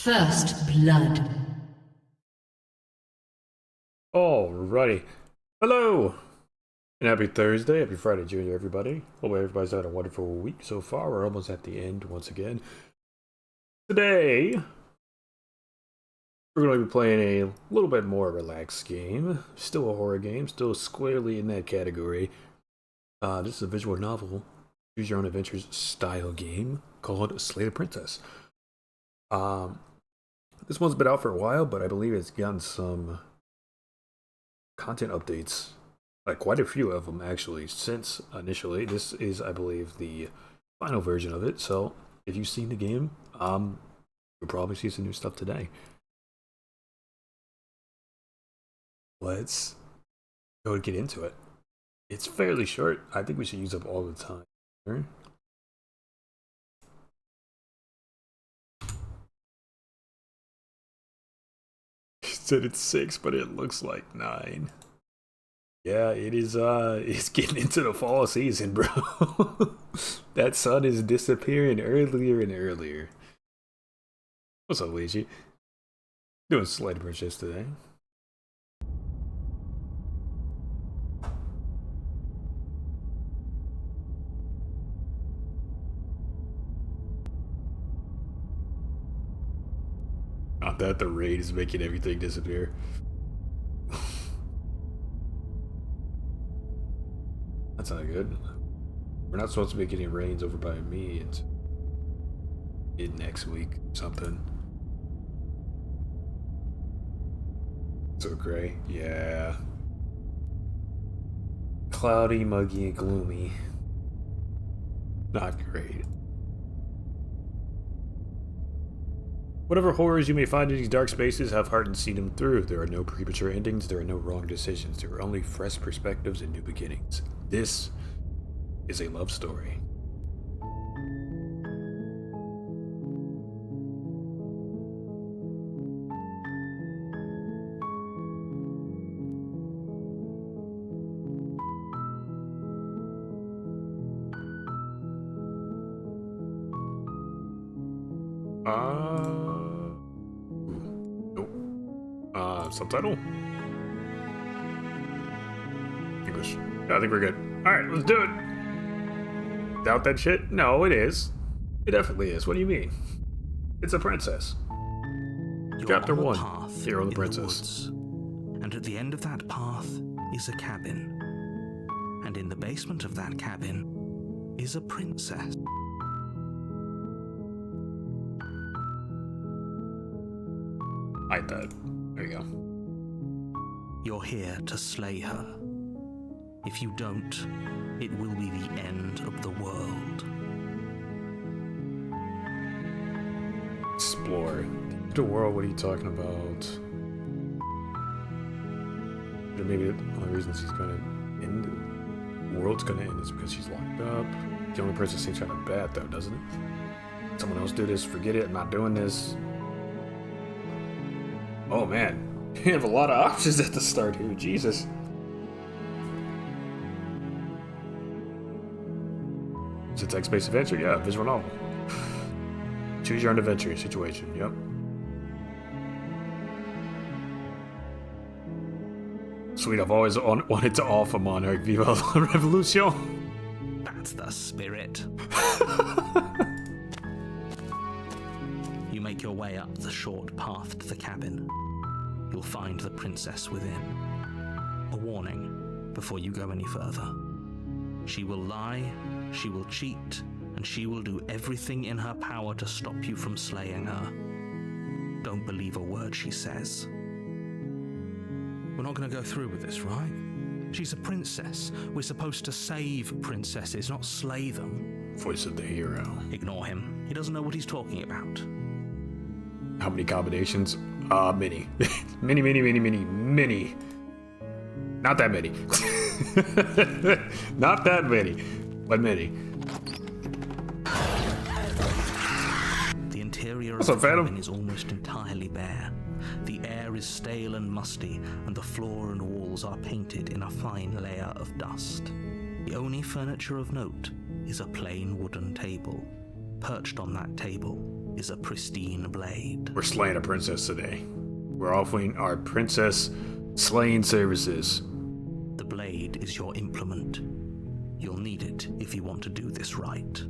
First blood. Alrighty. Hello! And happy Thursday, happy Friday Junior, everybody. Hope everybody's had a wonderful week so far. We're almost at the end once again. Today, we're going to be playing a little bit more relaxed game. Still a horror game, still squarely in that category. This is a visual novel, choose your own adventures style game called Slay the Princess. This one's been out for a while, but I believe it's gotten some content updates, like quite a few of them actually, since initially. This is, I believe, the final version of it, so if you've seen the game, you'll probably see some new stuff today. Let's go get into it. It's fairly short. I think we should use up all the time. Said it's 6, but it looks like 9. Yeah, it is. It's getting into the fall season, bro. That sun is disappearing earlier and earlier. What's up, Luigi? Doing Slay the Princess today. Not that the raid is making everything disappear. That's not good. We're not supposed to be getting rains over by me until next week or something. So gray. Yeah. Cloudy, muggy, and gloomy. Not great. Whatever horrors you may find in these dark spaces, have heart and see them through. There are no premature endings, there are no wrong decisions, there are only fresh perspectives and new beginnings. This is a love story. Subtitle? English. I think we're good. Alright, let's do it! Doubt that shit? No, it is. It definitely is. What do you mean? It's a princess. Chapter 1. Hero and the Princess. And at the end of that path is a cabin. And in the basement of that cabin is a princess. Hide that. There you go. You're here to slay her. If you don't, it will be the end of the world. Explore. The world, what are you talking about? Or maybe the only reason she's gonna end, the world's gonna end is because she's locked up. The only person seems kind of bad though, doesn't it? Someone else do this, forget it, I'm not doing this. Oh man. You have a lot of options at the start here, Jesus. Is it text-based adventure? Yeah, visual novel. Choose your own adventure situation, yep. Sweet, I've always wanted to offer Monarch. Viva la Revolution! That's the spirit. You make your way up the short path to the cabin. You'll find the princess within. A warning before you go any further. She will lie, she will cheat, and she will do everything in her power to stop you from slaying her. Don't believe a word she says. We're not going to go through with this, right? She's a princess. We're supposed to save princesses, not slay them. Voice of the hero. Ignore him. He doesn't know what he's talking about. How many combinations? Many. Many. Not that many. Not that many, but many. The interior of the cabin is almost entirely bare. The air is stale and musty, and the floor and walls are painted in a fine layer of dust. The only furniture of note is a plain wooden table. Perched on that table is a pristine blade. We're slaying a princess today. We're offering our princess slaying services. The blade is your implement. You'll need it if you want to do this right.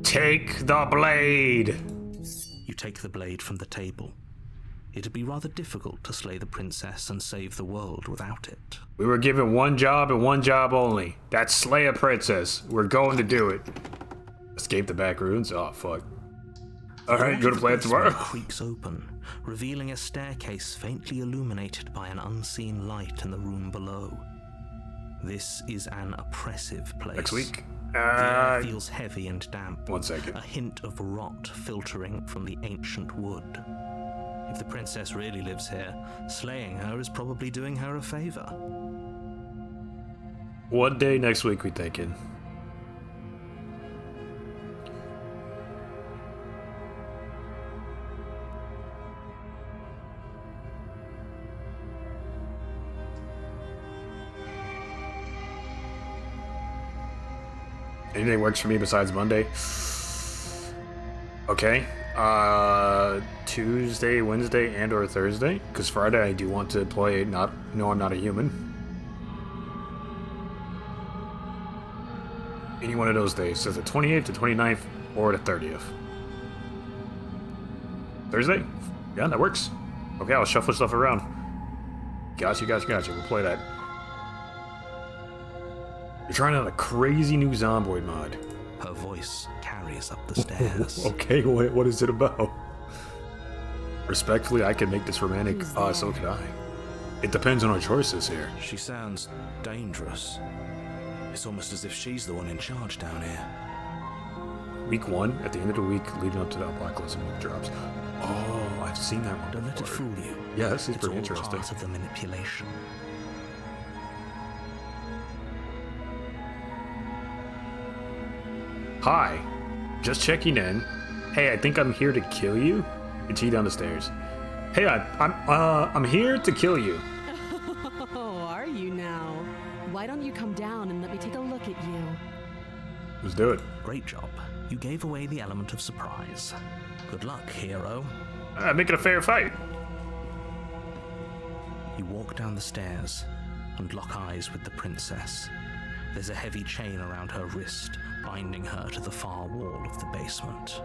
Take the blade! You take the blade from the table. It'd be rather difficult to slay the princess and save the world without it. We were given one job and one job only. That's slay a princess. We're going to do it. Escape the back rooms? Oh, fuck. Alright, go to plan tomorrow. Creaks open, revealing a staircase faintly illuminated by an unseen light in the room below. This is an oppressive place. Next week? The air feels heavy and damp. 1 second. A hint of rot filtering from the ancient wood. If the princess really lives here, slaying her is probably doing her a favor. What day next week we thinking? Any day works for me besides Monday. Okay. Tuesday, Wednesday, and or Thursday. Because Friday I do want to play No, I'm Not a Human. Any one of those days. So the 28th, the 29th, or the 30th. Thursday? Yeah, that works. Okay, I'll shuffle stuff around. Gotcha. We'll play that. You're trying out a crazy new Zomboid mod. Her voice carries up the stairs. Okay, what is it about? Respectfully, I can make this romantic. So can I. It depends on our choices here. She sounds dangerous. It's almost as if she's the one in charge down here. Week 1, at the end of the week, leading up to the apocalypse and week drops. Oh, I've seen that one. Don't let it fool you. Yeah, this is It's pretty all interesting. part of the manipulation. Hi, just checking in. Hey, I think I'm here to kill you. Continue down the stairs. Hey, I'm here to kill you. Oh, are you now? Why don't you come down and let me take a look at you? Let's do it. Great job. You gave away the element of surprise. Good luck, hero. Make it a fair fight. You walk down the stairs and lock eyes with the princess. There's a heavy chain around her wrist, binding her to the far wall of the basement.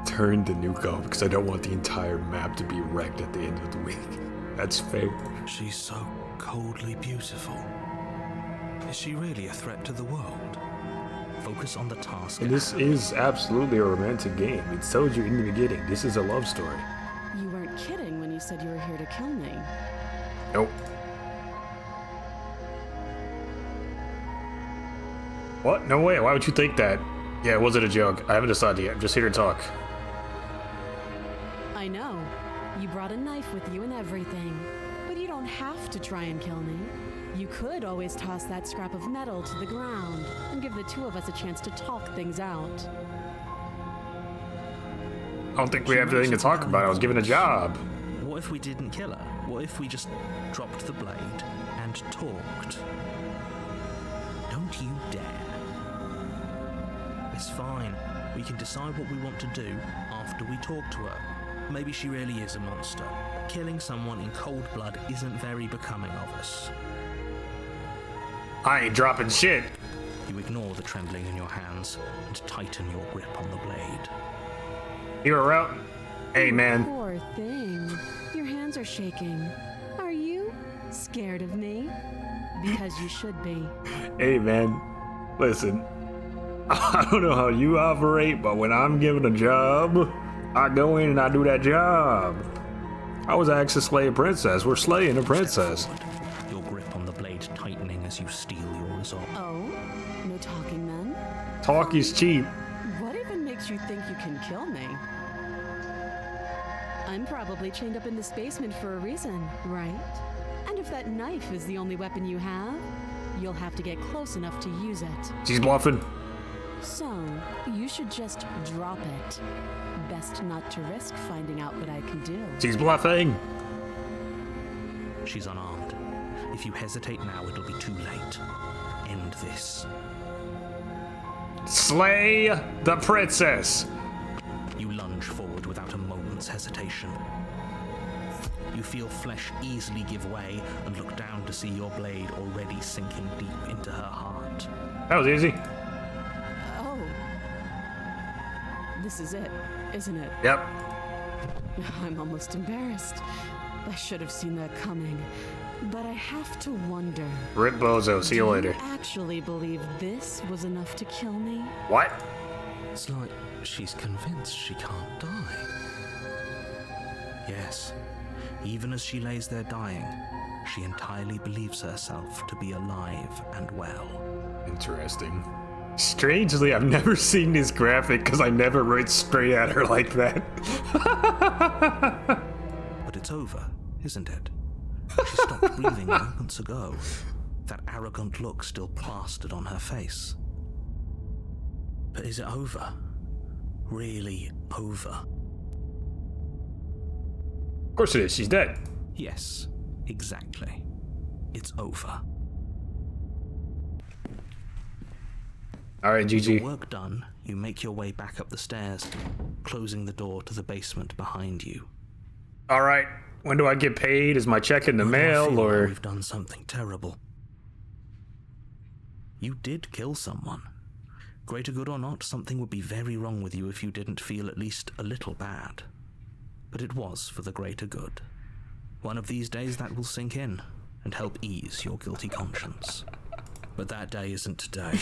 Turn the nuke off because I don't want the entire map to be wrecked at the end of the week. That's fair. She's so coldly beautiful. Is she really a threat to the world? Focus on the task. And this is absolutely a romantic game. It told you in the beginning. This is a love story. You weren't kidding when you said you were here to kill me. Nope. What? No way. Why would you think that? Yeah, was it a joke? I haven't decided yet. I'm just here to talk. I know. You brought a knife with you and everything. But you don't have to try and kill me. You could always toss that scrap of metal to the ground and give the two of us a chance to talk things out. I don't think we have anything to talk about. I was given a job. What if we didn't kill her? What if we just dropped the blade and talked? Don't you dare. It's fine. We can decide what we want to do after we talk to her. Maybe she really is a monster. Killing someone in cold blood isn't very becoming of us. I ain't dropping shit. You ignore the trembling in your hands and tighten your grip on the blade. You're out. Hey, man. Poor thing. Your hands are shaking. Are you scared of me? Because you should be. Hey, man. Listen. I don't know how you operate, but when I'm given a job, I go in and I do that job. I was asked to slay a princess. We're slaying a princess. Your grip on the blade tightening as you steel your resolve. Oh? No talking then? Talk is cheap. What even makes you think you can kill me? I'm probably chained up in this basement for a reason, right? And if that knife is the only weapon you have, you'll have to get close enough to use it. She's bluffing. So, you should just drop it. Best not to risk finding out what I can do. She's bluffing. She's unarmed. If you hesitate now, it'll be too late. End this. Slay the princess! You lunge forward without a moment's hesitation. You feel flesh easily give way and look down to see your blade already sinking deep into her heart. That was easy. Oh. This is it, isn't it? Yep. I'm almost embarrassed. I should have seen that coming. But I have to wonder. Rip Bozo, see you later. Do you actually believe this was enough to kill me? What? It's like she's convinced she can't die. Yes, even as she lays there dying, she entirely believes herself to be alive and well. Interesting. Strangely, I've never seen this graphic because I never wrote straight at her like that. But it's over, isn't it? She stopped breathing moments ago, that arrogant look still plastered on her face. But is it over? Really over? Of course it is, she's dead. Yes, exactly. It's over. Alright, With your GG. work done, you make your way back up the stairs, closing the door to the basement behind you. Alright, when do I get paid? Is my check in the Why do I mail, feel like or... we've done something terrible? You did kill someone. Greater good or not, something would be very wrong with you if you didn't feel at least a little bad. But it was for the greater good. One of these days that will sink in and help ease your guilty conscience. But that day isn't today.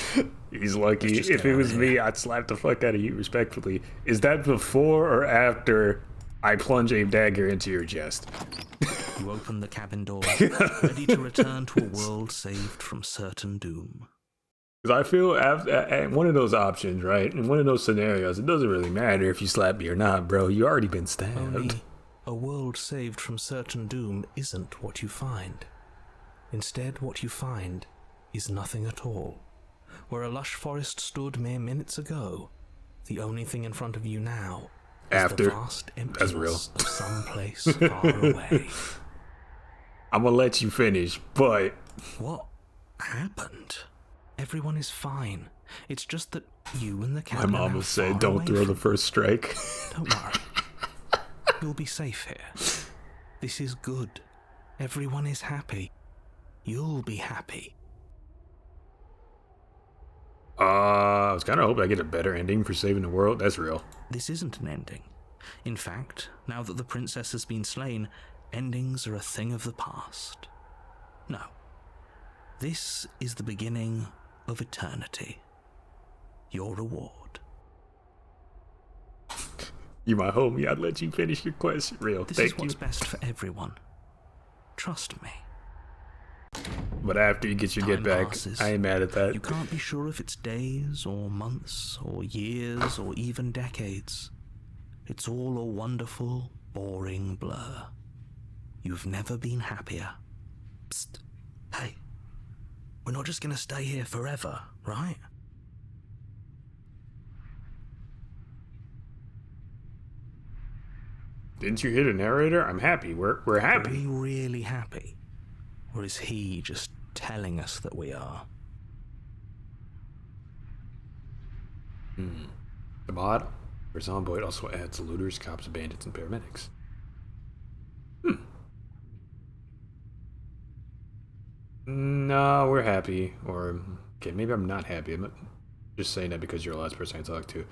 He's lucky. Let's just If get it out was of me, here. I'd slap the fuck out of you respectfully. Is that before or after I plunge a dagger into your chest? You open the cabin door, ready to return to a world saved from certain doom. Because I feel at one of those options, right? In one of those scenarios, it doesn't really matter if you slap me or not, bro. You already been stabbed. Only a world saved from certain doom isn't what you find. Instead, what you find is nothing at all. Where a lush forest stood mere minutes ago, the only thing in front of you now is After. the vast That's real. emptiness of some place far away. I'm gonna let you finish, but What happened? Everyone is fine. It's just that you and the my cabin are mama now said far don't away throw the from- first strike. Don't worry. You'll be safe here. This is good. Everyone is happy. You'll be happy. I was kind of hoping I get a better ending for saving the world. That's real. This isn't an ending. In fact, now that the princess has been slain, endings are a thing of the past. No. This is the beginning of eternity. Your reward. You my homie. I'd let you finish your quest. Real. This Thank is what's you. best for everyone. Trust me. But after you get your get Time back, passes. I ain't mad at that. You can't be sure if it's days or months or years or even decades. It's all a wonderful, boring blur. You've never been happier. Psst. Hey, we're not just gonna stay here forever, right? Didn't you hear the narrator? I'm happy. We're Are happy. we really happy? Or is he just telling us that we are? The mod for Zomboid also adds looters, cops, bandits, and paramedics. No, we're happy. Or, okay, maybe I'm not happy. I'm just saying that because you're the last person I talked to.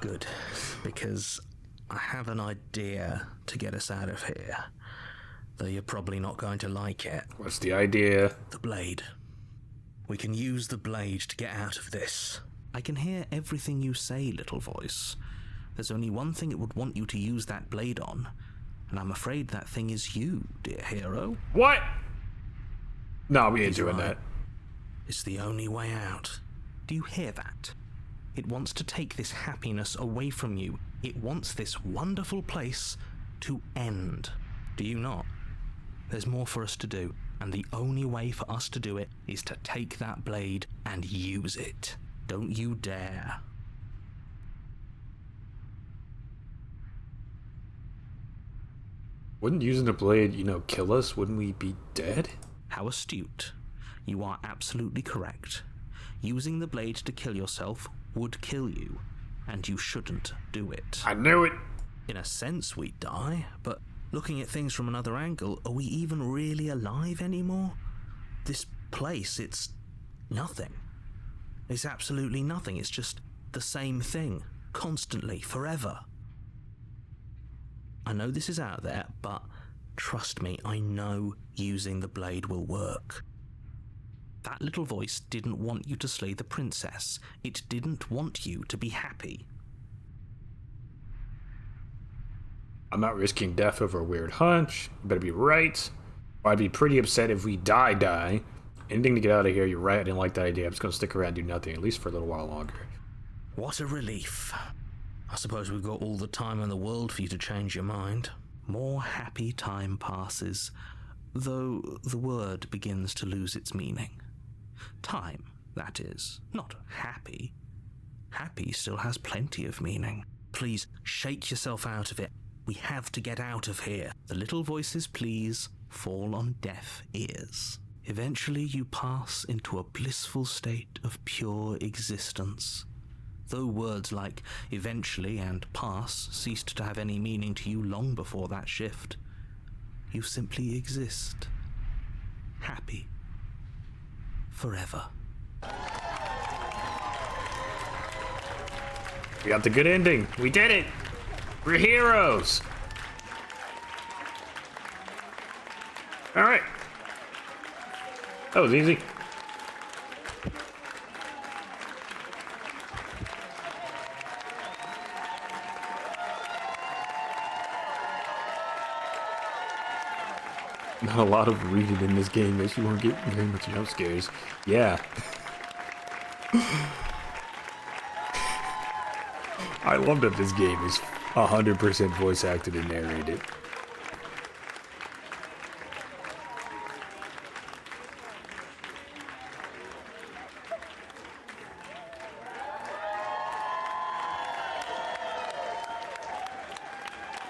Good, because I have an idea to get us out of here. Though you're probably not going to like it. What's the idea? The blade. We can use the blade to get out of this. I can hear everything you say, little voice. There's only one thing it would want you to use that blade on, and I'm afraid that thing is you, dear hero. What? No, we ain't He's doing right. that. It's the only way out. Do you hear that? It wants to take this happiness away from you. It wants this wonderful place to end. Do you not? There's more for us to do, and the only way for us to do it is to take that blade and use it. Don't you dare. Wouldn't using the blade, kill us? Wouldn't we be dead? How astute. You are absolutely correct. using the blade to kill yourself would kill you, and you shouldn't do it. I knew it! In a sense, we die, but looking at things from another angle, are we even really alive anymore? This place, it's nothing. It's absolutely nothing. It's just the same thing, constantly, forever. I know this is out there, but trust me, I know using the blade will work. That little voice didn't want you to slay the princess. It didn't want you to be happy. I'm not risking death over a weird hunch. You better be right. Or I'd be pretty upset if we die. Anything to get out of here, you're right, I didn't like that idea. I'm just gonna stick around and do nothing, at least for a little while longer. What a relief. I suppose we've got all the time in the world for you to change your mind. More happy time passes, though the word begins to lose its meaning. Time, that is, not happy. Happy still has plenty of meaning. Please, shake yourself out of it. We have to get out of here. The little voices, please, fall on deaf ears. Eventually you pass into a blissful state of pure existence. Though words like eventually and pass ceased to have any meaning to you long before that shift, you simply exist. Happy. Forever. We got the good ending. We did it! We're heroes! Alright. That was easy. Not a lot of reading in this game, as you won't get very much jump scares. Yeah. I love that this game is 100% voice acted and narrated.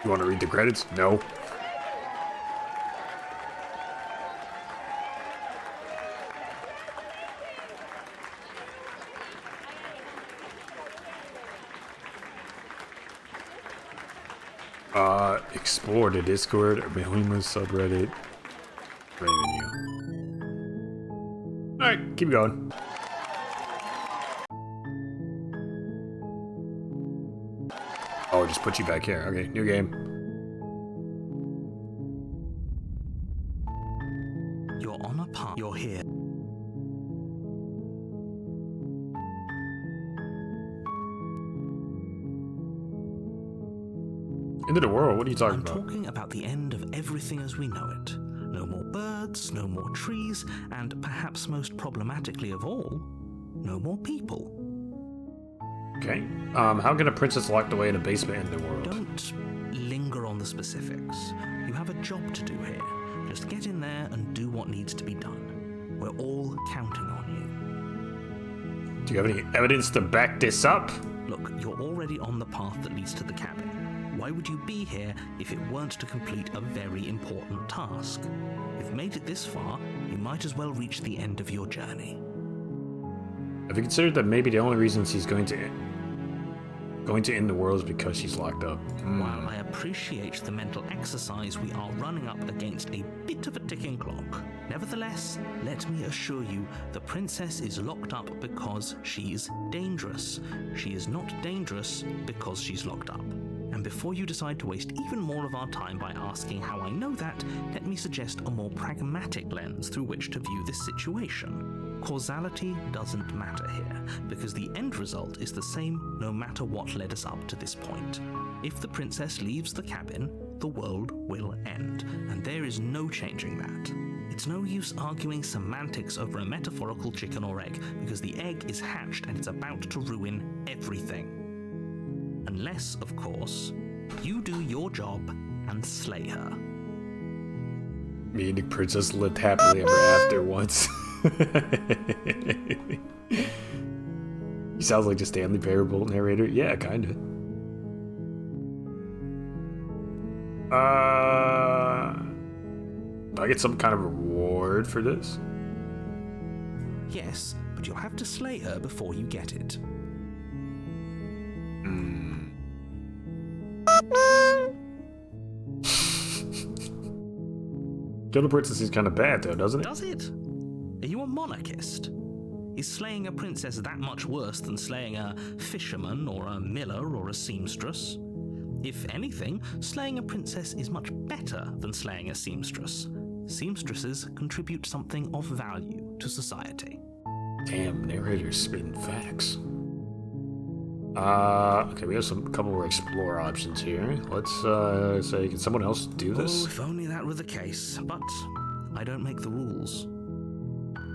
You want to read the credits? No. Explore the Discord or Mahima subreddit. Revenue. Alright, keep going. Oh, just put you back here. Okay, new game. You're on a path. You're here. End of the world? What are you talking I'm about? talking about the end of everything as we know it. No more birds, no more trees, and perhaps most problematically of all, no more people. Okay. How can a princess locked away in a basement end the world? Don't linger on the specifics. You have a job to do here. Just get in there and do what needs to be done. We're all counting on you. Do you have any evidence to back this up? Look, you're already on the path that leads to the cabin. Why would you be here if it weren't to complete a very important task? You've made it this far, you might as well reach the end of your journey. Have you considered that maybe the only reason she's going to end the world is because she's locked up? While I appreciate the mental exercise, we are running up against a bit of a ticking clock. Nevertheless, let me assure you, the princess is locked up because she's dangerous. She is not dangerous because she's locked up. And before you decide to waste even more of our time by asking how I know that, let me suggest a more pragmatic lens through which to view this situation. Causality doesn't matter here, because the end result is the same no matter what led us up to this point. If the princess leaves the cabin, the world will end, and there is no changing that. It's no use arguing semantics over a metaphorical chicken or egg, because the egg is hatched and it's about to ruin everything. Unless, of course, you do your job and slay her. Me and the princess lived happily ever after once. He sounds like the Stanley Parable narrator. Yeah, kinda. Do I get some kind of reward for this? Yes, but you'll have to slay her before you get it. Kill the princess is kind of bad, though, doesn't it? Does it? Are you a monarchist? Is slaying a princess that much worse than slaying a fisherman or a miller or a seamstress? If anything, slaying a princess is much better than slaying a seamstress. Seamstresses contribute something of value to society. Damn, narrator's spitting facts. Okay, we have a couple more explore options here. Let's say, can someone else do this? Oh, if only that were the case, but I don't make the rules.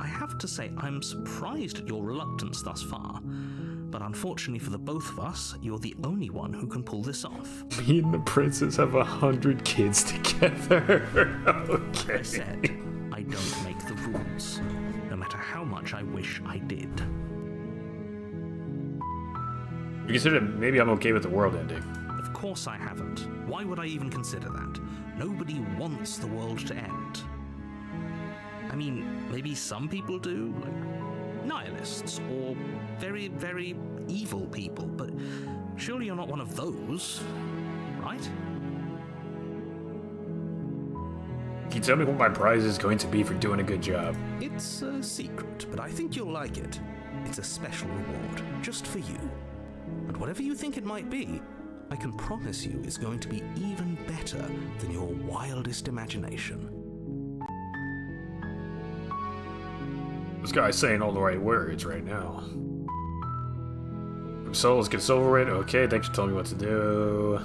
I have to say, I'm surprised at your reluctance thus far, but unfortunately for the both of us, you're the only one who can pull this off. Me and the princess have 100 kids together. Okay. I said, I don't make the rules, no matter how much I wish I did. You consider maybe I'm okay with the world ending. Of course I haven't. Why would I even consider that? Nobody wants the world to end. I mean, maybe some people do, like nihilists, or very, very evil people, but surely you're not one of those, right? Can you tell me what my prize is going to be for doing a good job? It's a secret, but I think you'll like it. It's a special reward, just for you. And whatever you think it might be, I can promise you it's going to be even better than your wildest imagination. This guy's saying all the right words right now. So let's get this over with. Okay, thanks for telling me what to do.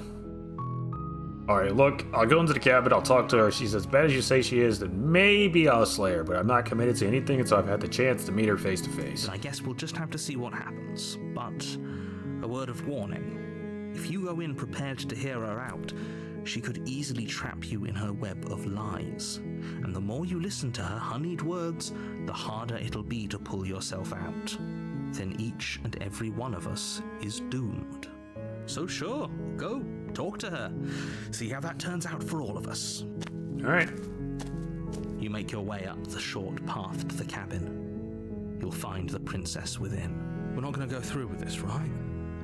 Alright, look, I'll go into the cabin, I'll talk to her. If she's as bad as you say she is, then maybe I'll slay her, but I'm not committed to anything until I've had the chance to meet her face to face. I guess we'll just have to see what happens. But a word of warning. If you go in prepared to hear her out, she could easily trap you in her web of lies. And the more you listen to her honeyed words, the harder it'll be to pull yourself out. Then each and every one of us is doomed. So sure, go, talk to her. See how that turns out for all of us. Alright. You make your way up the short path to the cabin. You'll find the princess within. We're not going to go through with this, right?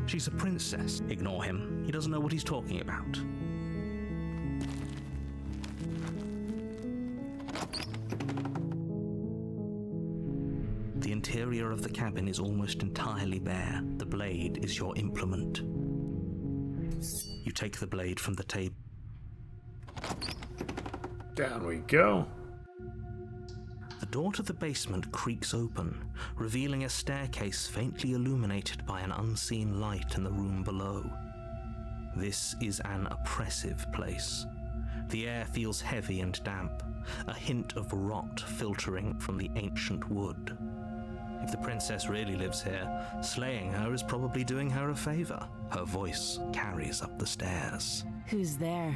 She's a princess. Ignore him. He doesn't know what he's talking about. The interior of the cabin is almost entirely bare. The blade is your implement. You take the blade from the table. Down we go. The door to the basement creaks open, revealing a staircase faintly illuminated by an unseen light in the room below. This is an oppressive place. The air feels heavy and damp, a hint of rot filtering from the ancient wood. If the princess really lives here, slaying her is probably doing her a favor. Her voice carries up the stairs. Who's there?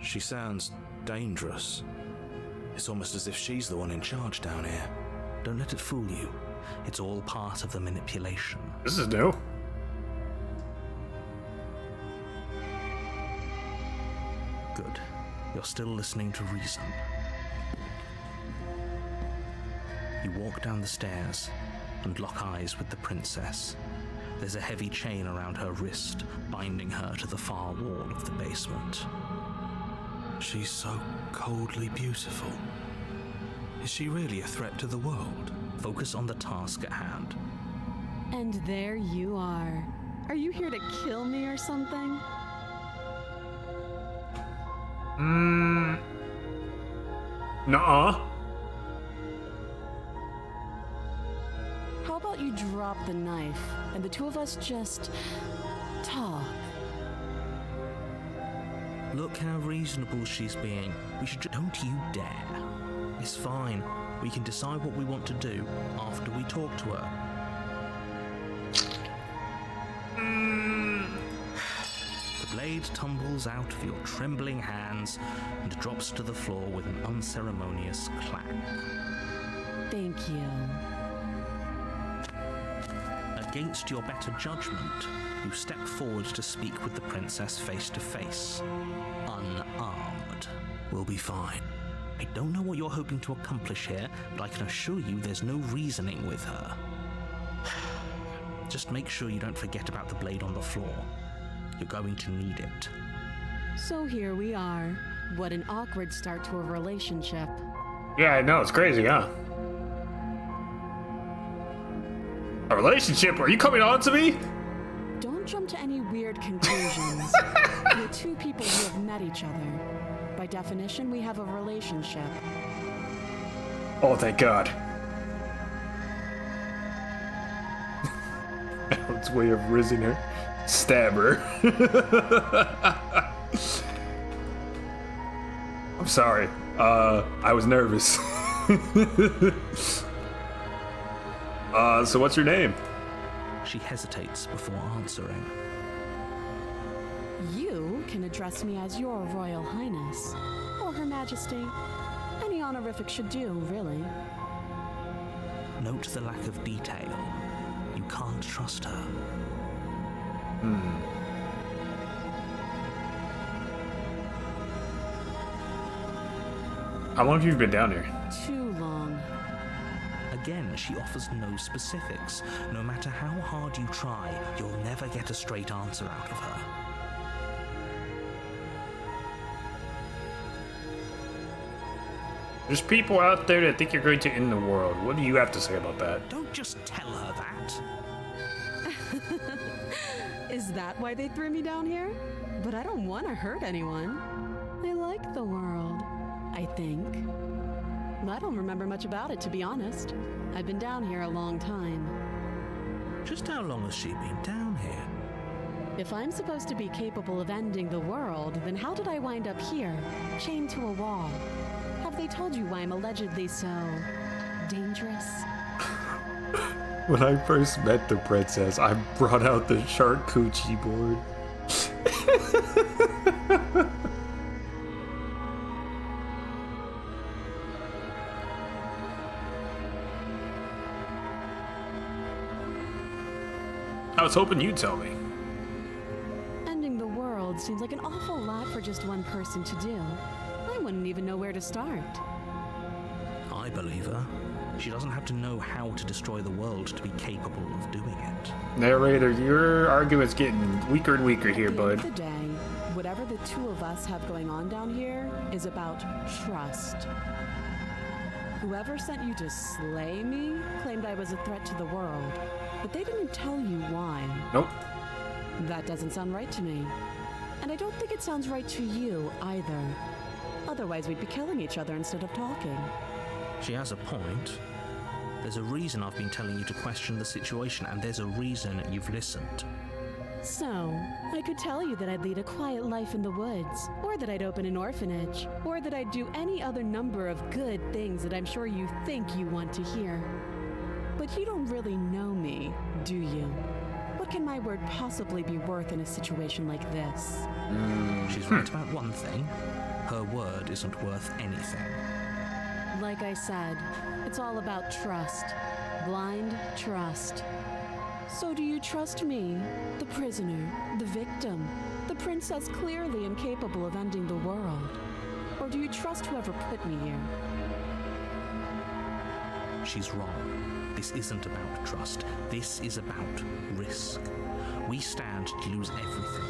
She sounds dangerous. It's almost as if she's the one in charge down here. Don't let it fool you. It's all part of the manipulation. This is new. Good. You're still listening to reason. You walk down the stairs and lock eyes with the princess. There's a heavy chain around her wrist, binding her to the far wall of the basement. She's so coldly beautiful. Is she really a threat to the world? Focus on the task at hand. And there you are. Are you here to kill me or something? Nuh-uh. How about you drop the knife and the two of us just talk? Look how reasonable she's being. We should don't you dare. It's fine. We can decide what we want to do after we talk to her. The blade tumbles out of your trembling hands and drops to the floor with an unceremonious clack. Thank you. Against your better judgment, you step forward to speak with the princess face to face. Unarmed. We'll be fine. I don't know what you're hoping to accomplish here, but I can assure you there's no reasoning with her. Just make sure you don't forget about the blade on the floor. You're going to need it. So here we are. What an awkward start to a relationship. Yeah, I know, it's crazy, huh? A relationship? Are you coming on to me? Don't jump to any weird conclusions. We're two people who have met each other. By definition, we have a relationship. Oh, thank God. Alan's way of rizzing her. Stab her. I'm sorry. I was nervous. So what's your name? She hesitates before answering. You can address me as Your Royal Highness, or Her Majesty. Any honorific should do, really. Note the lack of detail. You can't trust her. How long have you been down here? Too long. Again, she offers no specifics. No matter how hard you try, you'll never get a straight answer out of her. There's people out there that think you're going to end the world. What do you have to say about that? Don't just tell her that. Is that why they threw me down here? But I don't want to hurt anyone. I like the world, I think. I don't remember much about it, to be honest. I've been down here a long time. Just how long has she been down here? If I'm supposed to be capable of ending the world, then how did I wind up here, chained to a wall? Have they told you why I'm allegedly so dangerous? When I first met the princess, I brought out the charcuterie board. I was hoping you'd tell me. Ending the world seems like an awful lot for just one person to do. I wouldn't even know where to start. I believe her. She doesn't have to know how to destroy the world to be capable of doing it. Narrator, your argument's getting weaker and weaker here, At the end bud. of the day, whatever the two of us have going on down here is about trust. Whoever sent you to slay me claimed I was a threat to the world, but they didn't tell you why. Nope. That doesn't sound right to me. And I don't think it sounds right to you either. Otherwise, we'd be killing each other instead of talking. She has a point. There's a reason I've been telling you to question the situation, and there's a reason you've listened. So, I could tell you that I'd lead a quiet life in the woods, or that I'd open an orphanage, or that I'd do any other number of good things that I'm sure you think you want to hear. But you don't really know me, do you? What can my word possibly be worth in a situation like this? She's right about one thing. Her word isn't worth anything. Like I said, it's all about trust. Blind trust. So do you trust me, the prisoner, the victim, the princess clearly incapable of ending the world? Or do you trust whoever put me here? She's wrong. This isn't about trust. This is about risk. We stand to lose everything.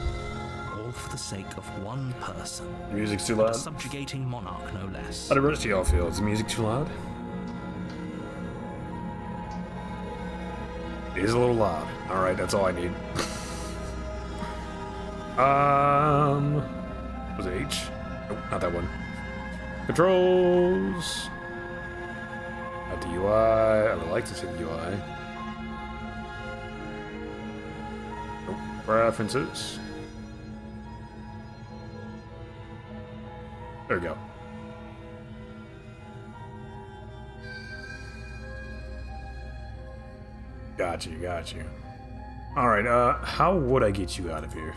All for the sake of one person. The music's too A loud. subjugating monarch, no less. How do the rest of y'all feel? Is the music too loud? It is a little loud. Alright, that's all I need. Was it H? Nope, not that one. Controls. At the UI. I would like to see the UI. Nope. Preferences. There we go. Got you. Alright, how would I get you out of here?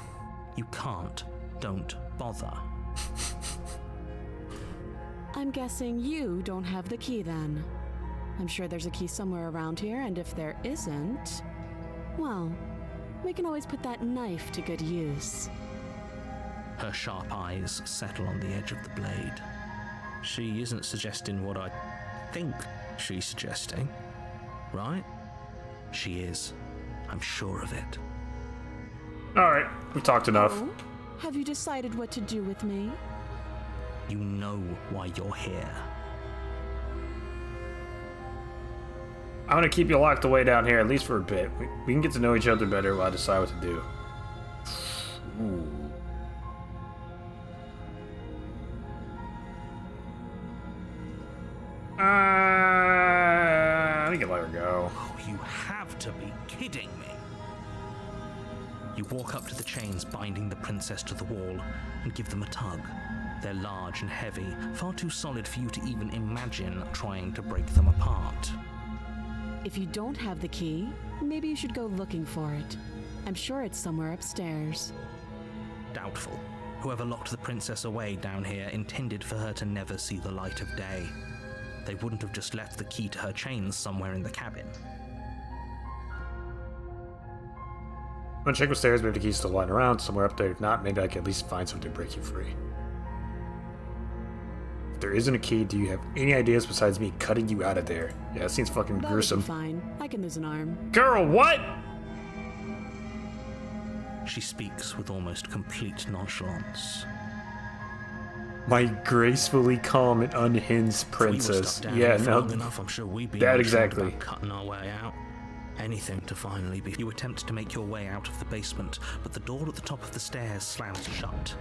You can't. Don't bother. I'm guessing you don't have the key then. I'm sure there's a key somewhere around here, and if there isn't, well, we can always put that knife to good use. Her sharp eyes settle on the edge of the blade. She isn't suggesting what I think she's suggesting, right? She is. I'm sure of it. Alright, we've talked enough. Oh? Have you decided what to do with me? You know why you're here. I'm gonna keep you locked away down here, at least for a bit. We can get to know each other better while I decide what to do. Ooh. I think I'll let her go. Oh, you have to be kidding me. You walk up to the chains binding the princess to the wall and give them a tug. They're large and heavy, far too solid for you to even imagine trying to break them apart. If you don't have the key, maybe you should go looking for it. I'm sure it's somewhere upstairs. Doubtful. Whoever locked the princess away down here intended for her to never see the light of day. They wouldn't have just left the key to her chains somewhere in the cabin. I'm gonna check upstairs, maybe the key's still lying around somewhere up there. If not, maybe I can at least find something to break you free. If there isn't a key, do you have any ideas besides me cutting you out of there? Yeah, that seems fucking That gruesome. would be fine. I can lose an arm. Girl, what? She speaks with almost complete nonchalance. My gracefully calm and unhinged princess. If we were stuck down Yeah, here for no, long enough, I'm sure we'd be that unsure exactly. about cutting our way out. Anything to finally be. You attempt to make your way out of the basement, but the door at the top of the stairs slams shut.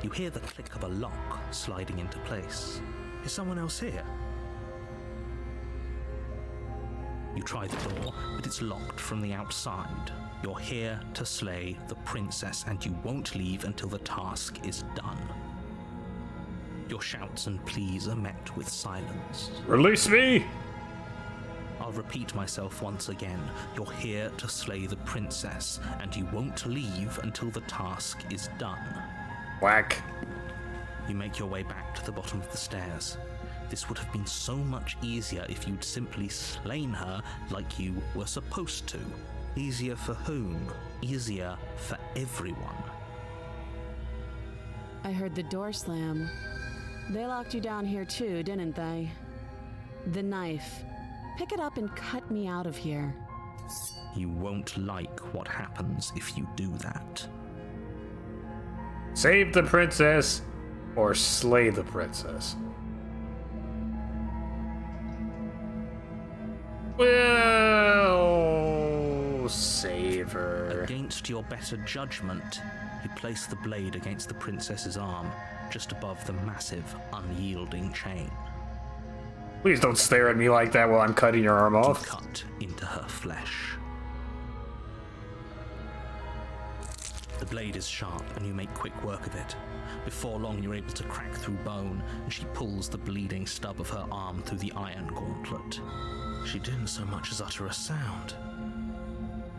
You hear the click of a lock sliding into place. Is someone else here? You try the door, but it's locked from the outside. You're here to slay the princess, and you won't leave until the task is done. Your shouts and pleas are met with silence. Release me! I'll repeat myself once again. You're here to slay the princess, and you won't leave until the task is done. Whack. You make your way back to the bottom of the stairs. This would have been so much easier if you'd simply slain her like you were supposed to. Easier for whom? Easier for everyone. I heard the door slam. They locked you down here too, didn't they? The knife. Pick it up and cut me out of here. You won't like what happens if you do that. Save the princess or slay the princess. Well, save her. Against your better judgment, you place the blade against the princess's arm, just above the massive, unyielding chain. Please don't stare at me like that while I'm cutting your arm You off. cut into her flesh. The blade is sharp, and you make quick work of it. Before long, you're able to crack through bone, and she pulls the bleeding stub of her arm through the iron gauntlet. She didn't so much as utter a sound.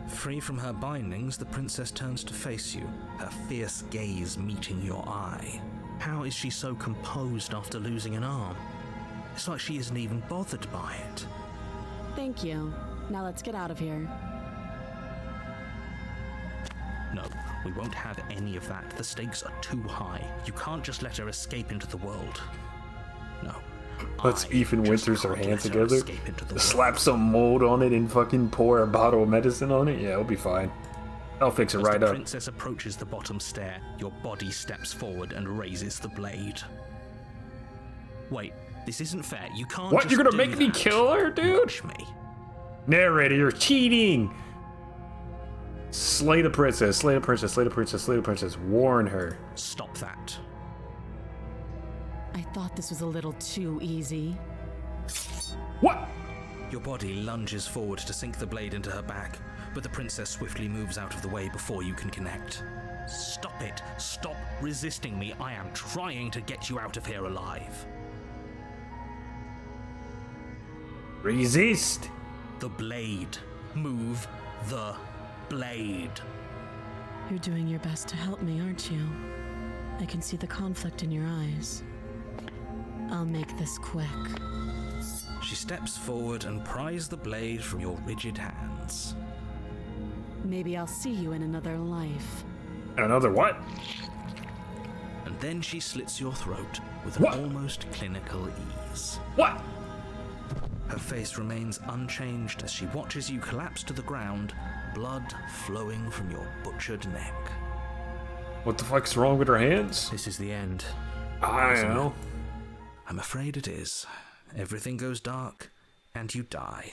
Free from her bindings, the princess turns to face you, her fierce gaze meeting your eye. How is she so composed after losing an arm? It's like she isn't even bothered by it. Thank you. Now let's get out of here. No, we won't have any of that. The stakes are too high. You can't just let her escape into the world. No. Let's I Ethan just Winters our can't hands let her together, escape into the world. slap some mold on it and fucking pour a bottle of medicine on it. Yeah, it'll be fine. I'll fix it As right the up. princess approaches the bottom stair, your body steps forward and raises the blade. Wait, this isn't fair. You can't What? just You're gonna do make me that. kill her, dude? Watch me. Narrator, you're cheating! Slay the princess, slay the princess, slay the princess, slay the princess. Warn her. Stop that. I thought this was a little too easy. What? Your body lunges forward to sink the blade into her back, but the princess swiftly moves out of the way before you can connect. Stop it. Stop resisting me. I am trying to get you out of here alive. Resist! The blade. Move the blade. You're doing your best to help me, aren't you? I can see the conflict in your eyes. I'll make this quick. She steps forward and pries the blade from your rigid hands. Maybe I'll see you in another life. Another what? And then she slits your throat with What? an almost clinical ease. What? Her face remains unchanged as she watches you collapse to the ground, blood flowing from your butchered neck. What the fuck's wrong with her hands? This is the end. I don't know. I'm afraid it is. Everything goes dark, and you die.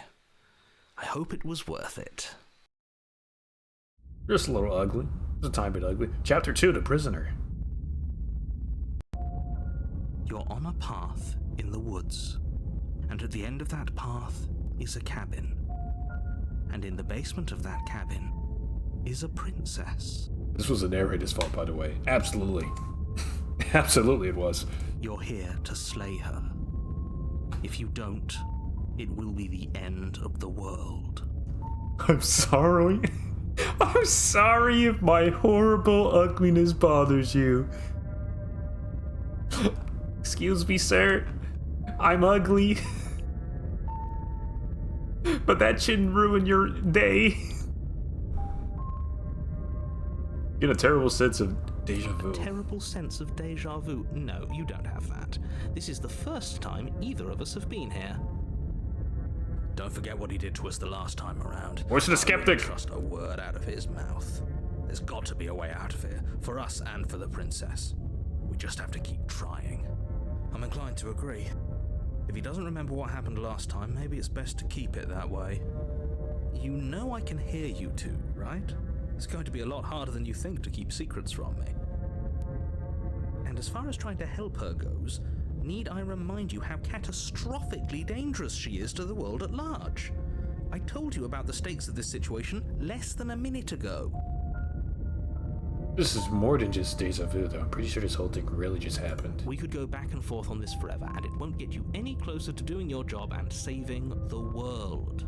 I hope it was worth it. Just a little ugly. Just a tiny bit ugly. Chapter 2, The Prisoner. You're on a path in the woods, and at the end of that path is a cabin. And in the basement of that cabin is a princess. This was the narrator's fault, by the way. Absolutely. Absolutely it was. You're here to slay her. If you don't, it will be the end of the world. I'm sorry. I'm sorry if my horrible ugliness bothers you. Excuse me, sir. I'm ugly. But that shouldn't ruin your day. Get a terrible sense of deja vu. A terrible sense of deja vu? No, you don't have that. This is the first time either of us have been here. Don't forget what he did to us the last time around. Voice of the skeptic. I wouldn't trust a word out of his mouth. There's got to be a way out of here, for us and for the princess. We just have to keep trying. I'm inclined to agree. If he doesn't remember what happened last time, maybe it's best to keep it that way. You know I can hear you two, right? It's going to be a lot harder than you think to keep secrets from me. And as far as trying to help her goes, need I remind you how catastrophically dangerous she is to the world at large? I told you about the stakes of this situation less than a minute ago. This is more than just deja vu, though. I'm pretty sure this whole thing really just happened. We could go back and forth on this forever, and it won't get you any closer to doing your job and saving the world.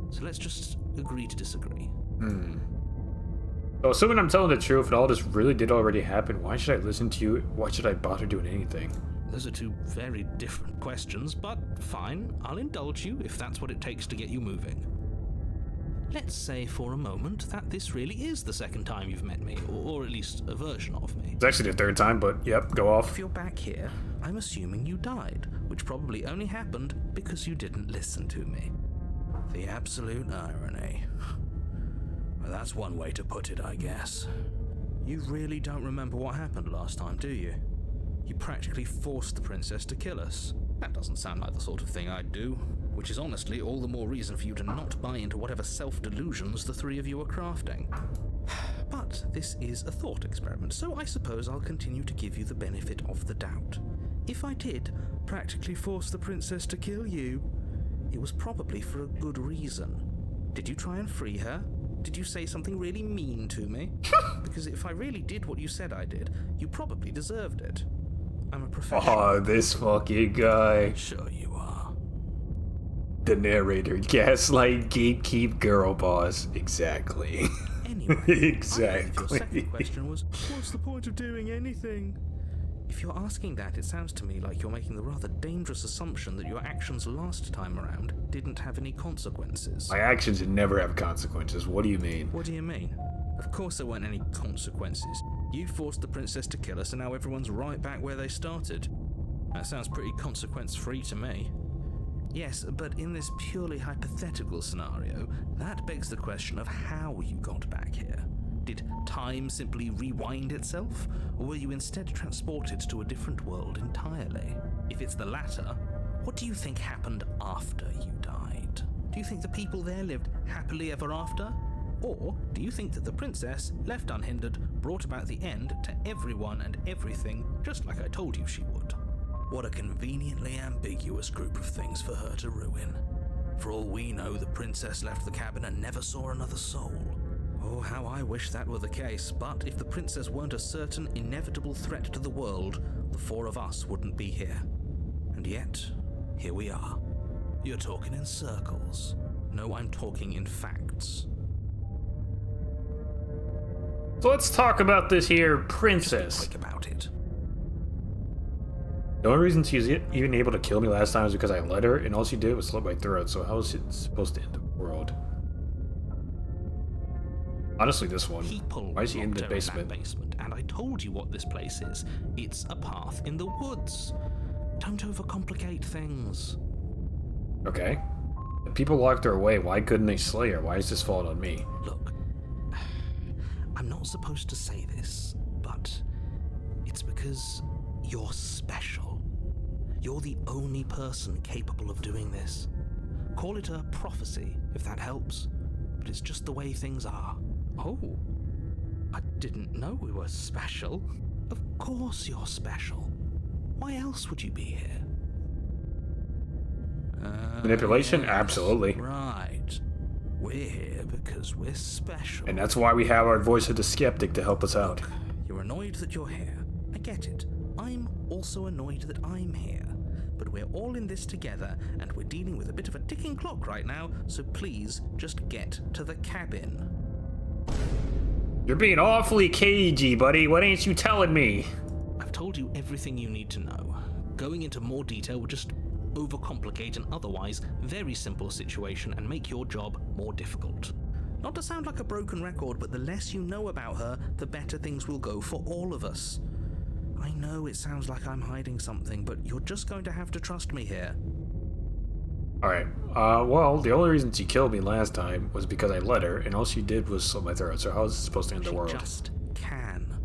So let's just agree to disagree. So assuming I'm telling the truth and all this really did already happen, why should I listen to you? Why should I bother doing anything? Those are two very different questions, but fine, I'll indulge you if that's what it takes to get you moving. Let's say for a moment that this really is the second time you've met me, or at least a version of me. It's actually the third time, but yep, go off. If you're back here, I'm assuming you died, which probably only happened because you didn't listen to me. The absolute irony. Well, that's one way to put it, I guess. You really don't remember what happened last time, do you? You practically forced the princess to kill us. That doesn't sound like the sort of thing I'd do, which is honestly all the more reason for you to not buy into whatever self-delusions the three of you are crafting. But this is a thought experiment, so I suppose I'll continue to give you the benefit of the doubt. If I did practically force the princess to kill you, it was probably for a good reason. Did you try and free her? Did you say something really mean to me? Because if I really did what you said I did, you probably deserved it. I'm a professional. Oh, this fucking guy. Sure you are. The narrator. Gaslight, gatekeep, girl boss. Exactly. Anyway, Exactly. Your second question was, what's the point of doing anything? If you're asking that, it sounds to me like you're making the rather dangerous assumption that your actions last time around didn't have any consequences. My actions never have consequences. What do you mean? What do you mean? Of course there weren't any consequences. You forced the princess to kill us and now everyone's right back where they started. That sounds pretty consequence-free to me. Yes, but in this purely hypothetical scenario, that begs the question of how you got back here. Did time simply rewind itself, or were you instead transported to a different world entirely? If it's the latter, what do you think happened after you died? Do you think the people there lived happily ever after? Or do you think that the princess, left unhindered, brought about the end to everyone and everything, just like I told you she would? What a conveniently ambiguous group of things for her to ruin. For all we know, the princess left the cabin and never saw another soul. Oh, how I wish that were the case, but if the princess weren't a certain, inevitable threat to the world, the four of us wouldn't be here. And yet, here we are. You're talking in circles. No, I'm talking in facts. So let's talk about this here Just princess. be quick about it. The only reason she's even able to kill me last time was because I let her, and all she did was slit my throat, so how is it supposed to end the world? Honestly, this one. People Why is he in locked the her basement? that basement, and I told you what this place is. It's a path in the woods. Don't overcomplicate things. Okay. people locked her away. Why couldn't they slay her? Why is this fault on me? Look, I'm not supposed to say this, but it's because you're special. You're the only person capable of doing this. Call it a prophecy, if that helps, but it's just the way things are. Oh, I didn't know we were special. Of course you're special. Why else would you be here? Manipulation? Yes, Absolutely. Right. We're here because we're special. And that's why we have our voice of the skeptic to help us out. You're annoyed that you're here. I get it. I'm also annoyed that I'm here. But we're all in this together, and we're dealing with a bit of a ticking clock right now, so please just get to the cabin. You're being awfully cagey, buddy. What ain't you telling me? I've told you everything you need to know. Going into more detail would just overcomplicate an otherwise very simple situation and make your job more difficult. Not to sound like a broken record, but the less you know about her, the better things will go for all of us. I know it sounds like I'm hiding something, but you're just going to have to trust me here. Alright, well, the only reason she killed me last time was because I let her, and all she did was slit my throat, so how is it supposed to end the world? She just can.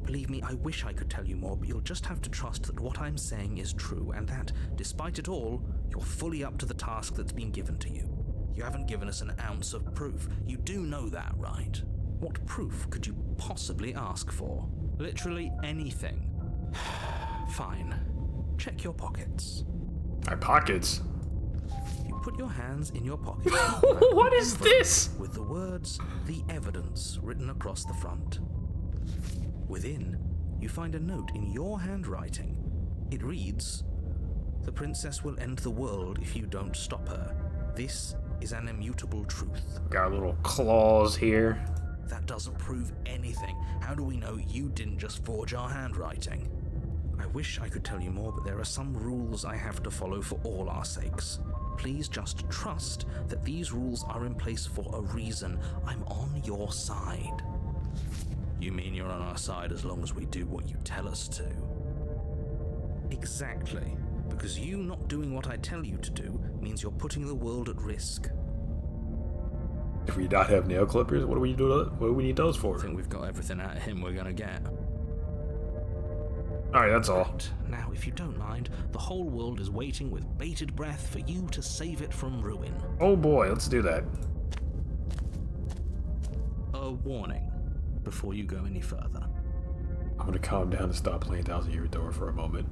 Believe me, I wish I could tell you more, but you'll just have to trust that what I'm saying is true, and that, despite it all, you're fully up to the task that's been given to you. You haven't given us an ounce of proof. You do know that, right? What proof could you possibly ask for? Literally anything. Fine. Check your pockets. My pockets? You put your hands in your pockets. What is this? With the words, "The Evidence," written across the front. Within, you find a note in your handwriting. It reads, "The princess will end the world if you don't stop her. This is an immutable truth." Got little claws here. That doesn't prove anything. How do we know you didn't just forge our handwriting? I wish I could tell you more, but there are some rules I have to follow for all our sakes. Please just trust that these rules are in place for a reason. I'm on your side. You mean you're on our side as long as we do what you tell us to? Exactly. Because you not doing what I tell you to do means you're putting the world at risk. If we not have nail clippers, what do we do? What do we need those for? I think we've got everything out of him we're gonna get. Alright, that's all. Right. Now, if you don't mind, the whole world is waiting with bated breath for you to save it from ruin. Oh boy, let's do that. A warning before you go any further. I'm gonna calm down and stop playing Thousand Year Door for a moment.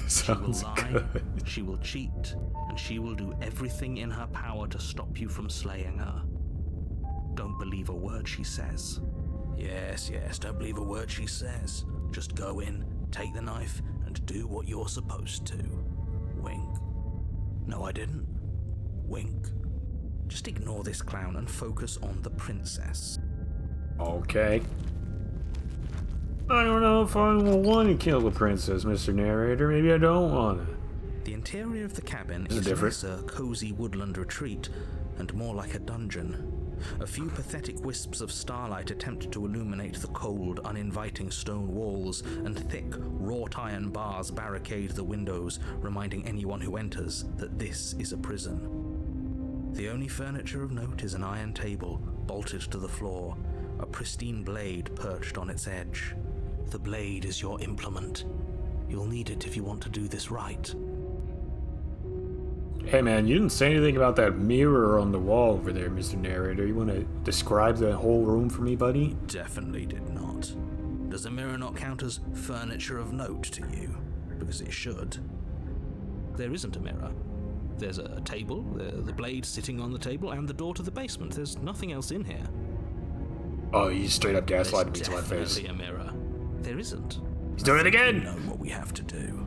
Sounds She will lie, good. she will cheat, and she will do everything in her power to stop you from slaying her. Don't believe a word she says. Yes, don't believe a word she says. Just go in, take the knife, and do what you're supposed to. Wink. No, I didn't. Wink. Just ignore this clown and focus on the princess. Okay. I don't know if I want to kill the princess, Mr. Narrator. Maybe I don't want to. The interior of the cabin Is it is different? less a cozy woodland retreat and more like a dungeon. A few pathetic wisps of starlight attempt to illuminate the cold, uninviting stone walls, and thick, wrought iron bars barricade the windows, reminding anyone who enters that this is a prison. The only furniture of note is an iron table, bolted to the floor, a pristine blade perched on its edge. The blade is your implement. You'll need it if you want to do this right. Hey man, you didn't say anything about that mirror on the wall over there, Mr. Narrator. You want to describe the whole room for me, buddy? Definitely did not. Does the mirror not count as furniture of note to you? Because it should. There isn't a mirror. There's a table, the blade sitting on the table, and the door to the basement. There's nothing else in here. Oh, you straight up gaslighted me There's to my face. definitely a mirror. There isn't. He's doing it You again! know what we have to do.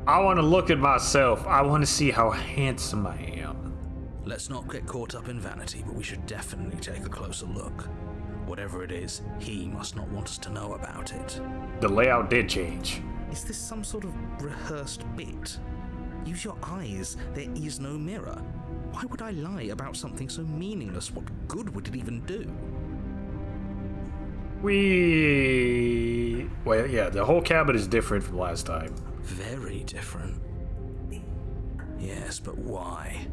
I want to look at myself. I want to see how handsome I am. Let's not get caught up in vanity, but we should definitely take a closer look. Whatever it is, he must not want us to know about it. The layout did change. Is this some sort of rehearsed bit? Use your eyes. There is no mirror. Why would I lie about something so meaningless? What good would it even do? Well, yeah, the whole cabin is different from last time. Very different. Yes, but why?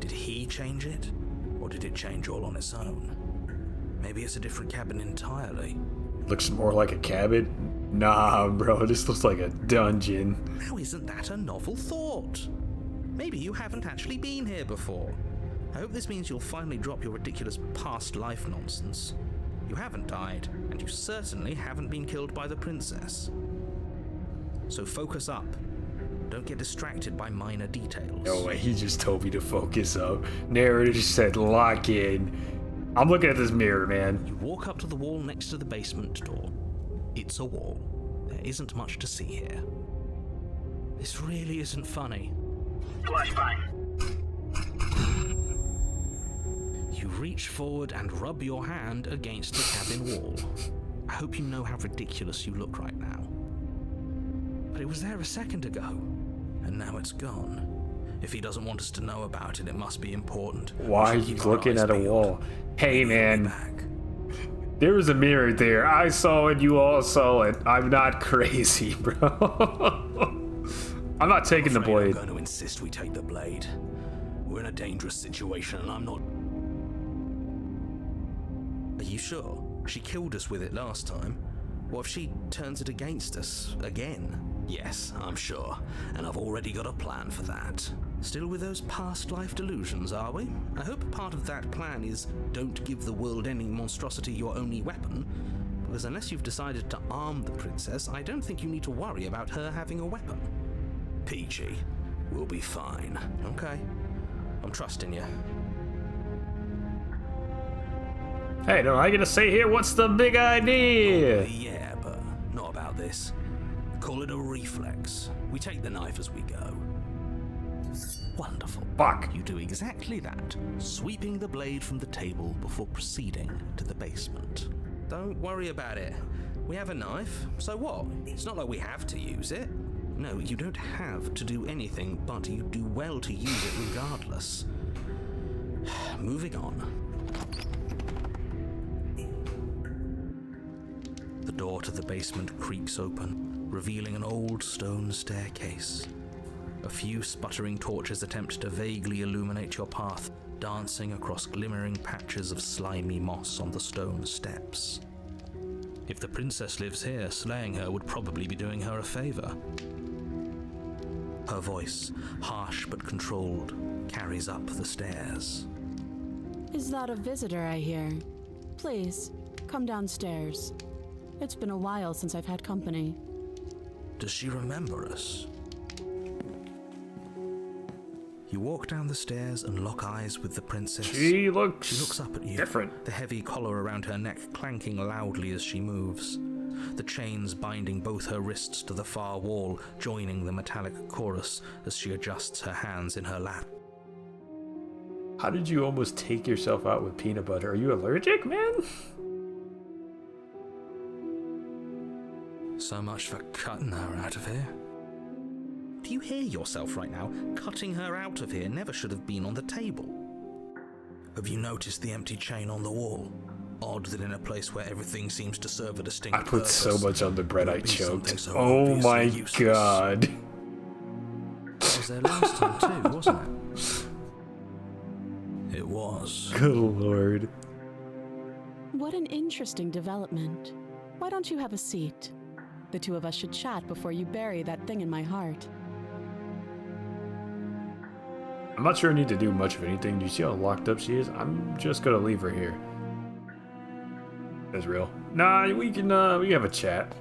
Did he change it? Or did it change all on its own? Maybe it's a different cabin entirely. Looks more like a cabin? Nah, bro, this looks like a dungeon. Now isn't that a novel thought? Maybe you haven't actually been here before. I hope this means you'll finally drop your ridiculous past life nonsense. You haven't died, and you certainly haven't been killed by the princess. So focus up. Don't get distracted by minor details. No way, he just told me to focus up. Narrator just said lock in. I'm looking at this mirror, man. You walk up to the wall next to the basement door. It's a wall. There isn't much to see here. This really isn't funny. Flashbang. You reach forward and rub your hand against the cabin wall. I hope you know how ridiculous you look right now. But it was there a second ago, and now it's gone. If he doesn't want us to know about it, it must be important. Why are you looking at a wall? Hey, man. There was a mirror there. I saw it, you all saw it. I'm not crazy, bro. I'm not taking the blade. I'm going to insist we take the blade. We're in a dangerous situation, and I'm not... Are you sure? She killed us with it last time. What if she turns it against us again? Yes, I'm sure, and I've already got a plan for that. Still with those past life delusions, are we? I hope part of that plan is don't give the world any monstrosity your only weapon, because unless you've decided to arm the princess, I don't think you need to worry about her having a weapon. Peachy, we'll be fine. Okay, I'm trusting you. Hey, don't I get to say here? What's the big idea? Yeah, but not about this. Call it a reflex. We take the knife as we go. Wonderful. Fuck. You do exactly that, sweeping the blade from the table before proceeding to the basement. Don't worry about it. We have a knife, so what? It's not like we have to use it. No, you don't have to do anything, but you do well to use it regardless. Moving on. The door to the basement creaks open, revealing an old stone staircase. A few sputtering torches attempt to vaguely illuminate your path, dancing across glimmering patches of slimy moss on the stone steps. If the princess lives here, slaying her would probably be doing her a favor. Her voice, harsh but controlled, carries up the stairs. Is that a visitor I hear? Please, come downstairs. It's been a while since I've had company. Does she remember us? You walk down the stairs and lock eyes with the princess. She looks up at you, different. the heavy collar around her neck clanking loudly as she moves. The chains binding both her wrists to the far wall, joining the metallic chorus as she adjusts her hands in her lap. How did you almost take yourself out with peanut butter? Are you allergic, man? So much for cutting her out of here. Do you hear yourself right now? Cutting her out of here never should have been on the table. Have you noticed the empty chain on the wall? Odd that in a place where everything seems to serve a distinct I put purpose, so much on the bread I would be something choked. so Oh obviously my useless. god. That was there last time too, wasn't it? It was. Good lord. What an interesting development. Why don't you have a seat? The two of us should chat before you bury that thing in my heart. I'm not sure I need to do much of anything. Do you see how locked up she is? I'm just gonna leave her here. That's real. Nah, we can have a chat.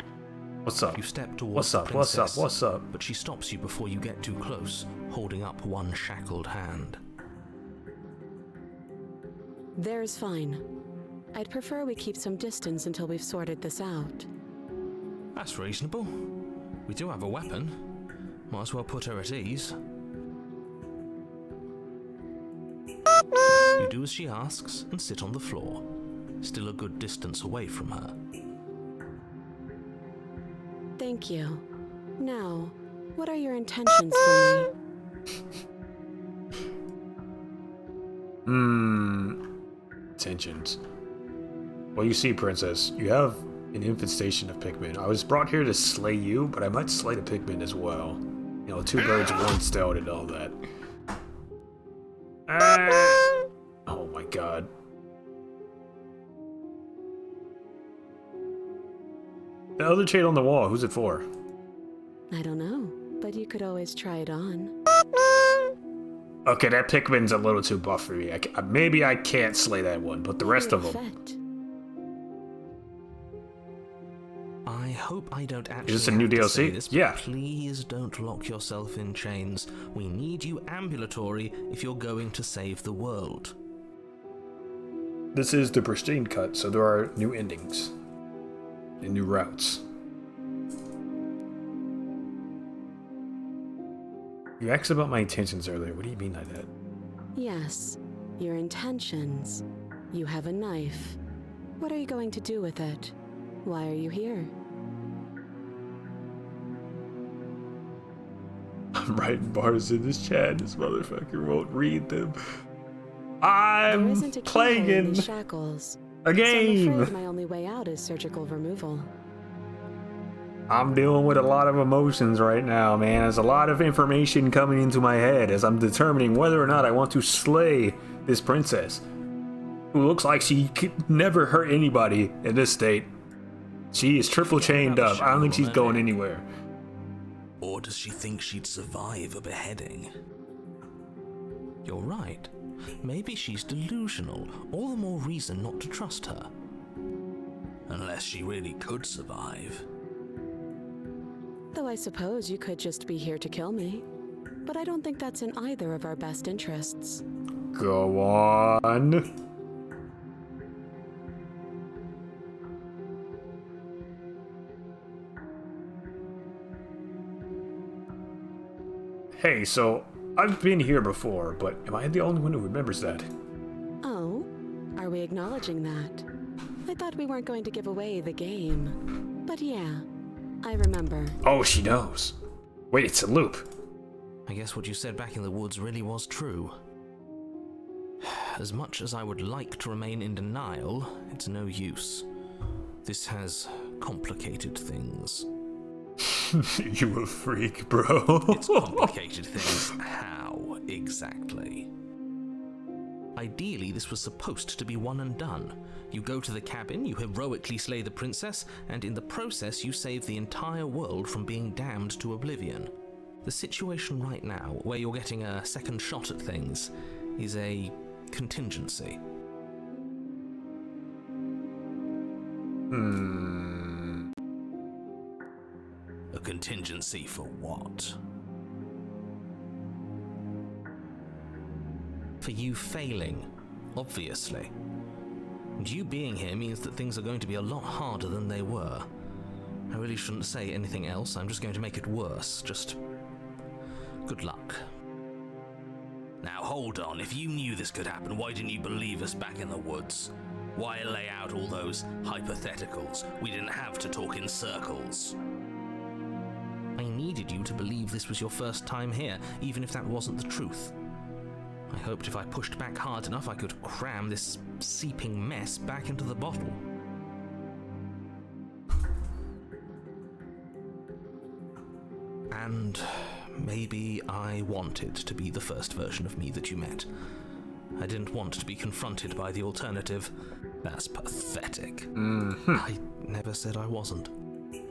What's up? You step towards What's the up? What's up? princess, What's up? But she stops you before you get too close, holding up one shackled hand. There's fine. I'd prefer we keep some distance until we've sorted this out. That's reasonable. We do have a weapon. Might as well put her at ease. You do as she asks and sit on the floor, still a good distance away from her. Thank you. Now, what are your intentions for me? Tensions. Well, you see, princess, you have an infestation of Pikmin. I was brought here to slay you, but I might slay the Pikmin as well. You know, two birds, one stone and all that. Oh my god. The other chain on the wall, who's it for? I don't know, but you could always try it on. Okay, that Pikmin's a little too buff for me. Maybe I can't slay that one, but the rest of them. Fit. I hope I don't actually Is this a new have to DLC? say this, but Yeah. please don't lock yourself in chains. We need you ambulatory if you're going to save the world. This is the pristine cut, so there are new endings and new routes. You asked about my intentions earlier. What do you mean by that? Yes, your intentions. You have a knife. What are you going to do with it? Why are you here? I'm writing bars in this chat. This motherfucker won't read them. There I'm isn't a keyhole in playing these shackles. a So I'm game. afraid my only way out is surgical removal. I'm dealing with a lot of emotions right now, man. There's a lot of information coming into my head as I'm determining whether or not I want to slay this princess, who looks like she could never hurt anybody in this state. She is triple chained up. I don't think she's going anywhere. Or does she think she'd survive a beheading? You're right. Maybe she's delusional. All the more reason not to trust her. Unless she really could survive. Though I suppose you could just be here to kill me. But I don't think that's in either of our best interests. Go on. Hey, so I've been here before, but am I the only one who remembers that? Oh? Are we acknowledging that? I thought we weren't going to give away the game. But yeah, I remember. Oh, she knows. Wait, it's a loop. I guess what you said back in the woods really was true. As much as I would like to remain in denial, it's no use. This has complicated things. You a freak, bro. It's complicated things. How exactly? Ideally, this was supposed to be one and done. You go to the cabin, you heroically slay the princess, and in the process you save the entire world from being damned to oblivion. The situation right now, where you're getting a second shot at things, is a contingency. A contingency for what? For you failing, obviously. And you being here means that things are going to be a lot harder than they were. I really shouldn't say anything else, I'm just going to make it worse. Just good luck. Now hold on, if you knew this could happen, why didn't you believe us back in the woods? Why lay out all those hypotheticals? We didn't have to talk in circles. I needed you to believe this was your first time here, even if that wasn't the truth. I hoped if I pushed back hard enough I could cram this seeping mess back into the bottle. And maybe I wanted to be the first version of me that you met. I didn't want to be confronted by the alternative. That's pathetic. I never said I wasn't.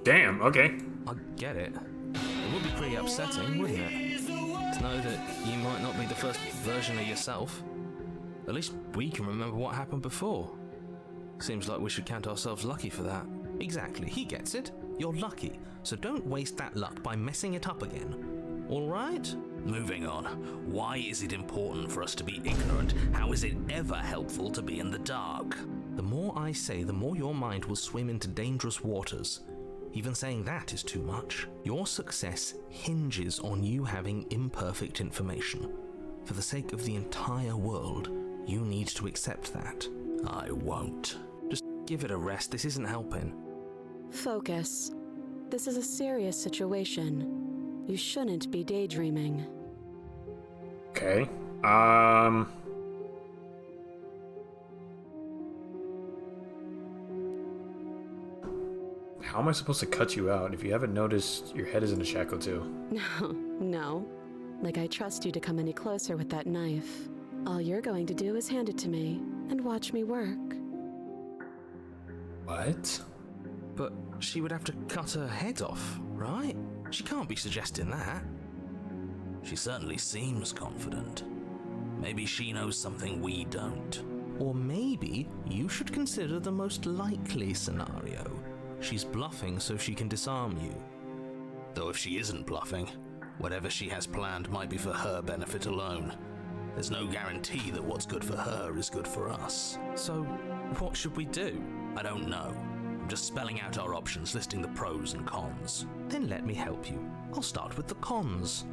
Damn, okay. I get it. It would be pretty upsetting, wouldn't it? To know that you might not be the first version of yourself. At least we can remember what happened before. Seems like we should count ourselves lucky for that. Exactly, he gets it. You're lucky, so don't waste that luck by messing it up again. Alright? Moving on. Why is it important for us to be ignorant? How is it ever helpful to be in the dark? The more I say, the more your mind will swim into dangerous waters. Even saying that is too much. Your success hinges on you having imperfect information. For the sake of the entire world, you need to accept that. I won't. Just give it a rest, this isn't helping. Focus. This is a serious situation. You shouldn't be daydreaming. Okay. How am I supposed to cut you out? If you haven't noticed, your head is in a shackle too. No. Like I trust you to come any closer with that knife. All you're going to do is hand it to me and watch me work. What? But she would have to cut her head off, right? She can't be suggesting that. She certainly seems confident. Maybe she knows something we don't. Or maybe you should consider the most likely scenario. She's bluffing so she can disarm you. Though if she isn't bluffing, whatever she has planned might be for her benefit alone. There's no guarantee that what's good for her is good for us. So, what should we do? I don't know. I'm just spelling out our options, listing the pros and cons. Then let me help you. I'll start with the cons.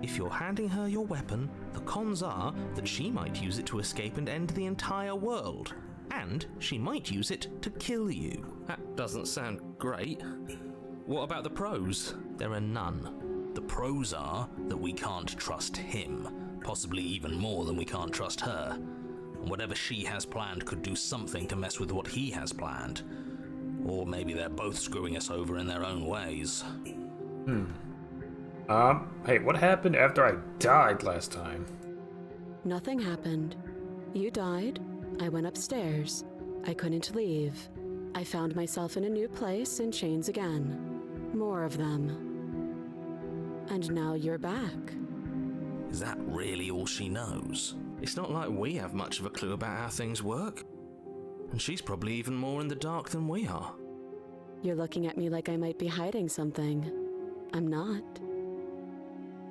If you're handing her your weapon, the cons are that she might use it to escape and end the entire world. And she might use it to kill you. That doesn't sound great. What about the pros? There are none. The pros are that we can't trust him, possibly even more than we can't trust her. And whatever she has planned could do something to mess with what he has planned. Or maybe they're both screwing us over in their own ways. Hey, what happened after I died last time? Nothing happened. You died. I went upstairs. I couldn't leave. I found myself in a new place in chains again. More of them. And now you're back. Is that really all she knows? It's not like we have much of a clue about how things work. And she's probably even more in the dark than we are. You're looking at me like I might be hiding something. I'm not.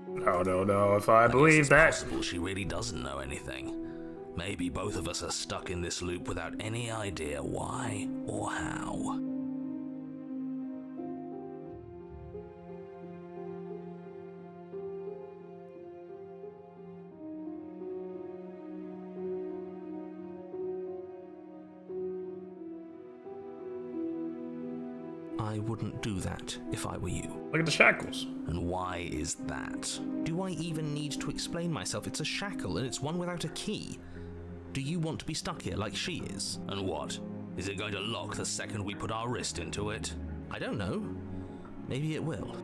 No, if I believe it's that. possible she really doesn't know anything. Maybe both of us are stuck in this loop without any idea why or how. I wouldn't do that if I were you. Look at the shackles. And why is that? Do I even need to explain myself? It's a shackle and it's one without a key. Do you want to be stuck here like she is? And what? Is it going to lock the second we put our wrist into it? I don't know. Maybe it will.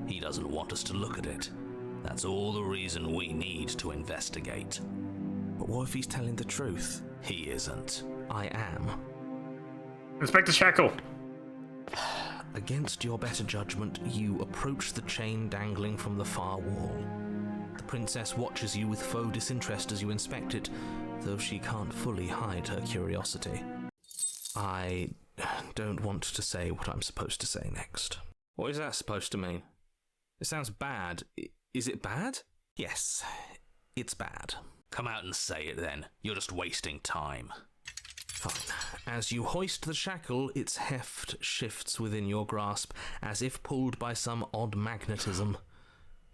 He doesn't want us to look at it. That's all the reason we need to investigate. But what if he's telling the truth? He isn't. I am. Inspect the shackle. Against your better judgment, you approach the chain dangling from the far wall. The princess watches you with faux disinterest as you inspect it, though she can't fully hide her curiosity. I don't want to say what I'm supposed to say next. What is that supposed to mean? It sounds bad. Is it bad? Yes, it's bad. Come out and say it then. You're just wasting time. Fine. As you hoist the shackle, its heft shifts within your grasp, as if pulled by some odd magnetism.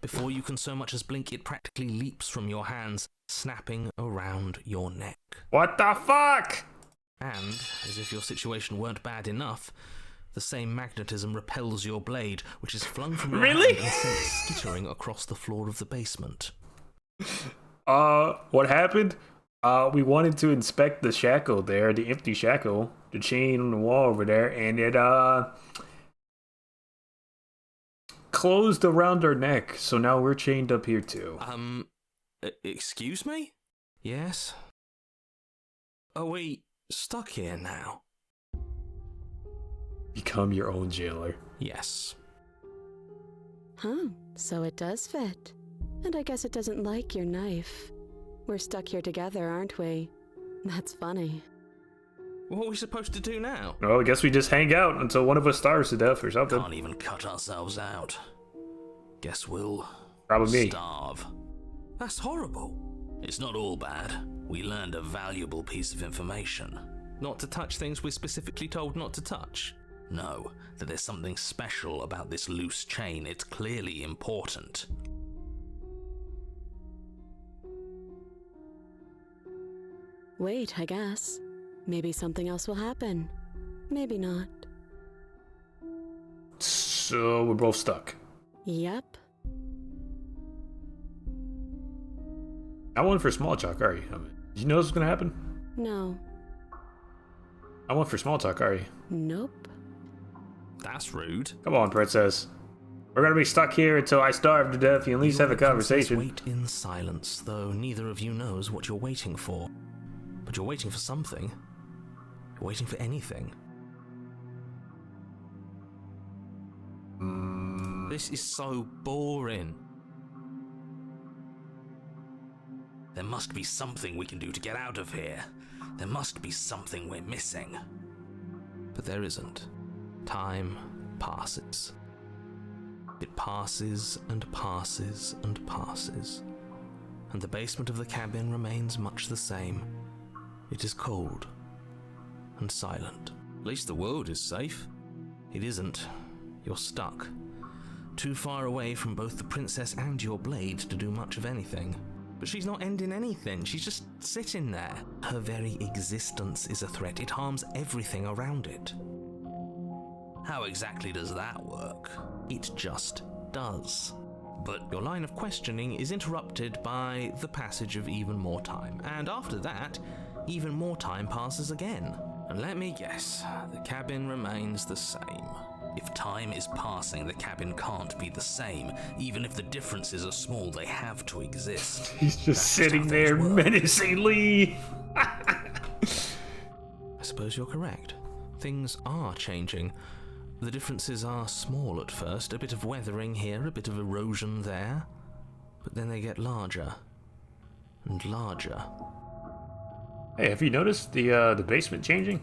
Before you can so much as blink, it practically leaps from your hands, snapping around your neck. What the fuck? And, as if your situation weren't bad enough, the same magnetism repels your blade, which is flung from your Really? hand and sent skittering across the floor of the basement. What happened? We wanted to inspect the shackle there, the empty shackle, the chain on the wall over there, and it, closed around our neck, so now we're chained up here too. Excuse me? Yes? Are we stuck here now? Become your own jailer. Yes. Huh, so it does fit. And I guess it doesn't like your knife. We're stuck here together, aren't we? That's funny. What are we supposed to do now? Well, I guess we just hang out until one of us starves to death or something. Can't even cut ourselves out. Guess we'll Probably me. starve. That's horrible. It's not all bad. We learned a valuable piece of information. Not to touch things we're specifically told not to touch. No, that there's something special about this loose chain. It's clearly important. Wait, I guess. Maybe something else will happen. Maybe not. So we're both stuck. Yep. I went for small talk, are you? Did you know this was gonna happen? No. I went for small talk, are you? Nope. That's rude. Come on, princess. We're gonna be stuck here until I starve to death. You at least have a conversation. Wait in silence, though neither of you knows what you're waiting for. But you're waiting for something. You're waiting for anything. This is so boring. There must be something we can do to get out of here. There must be something we're missing. But there isn't. Time passes. It passes and passes and passes. And the basement of the cabin remains much the same. It is cold and silent. At least the world is safe. It isn't. You're stuck. Too far away from both the princess and your blade to do much of anything. But she's not ending anything. She's just sitting there. Her very existence is a threat. It harms everything around it. How exactly does that work? It just does. But Your line of questioning is interrupted by the passage of even more time. And after that, even more time passes again. And let me guess, the cabin remains the same. if time is passing, the cabin can't be the same. Even if the differences are small, they have to exist. He's just That's sitting how there things work. menacingly. I suppose you're correct. Things are changing. The differences are small at first, a bit of weathering here, a bit of erosion there, but then they get larger and larger. Hey, have you noticed the basement changing?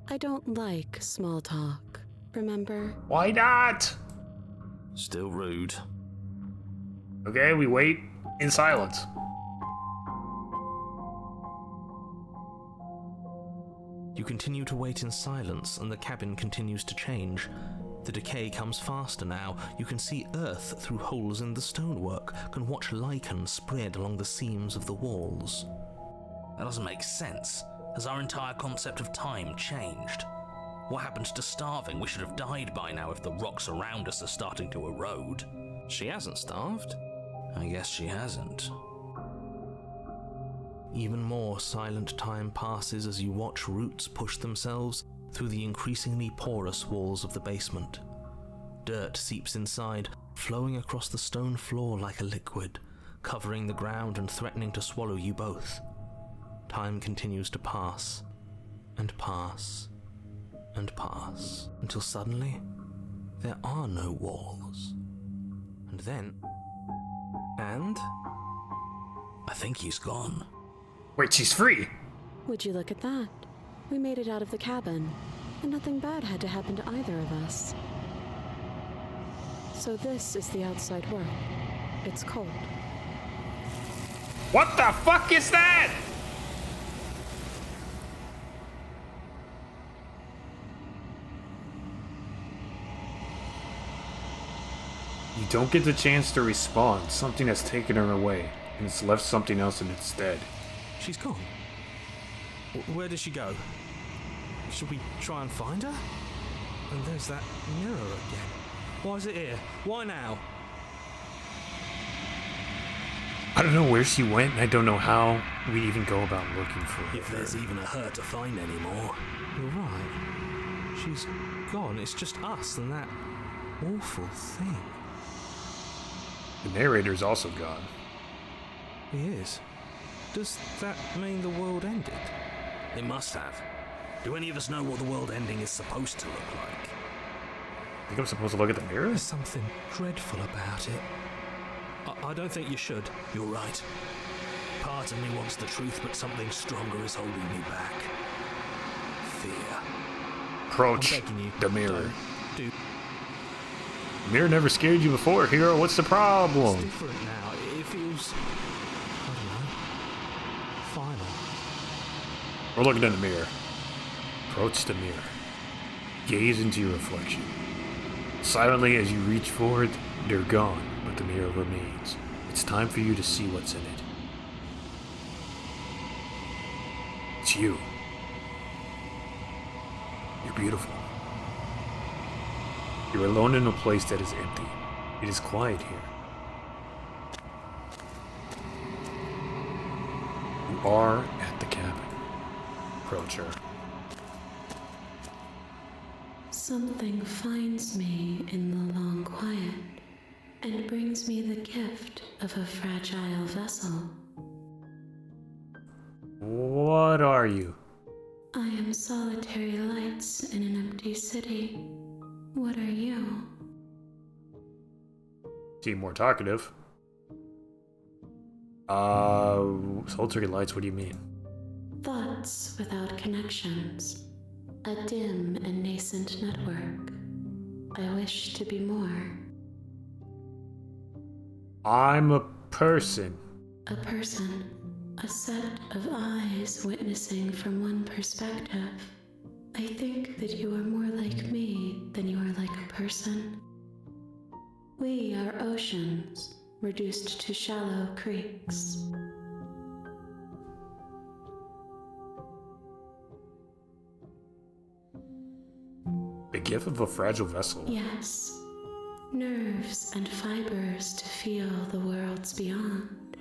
I don't like small talk, remember? Why not? Still rude. Okay, we wait in silence. You continue to wait in silence, and the cabin continues to change. The decay comes faster now. You can see earth through holes in the stonework, can watch lichen spread along the seams of the walls. That doesn't make sense. Has our entire concept of time changed? What happened to starving? We should have died by now if the rocks around us are starting to erode. She hasn't starved. I guess she hasn't. Even more silent time passes as you watch roots push themselves through the increasingly porous walls of the basement. Dirt seeps inside, flowing across the stone floor like a liquid, covering the ground and threatening to swallow you both. Time continues to pass, and pass, and pass, until suddenly there are no walls. And then... I think he's gone. Wait, she's free. Would you look at that? We made it out of the cabin, and nothing bad had to happen to either of us. So this is the outside world. It's cold. What the fuck is that? You don't get the chance to respond. Something has taken her away, and it's left something else in its stead. she's gone. Where did she go? Should we try and find her? And there's that mirror again. Why is it here? Why now? I don't know where she went, and I don't know how we even go about looking for her. If there's even a her to find anymore. You're right. She's gone. It's just us and that awful thing. The narrator's also gone. He is. Does that mean the world ended? It must have. Do any of us know what the world ending is supposed to look like? I think I'm supposed to look at the mirror? There's something dreadful about it. I don't think you should. You're right. Part of me wants the truth, but something stronger is holding me back. Fear. Approach I'm begging you. the mirror. Don't do. The mirror never scared you before, hero. What's the It's problem? different now. It feels, I don't know, final. We're looking in the mirror. Approach the mirror. Gaze into your reflection. Silently as you reach for it, they're gone, but the mirror remains. It's time for you to see what's in it. It's you. You're beautiful. You're alone in a place that is empty. It is quiet here. You are at the cabin. Approach her. Something finds me in the long quiet. brings me the gift of a fragile vessel. What are you? I am solitary lights in an empty city. What are you? Seem more talkative. Solitary lights, what do you mean? Thoughts without connections. A dim and nascent network. I wish to be more. I'm a person. A person. A set of eyes witnessing from one perspective. I think that you are more like me than you are like a person. We are oceans, reduced to shallow creeks. The gift of a fragile vessel. Yes, nerves and fibers to feel the worlds beyond,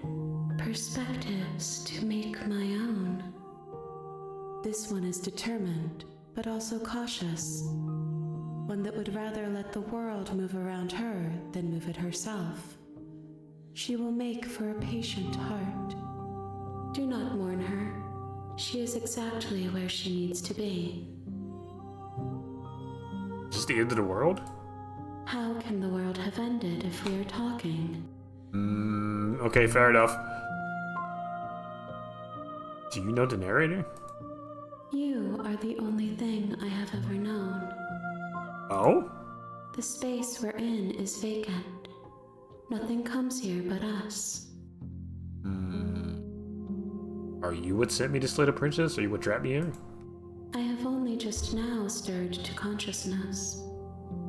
perspectives to make my own. This one is determined, but also cautious. One that would rather let the world move around her than move it herself. She will make for a patient heart. Do not mourn her. She is exactly where she needs to be. Is this the end of the world? How can the world have ended if we are talking? Okay, fair enough. Do you know the narrator? You are the only thing I have ever known. Oh? The space we're in is vacant. Nothing comes here but us. Are you what sent me to slay the princess? Are you what trapped me here? I have only just now stirred to consciousness.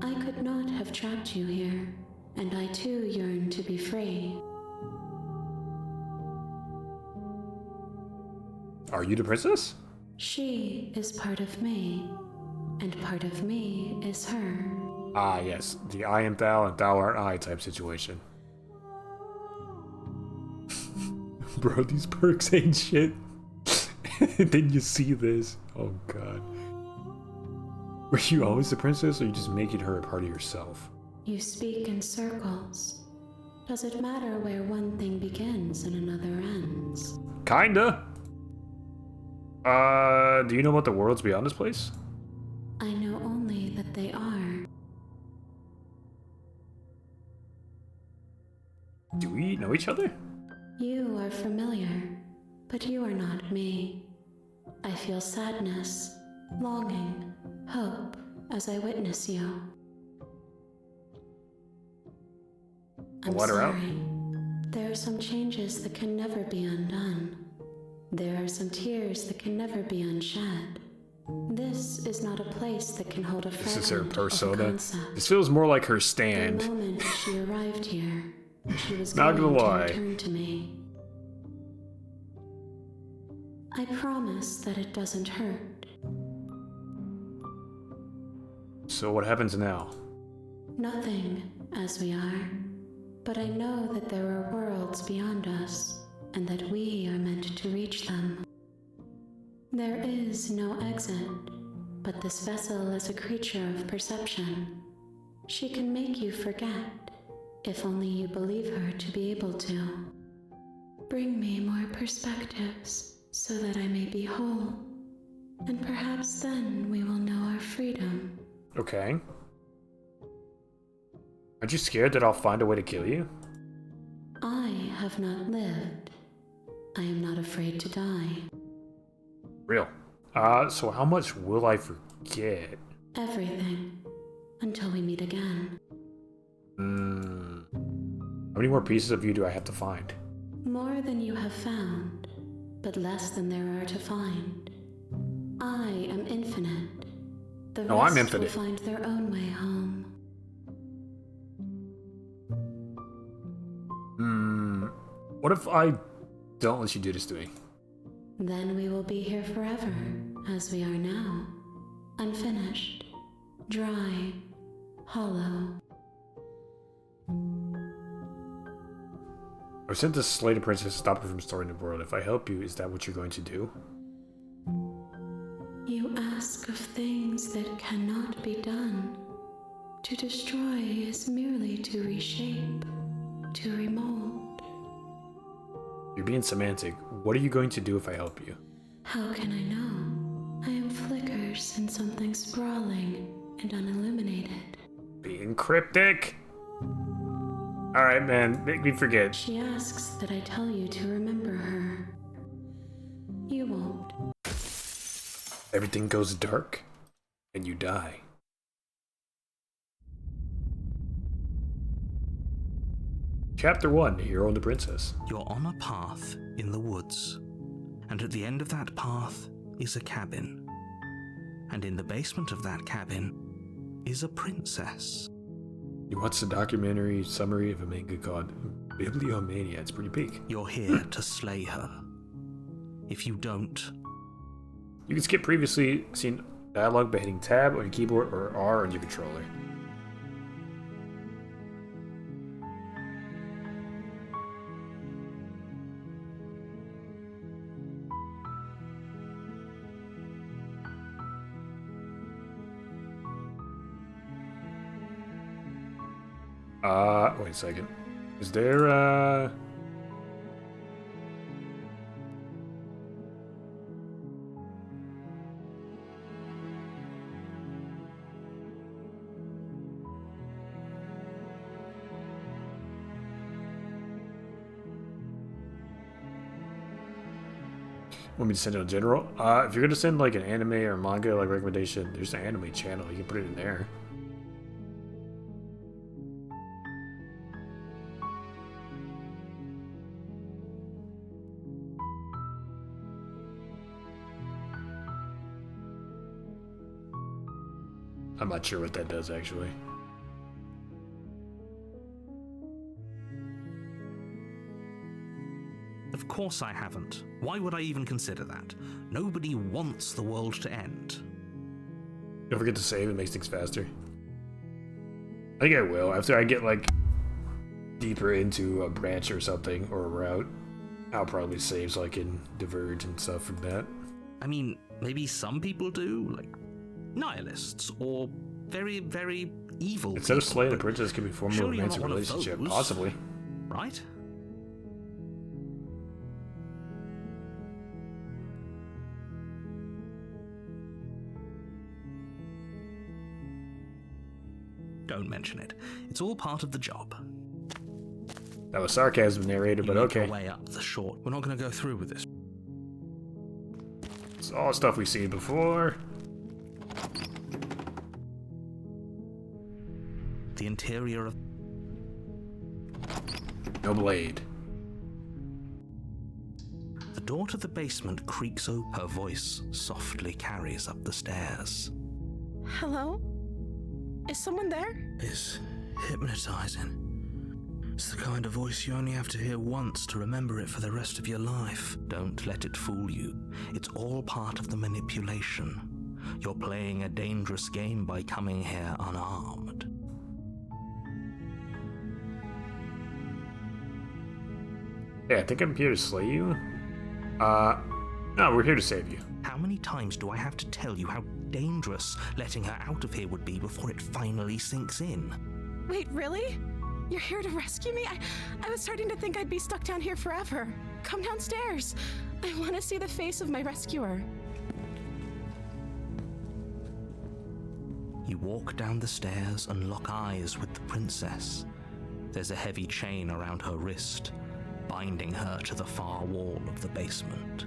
I could not have trapped you here, and I too yearn to be free. Are you the princess? She is part of me, and part of me is her. Ah, yes. The I am thou and thou art I type situation. Bro, these perks ain't shit. And then you see this. Oh god. Were you always the princess, or you just making her a part of yourself? You speak in circles. Does it matter where one thing begins and another ends? Kinda. Do you know about the worlds beyond this place? I know only that they are. Do we know each other? You are familiar, but you are not me. I feel sadness, longing, hope as I witness you. I'm Let her out. sorry. There are some changes that can never be undone. There are some tears that can never be unshed. This is not a place that can hold a This is her fragment of a persona. concept. This feels more like her The stand. moment she arrived here, she was Not going gonna to lie. return to me. I promise that it doesn't hurt. So what happens now? Nothing, as we are. But I know that there are worlds beyond us, and that we are meant to reach them. There is no exit, but this vessel is a creature of perception. She can make you forget, if only you believe her to be able to. Bring me more perspectives, so that I may be whole, and perhaps then we will know our freedom. Okay. Aren't you scared that I'll find a way to kill you? I have not lived. I am not afraid to die. Real. So how much will I forget? Everything. Until we meet again. How many more pieces of you do I have to find? More than you have found, but less than there are to find. I am infinite. The No, I'm rest will infinite. find their own way home. What if I don't let you do this to me? Then we will be here forever, as we are now. Unfinished. Dry. Hollow. I was sent to slay the princess to stop her from destroying the world. If I help you, is that what you're going to do? You ask of things that cannot be done. To destroy is merely to reshape. to remold. You're being semantic. What are you going to do if I help you? How can I know? I am flickers in something sprawling and unilluminated. Being cryptic. Alright, man, make me forget. She asks that I tell you to remember her. You won't. Everything goes dark, and you die. Chapter 1, Hero and the Princess. You're on a path in the woods, and at the end of that path is a cabin. And in the basement of that cabin is a princess. You watch the documentary summary of a manga called Bibliomania. It's pretty big. You're here to slay her. If you don't, You can skip previously seen dialogue by hitting tab on your keyboard or R on your controller. Wait a second. Is there, want me to send it in general? If you're gonna send like an anime or manga like recommendation, there's an anime channel. You can put it in there. I'm not sure what that does actually. of course I haven't. Why would I even consider that? Nobody wants the world to end. Don't forget to save, it makes things faster. I think I will, after I get like deeper into a branch or something, or a route. I'll probably save so I can diverge and stuff from that. I mean, maybe some people do, like nihilists, or very, very evil Instead of people, slaying the but princess, can be form a surely you're romantic not one of relationship. those. Possibly. Right? Don't mention it. It's all part of the job. That was sarcasm, narrator, but You make okay. your way up the short. We're not going to go through with this. It's all stuff we've seen before. The interior of No blade. the door to the basement creaks open. Her voice softly carries up the stairs. Hello? Is someone there? It's hypnotizing. It's the kind of voice you only have to hear once to remember it for the rest of your life. Don't let it fool you. It's all part of the manipulation. You're playing a dangerous game by coming here unarmed. Yeah, I think I'm here to slay you. No, we're here to save you. How many times do I have to tell you how dangerous letting her out of here would be before it finally sinks in? Wait, really? You're here to rescue me? I was starting to think I'd be stuck down here forever. Come downstairs. I want to see the face of my rescuer. You walk down the stairs and lock eyes with the princess. There's a heavy chain around her wrist, binding her to the far wall of the basement.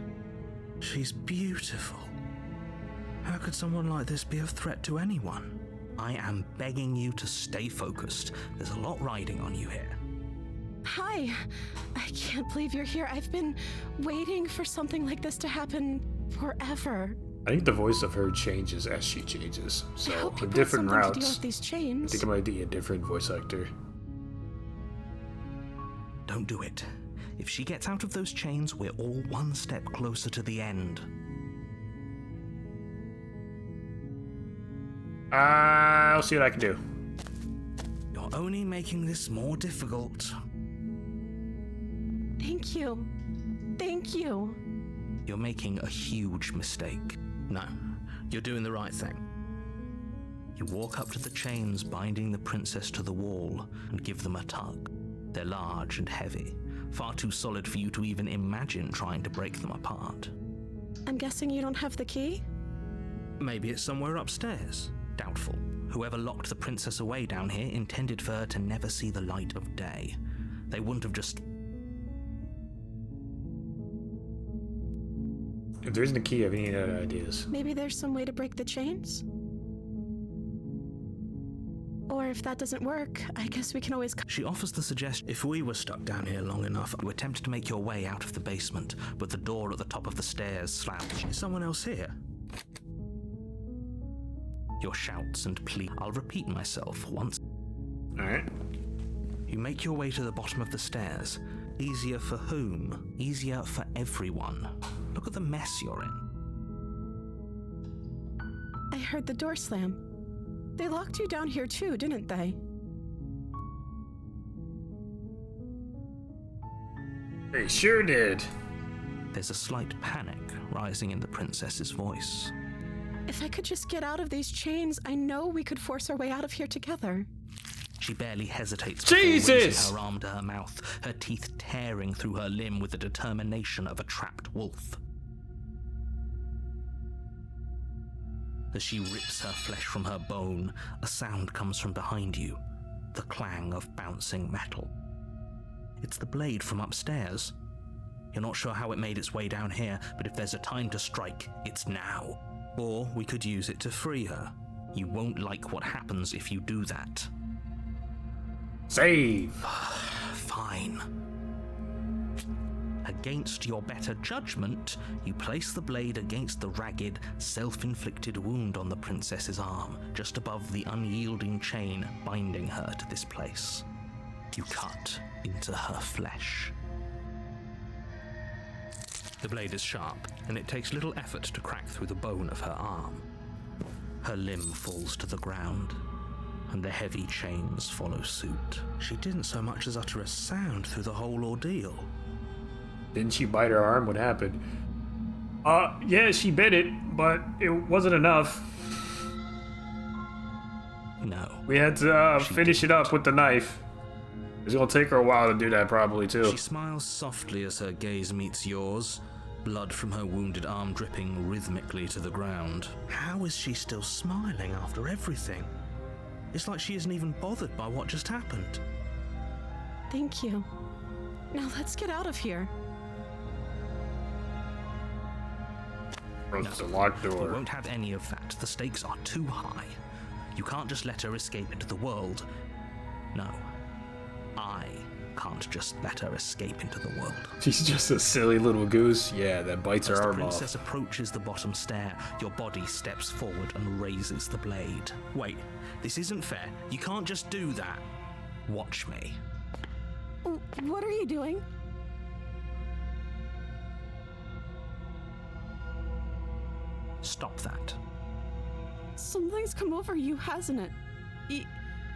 She's beautiful. How could someone like this be a threat to anyone? I am begging you to stay focused. There's a lot riding on you here. Hi. I can't believe you're here. I've been waiting for something like this to happen forever. I think the voice of her changes as she changes. I So hope you on brought different something to deal routes, with these I chains. think it might be a different voice actor. Don't do it. If she gets out of those chains, we're all one step closer to the end. I'll see what I can do. You're only making this more difficult. Thank you. Thank you. You're making a huge mistake. No, you're doing the right thing. You walk up to the chains binding the princess to the wall and give them a tug. They're large and heavy, far too solid for you to even imagine trying to break them apart. I'm guessing you don't have the key? Maybe it's somewhere upstairs. Doubtful. Whoever locked the princess away down here intended for her to never see the light of day. They wouldn't have just... If there isn't a key, I have any other ideas. Maybe there's some way to break the chains? Or if that doesn't work, I guess we can always... She offers the suggestion, if we were stuck down here long enough, you attempt to make your way out of the basement, but the door at the top of the stairs slams. Is someone else here? Your shouts and pleas. I'll repeat myself once. Alright. You make your way to the bottom of the stairs. Easier for whom? Easier for everyone. Look at the mess you're in. I heard the door slam. They locked you down here too, didn't they? They sure did. There's a slight panic rising in the princess's voice. If I could just get out of these chains, I know we could force our way out of here together. She barely hesitates Jesus! before raising her arm to her mouth, her teeth tearing through her limb with the determination of a trapped wolf. As she rips her flesh from her bone, a sound comes from behind you, the clang of bouncing metal. It's the blade from upstairs. You're not sure how it made its way down here, but if there's a time to strike, it's now. Or we could use it to free her. You won't like what happens if you do that. Save! Fine. Against your better judgment, you place the blade against the ragged, self-inflicted wound on the princess's arm, just above the unyielding chain binding her to this place. You cut into her flesh. The blade is sharp, and it takes little effort to crack through the bone of her arm. Her limb falls to the ground, and the heavy chains follow suit. She didn't so much as utter a sound through the whole ordeal. Didn't she bite her arm? What happened? Yeah, she bit it, but it wasn't enough. No. We had to She finish it up with the knife. It's gonna take her a while to do that, probably, too. She smiles softly as her gaze meets yours, blood from her wounded arm dripping rhythmically to the ground. How is she still smiling after everything? It's like she isn't even bothered by what just happened. Thank you. Now let's get out of here. It's a locked We door. won't have any of that. The stakes are too high. You can't just let her escape into the world. No. I can't just let her escape into the world. She's just a silly little goose. Yeah, that bites her As the arm princess off. approaches the bottom stair, your body steps forward and raises the blade. Wait, this isn't fair. You can't just do that. Watch me. What are you doing? Stop that. Something's come over you, hasn't it?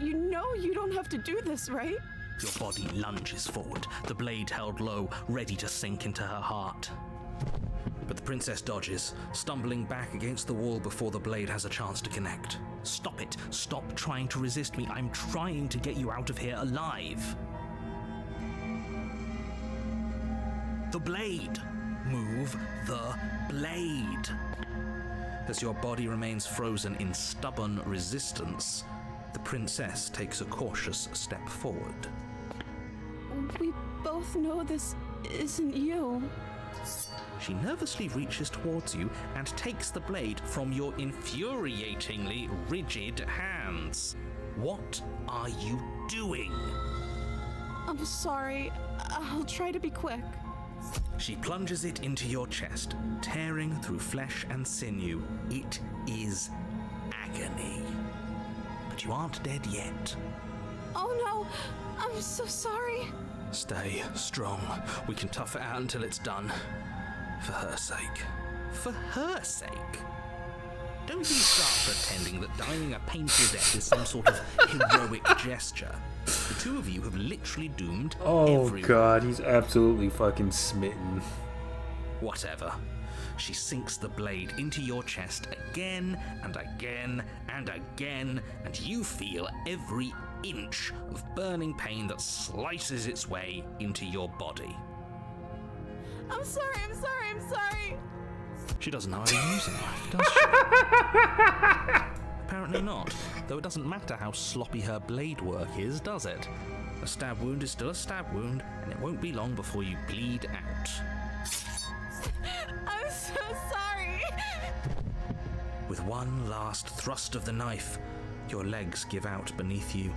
You know you don't have to do this, right? Your body lunges forward, the blade held low, ready to sink into her heart. But the princess dodges, stumbling back against the wall before the blade has a chance to connect. Stop it. Stop trying to resist me. I'm trying to get you out of here alive. The blade. Move the blade. As your body remains frozen in stubborn resistance, the princess takes a cautious step forward. We both know this isn't you. She nervously reaches towards you and takes the blade from your infuriatingly rigid hands. What are you doing? I'm sorry. I'll try to be quick. She plunges it into your chest, tearing through flesh and sinew. It is agony. But you aren't dead yet. Oh no! I'm so sorry. Stay strong. We can tough it out until it's done. For her sake. For her sake? Don't you start pretending that dying a painful death is some sort of heroic gesture. The two of you have literally doomed everyone. God, he's absolutely fucking smitten. Whatever. She sinks the blade into your chest again and again and again, and you feel every inch of burning pain that slices its way into your body. I'm sorry. She doesn't know how to use a knife, does she? Apparently not, though it doesn't matter how sloppy her blade work is, does it? A stab wound is still a stab wound, and it won't be long before you bleed out. I'm so sorry. With one last thrust of the knife, your legs give out beneath you.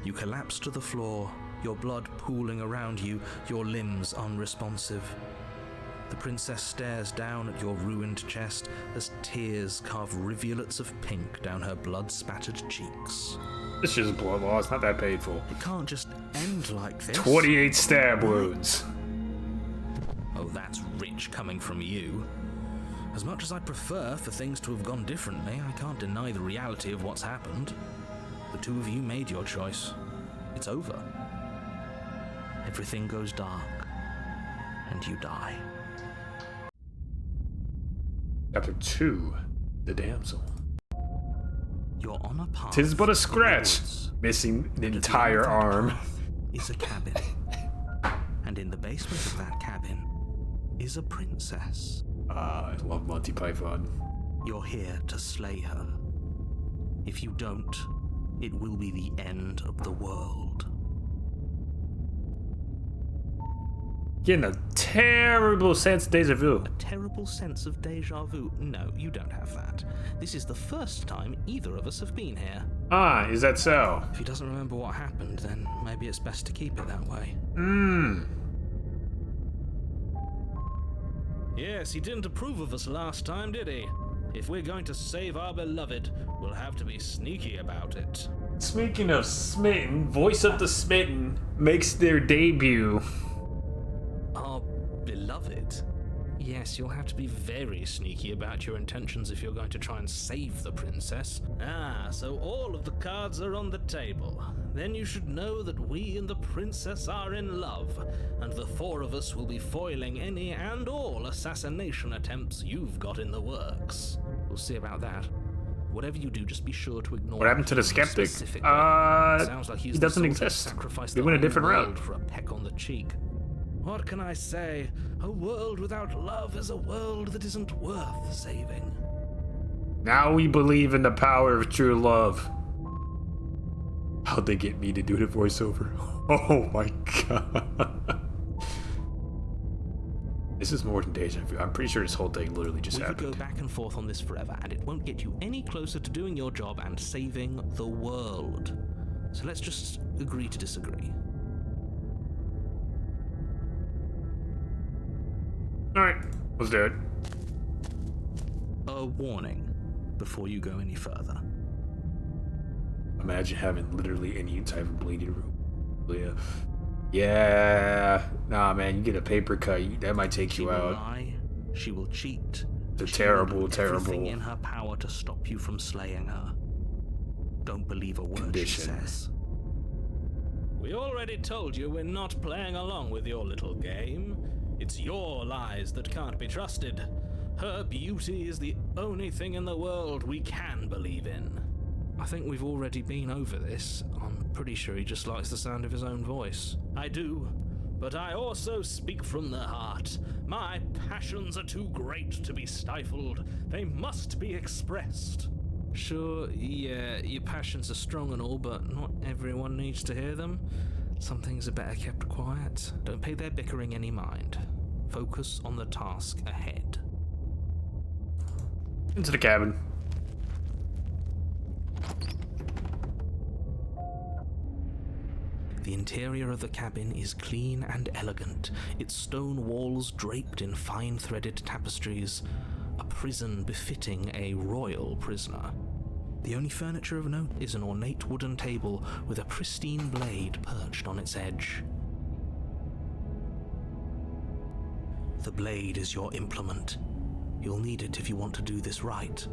You collapse to the floor, your blood pooling around you, your limbs unresponsive. The princess stares down at your ruined chest as tears carve rivulets of pink down her blood-spattered cheeks. It's just blood loss, not that painful. It can't just end like this. 28 stab wounds. Oh, that's rich coming from you. As much as I'd prefer for things to have gone differently, I can't deny the reality of what's happened. The two of you made your choice. It's over. Everything goes dark, and you die. Chapter 2. The Damsel. You're on a path. 'Tis but a in the scratch, woods. missing an And at the entire end of that arm. path is a cabin. And in the basement of that cabin is a princess. Ah, I love Monty Python. You're here to slay her. If you don't, it will be the end of the world. Getting a terrible sense of deja vu. A terrible sense of deja vu. No, you don't have that. This is the first time either of us have been here. Ah, is that so? If he doesn't remember what happened, then maybe it's best to keep it that way. Yes, he didn't approve of us last time, did he? If we're going to save our beloved, we'll have to be sneaky about it. Speaking of smitten, Voice of the Smitten makes their debut. Our beloved? Yes, you'll have to be very sneaky about your intentions if you're going to try and save the princess. Ah, so all of the cards are on the table. Then you should know that we and the princess are in love, and the four of us will be foiling any and all assassination attempts you've got in the works. We'll see about that. Whatever you do, just be sure to ignore. What happened to the him skeptic? specifically. He Sounds like he's the doesn't sort who'd exist. sacrifice We the went a whole different world route. for a peck on the cheek. What can I say? A world without love is a world that isn't worth saving. Now we believe in the power of true love. How'd they get me to do the voiceover? Oh my god. This is more than deja vu. I'm pretty sure this whole thing literally just We could happened. go back and forth on this forever, and it won't get you any closer to doing your job and saving the world. So let's just agree to disagree. Alright, let's do it. A warning before you go any further. Imagine having literally any type of bleeding room. Yeah. Nah, man, you get a paper cut. That might take She you will out. lie, she will cheat. The she terrible, will do everything terrible in her power to stop you from slaying her. Don't believe a word condition. she says. We already told you we're not playing along with your little game. It's your lies that can't be trusted. Her beauty is the only thing in the world we can believe in. I think we've already been over this. I'm pretty sure he just likes the sound of his own voice. I do, but I also speak from the heart. My passions are too great to be stifled. They must be expressed. Sure, yeah, your passions are strong and all, but not everyone needs to hear them. Some things are better kept quiet. Don't pay their bickering any mind. Focus on the task ahead. Into the cabin. The interior of the cabin is clean and elegant, its stone walls draped in fine-threaded tapestries, a prison befitting a royal prisoner. The only furniture of note is an ornate wooden table with a pristine blade perched on its edge. The blade is your implement. You'll need it if you want to do this right.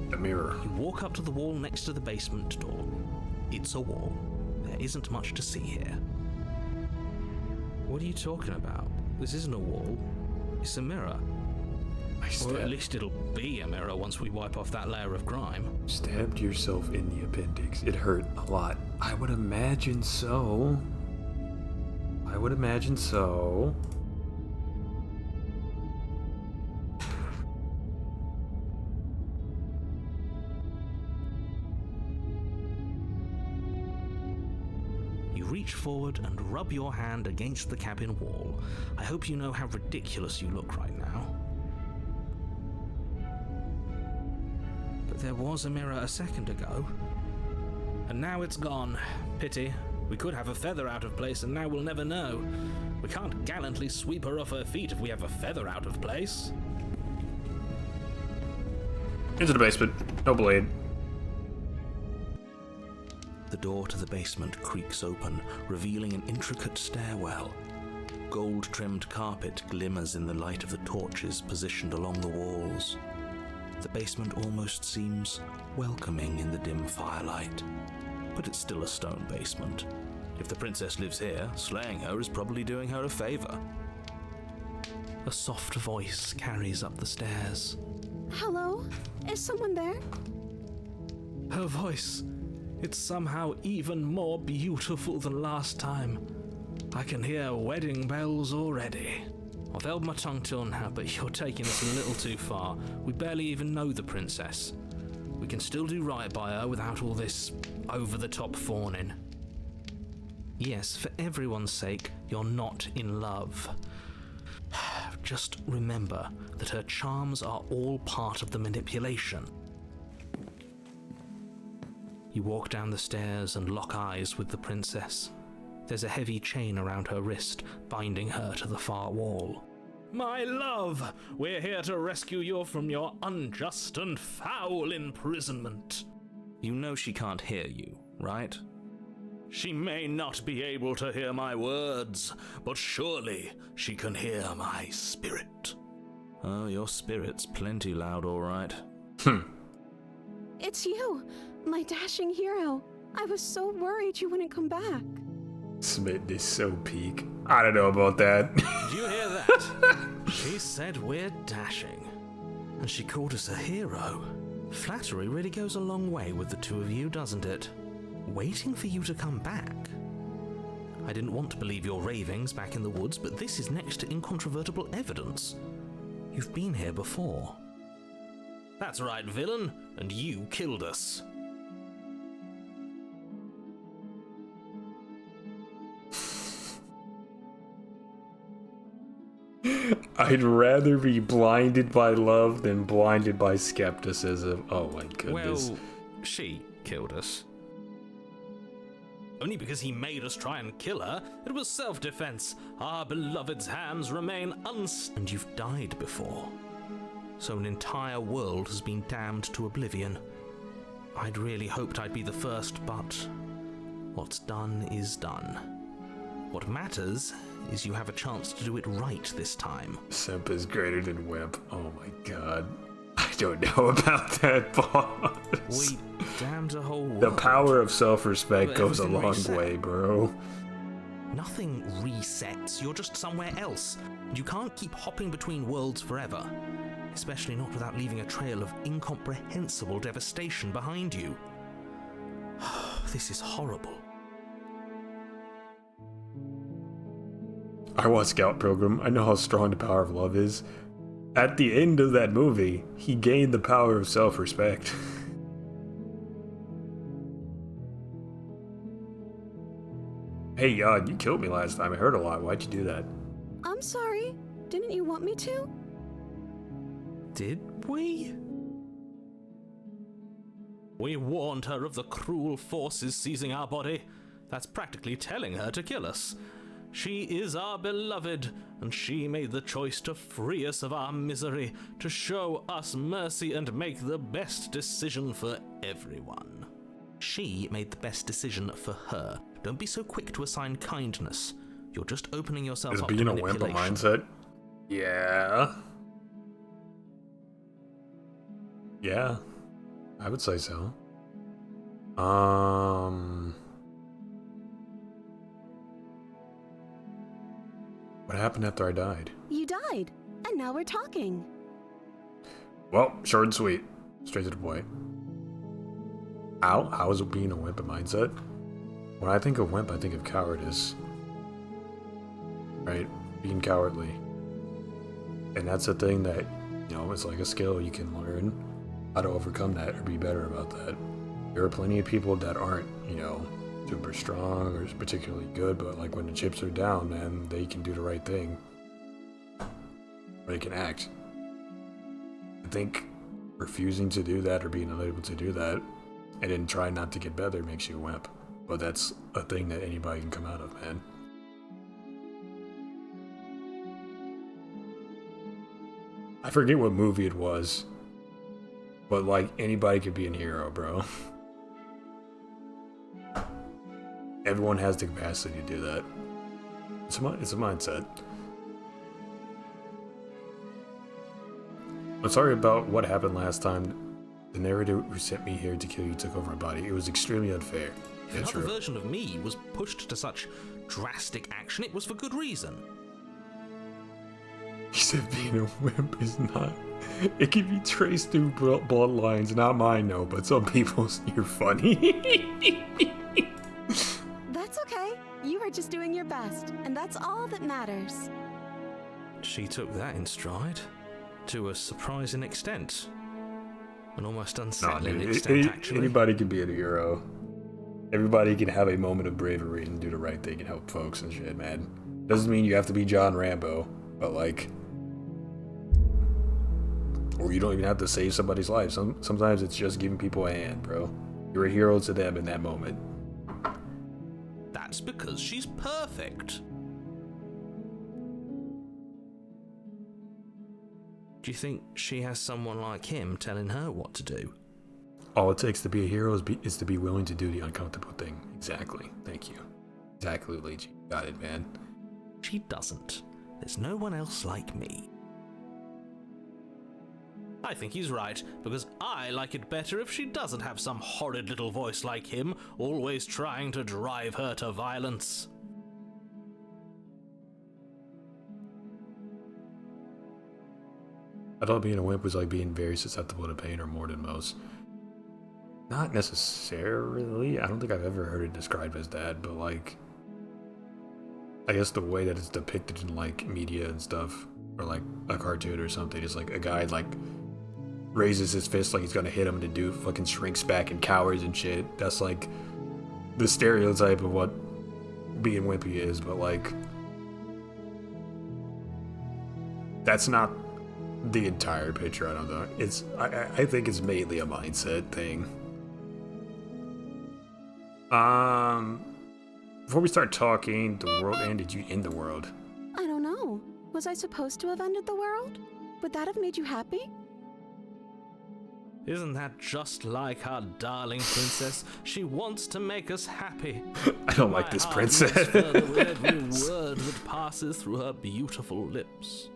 The mirror. You walk up to the wall next to the basement door. It's a wall. There isn't much to see here. What are you talking about? This isn't a wall. It's a mirror. Or at least it'll be a mirror once we wipe off that layer of grime. Stabbed yourself in the appendix. It hurt a lot. I would imagine so. I would imagine so. You reach forward and rub your hand against the cabin wall. I hope you know how ridiculous you look right now. But there was a mirror a second ago. And now it's gone. Pity. We could have a feather out of place and now we'll never know. We can't gallantly sweep her off her feet if we have a feather out of place. Into the basement. No blade. The door to the basement creaks open, revealing an intricate stairwell. Gold-trimmed carpet glimmers in the light of the torches positioned along the walls. The basement almost seems welcoming in the dim firelight. But it's still a stone basement. If the princess lives here, slaying her is probably doing her a favor. A soft voice carries up the stairs. Hello? Is someone there? Her voice, it's somehow even more beautiful than last time. I can hear wedding bells already. I've held my tongue till now, but you're taking this a little too far. We barely even know the princess. We can still do right by her without all this over-the-top fawning. Yes, for everyone's sake, you're not in love. Just remember that her charms are all part of the manipulation. You walk down the stairs and lock eyes with the princess. There's a heavy chain around her wrist, binding her to the far wall. My love, we're here to rescue you from your unjust and foul imprisonment. You know she can't hear you, right? She may not be able to hear my words, but surely she can hear my spirit. Oh, your spirit's plenty loud, all right. It's you, my dashing hero. I was so worried you wouldn't come back. Smitten is so peak. I don't know about that. Did you hear that? She said we're dashing. And she called us a hero. Flattery really goes a long way with the two of you, doesn't it? Waiting for you to come back. I didn't want to believe your ravings back in the woods, but this is next to incontrovertible evidence. You've been here before. That's right, villain, and you killed us. I'd rather be blinded by love than blinded by skepticism. Oh my goodness. Well, she killed us. Only because he made us try and kill her. It was self-defense. Our beloved's hands remain And you've died before. So an entire world has been damned to oblivion. I'd really hoped I'd be the first, but what's done is done. What matters is you have a chance to do it right this time. Simp is greater than Wimp. Oh my god. I don't know about that, boss. We damned a whole world. The power of self-respect But goes a everything long reset. way, bro. Nothing resets. You're just somewhere else. You can't keep hopping between worlds forever. Especially not without leaving a trail of incomprehensible devastation behind you. This is horrible. I watched Scout Pilgrim. I know how strong the power of love is. At the end of that movie, he gained the power of self-respect. Hey, you killed me last time. I hurt a lot. Why'd you do that? I'm sorry. Didn't you want me to? Did we? We warned her of the cruel forces seizing our body. That's practically telling her to kill us. She is our beloved, and she made the choice to free us of our misery, to show us mercy and make the best decision for everyone. She made the best decision for her. Don't be so quick to assign kindness. You're just opening yourself Is up being to a wimp a manipulation. mindset? Yeah. Yeah. I would say so. What happened after I died? You died, and now we're talking. Well, short and sweet. Straight to the point. How is it being a wimp a mindset? When I think of wimp, I think of cowardice. Right? Being cowardly. And that's a thing that, it's like a skill you can learn how to overcome that or be better about that. There are plenty of people that aren't, super strong or particularly good, but like when the chips are down, man, they can do the right thing. Or they can act. I think refusing to do that or being unable to do that and then try not to get better makes you a wimp. But that's a thing that anybody can come out of, man. I forget what movie it was, but like anybody could be a hero, bro. Everyone has the capacity to do that. It's a mindset. I'm sorry about what happened last time. The narrator who sent me here to kill you took over my body. It was extremely unfair. If another version of me was pushed to such drastic action, it was for good reason. He said being a wimp is not... It can be traced through bloodlines. Not mine, no, but some people's... You're funny. That's okay. You were just doing your best, and that's all that matters. She took that in stride. To a surprising extent. An almost unsettling extent, actually. Anybody can be a hero. Everybody can have a moment of bravery and do the right thing and help folks and shit, man. Doesn't mean you have to be John Rambo, but like... Or you don't even have to save somebody's life. Sometimes it's just giving people a hand, bro. You're a hero to them in that moment. That's because she's perfect. Do you think she has someone like him telling her what to do? All it takes to be a hero is to be willing to do the uncomfortable thing. Exactly. Thank you. Exactly, Leech. Got it, man. She doesn't. There's no one else like me. I think he's right, because I like it better if she doesn't have some horrid little voice like him, always trying to drive her to violence. I thought being a wimp was like being very susceptible to pain or more than most. Not necessarily. I don't think I've ever heard it described as that, but like... I guess the way that it's depicted in like media and stuff, or like a cartoon or something, is like a guy like raises his fist like he's gonna hit him and the dude fucking shrinks back and cowers and shit. That's like the stereotype of what being wimpy is, but like... That's not the entire picture. I don't know. I think it's mainly a mindset thing. Before we start talking, the world ended. You end the world. I don't know. Was I supposed to have ended the world? Would that have made you happy? Isn't that just like our darling princess? She wants to make us happy. I don't like this princess. With every word that passes through her beautiful lips.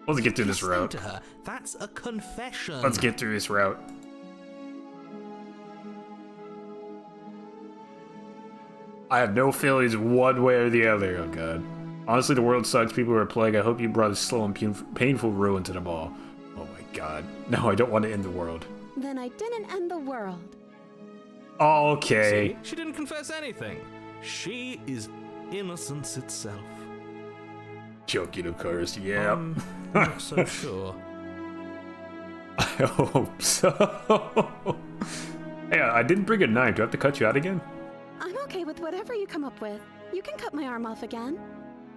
Let's get through this route. To her, that's a confession. Let's get through this route. I have no feelings one way or the other. Oh god. Honestly, the world sucks. People are plague. I hope you brought a slow and painful ruin to them all. Oh my god. No, I don't want to end the world. Then I didn't end the world. Okay. See, she didn't confess anything. She is innocence itself. Joking, of course. Yeah. I'm not so sure. I hope so. Hey, I didn't bring a knife. Do I have to cut you out again? I'm okay with whatever you come up with. You can cut my arm off again.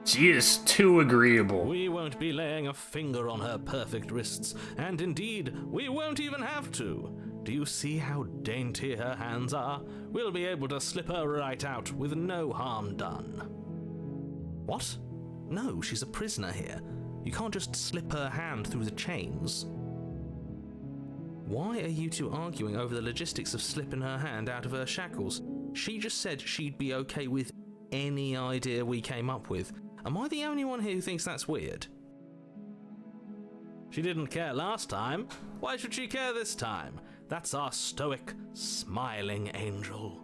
She is too agreeable. We won't be laying a finger on her perfect wrists, and indeed, we won't even have to. Do you see how dainty her hands are? We'll be able to slip her right out with no harm done. What? No, she's a prisoner here. You can't just slip her hand through the chains. Why are you two arguing over the logistics of slipping her hand out of her shackles? She just said she'd be okay with any idea we came up with. Am I the only one here who thinks that's weird? She didn't care last time. Why should she care this time? That's our stoic, smiling angel.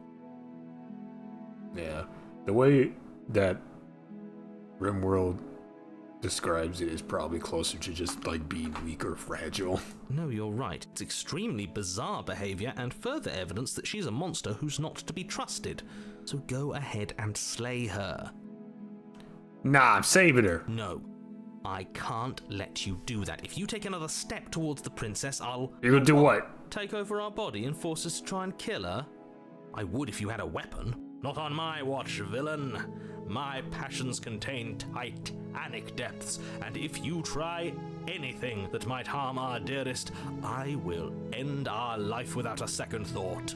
Yeah. The way that RimWorld describes it as probably closer to just like being weak or fragile. No, you're right. It's extremely bizarre behavior and further evidence that she's a monster who's not to be trusted. So go ahead and slay her. Nah, I'm saving her. No, I can't let you do that. If you take another step towards the princess, I'll... You're gonna do what? Take over our body and force us to try and kill her? I would if you had a weapon. Not on my watch, villain. My passions contain titanic depths, and if you try anything that might harm our dearest, I will end our life without a second thought.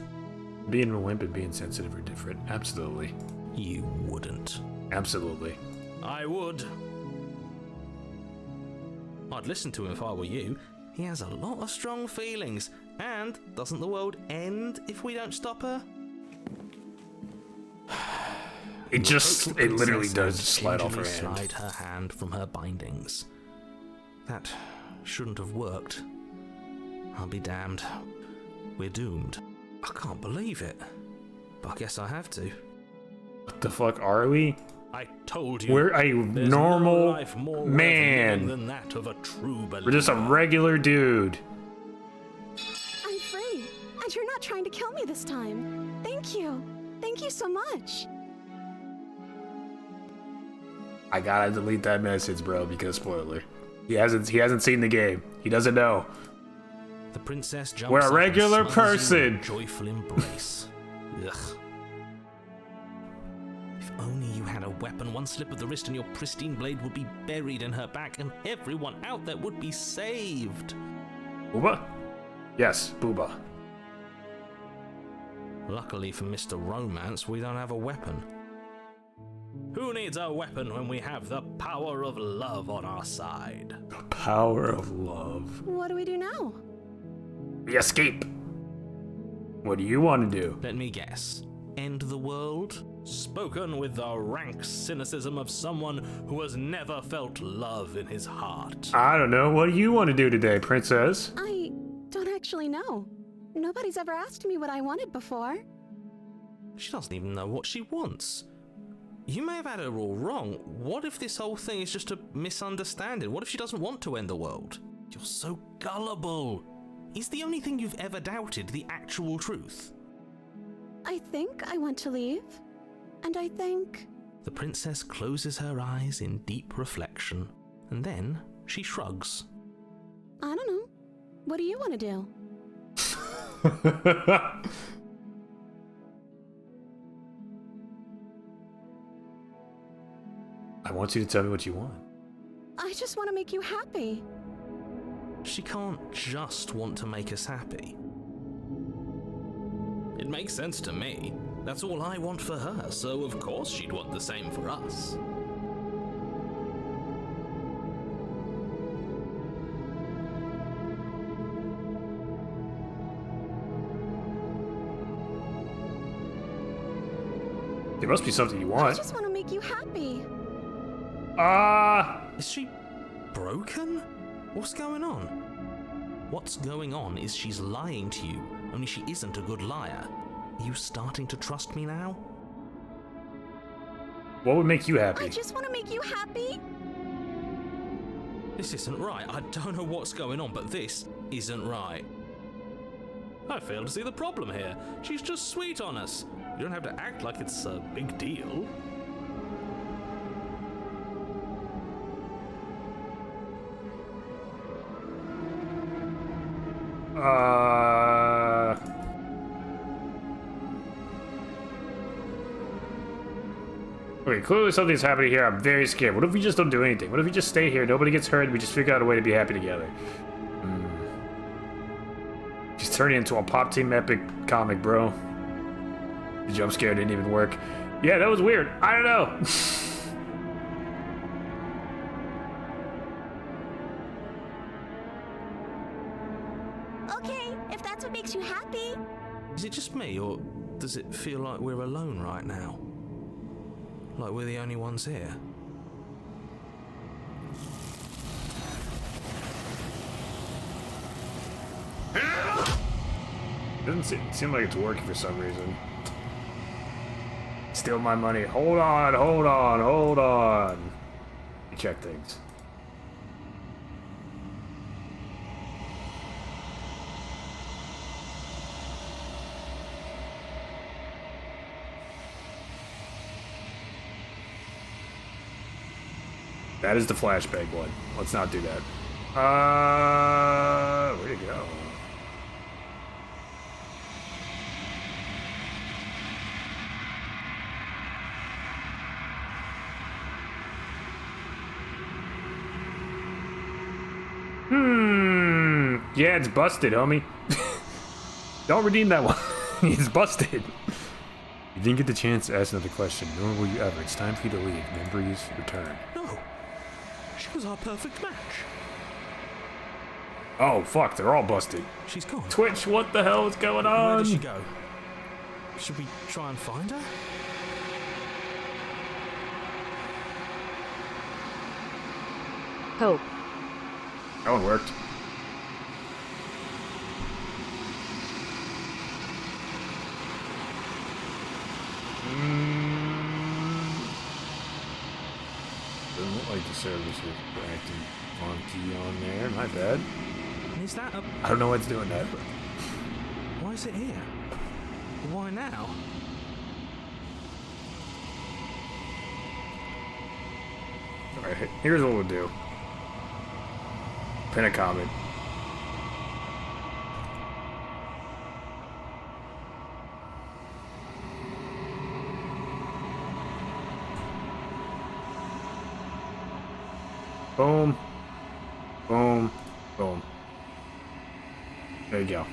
Being a wimp and being sensitive are different. Absolutely. You wouldn't. Absolutely. I would. I'd listen to him if I were you. He has a lot of strong feelings. And doesn't the world end if we don't stop her? It literally does slide off her hand. Slide her hand from her bindings. That shouldn't have worked. I'll be damned. We're doomed. I can't believe it. But I guess I have to. What the fuck are we? I told you. We're a there's normal no life more worth man. living than that of a true believer. We're just a regular dude. I'm free, and you're not trying to kill me this time. Thank you. Thank you so much. I gotta delete that message, bro, because spoiler. He hasn't seen the game. He doesn't know. The princess jumps We're a up and regular smothers you in a person. joyful embrace. Ugh. If only you had a weapon, one slip of the wrist and your pristine blade would be buried in her back, and everyone out there would be saved. Booba? Yes, Booba. Luckily for Mr. Romance, we don't have a weapon. Who needs a weapon when we have the power of love on our side? The power of love. What do we do now? We escape. What do you want to do? Let me guess. End the world? Spoken with the rank cynicism of someone who has never felt love in his heart. I don't know. What do you want to do today, princess? I don't actually know. Nobody's ever asked me what I wanted before. She doesn't even know what she wants. You may have had her all wrong. What if this whole thing is just a misunderstanding? What if she doesn't want to end the world? You're so gullible. Is the only thing you've ever doubted the actual truth? I think I want to leave. And I think... The princess closes her eyes in deep reflection, and then she shrugs. I don't know. What do you want to do? I want you to tell me what you want. I just want to make you happy. She can't just want to make us happy. It makes sense to me. That's all I want for her, so of course she'd want the same for us. There must be something you I want. just want to make you happy. Is she broken? What's going on? What's going on is she's lying to you, only she isn't a good liar. Are you starting to trust me now? What would make you happy? I just want to make you happy. This isn't right. I don't know what's going on, but this isn't right. I fail to see the problem here. She's just sweet on us. You don't have to act like it's a big deal. Okay, clearly something's happening here. I'm very scared. What if we just don't do anything? What if we just stay here, nobody gets hurt, and we just figure out a way to be happy together? Just turning into a Pop Team Epic comic, bro. The jump scare didn't even work. Yeah, that was weird. I don't know. Okay, if that's what makes you happy. Is it just me, or does it feel like we're alone right now? Like we're the only ones here? Doesn't seem like it's working for some reason. Steal my money. Hold on, hold on, hold on. Check things. That is the flashbang one. Let's not do that. Where'd it go? Yeah, it's busted, homie. Don't redeem that one. It's busted. You didn't get the chance to ask another question, nor will you ever. It's time for you to leave. Memories return. No. She was our perfect match. Oh, fuck, they're all busted. She's gone. Twitch, what the hell is going on? Where did she go? Should we try and find her? Hope. That one worked. Doesn't look like the service was acting funky on there. My bad. Is that a... I don't know what's doing that, but... Why is it here? Why now? Alright, here's what we'll do. Pin a comment. Boom. Boom. Boom. There you go.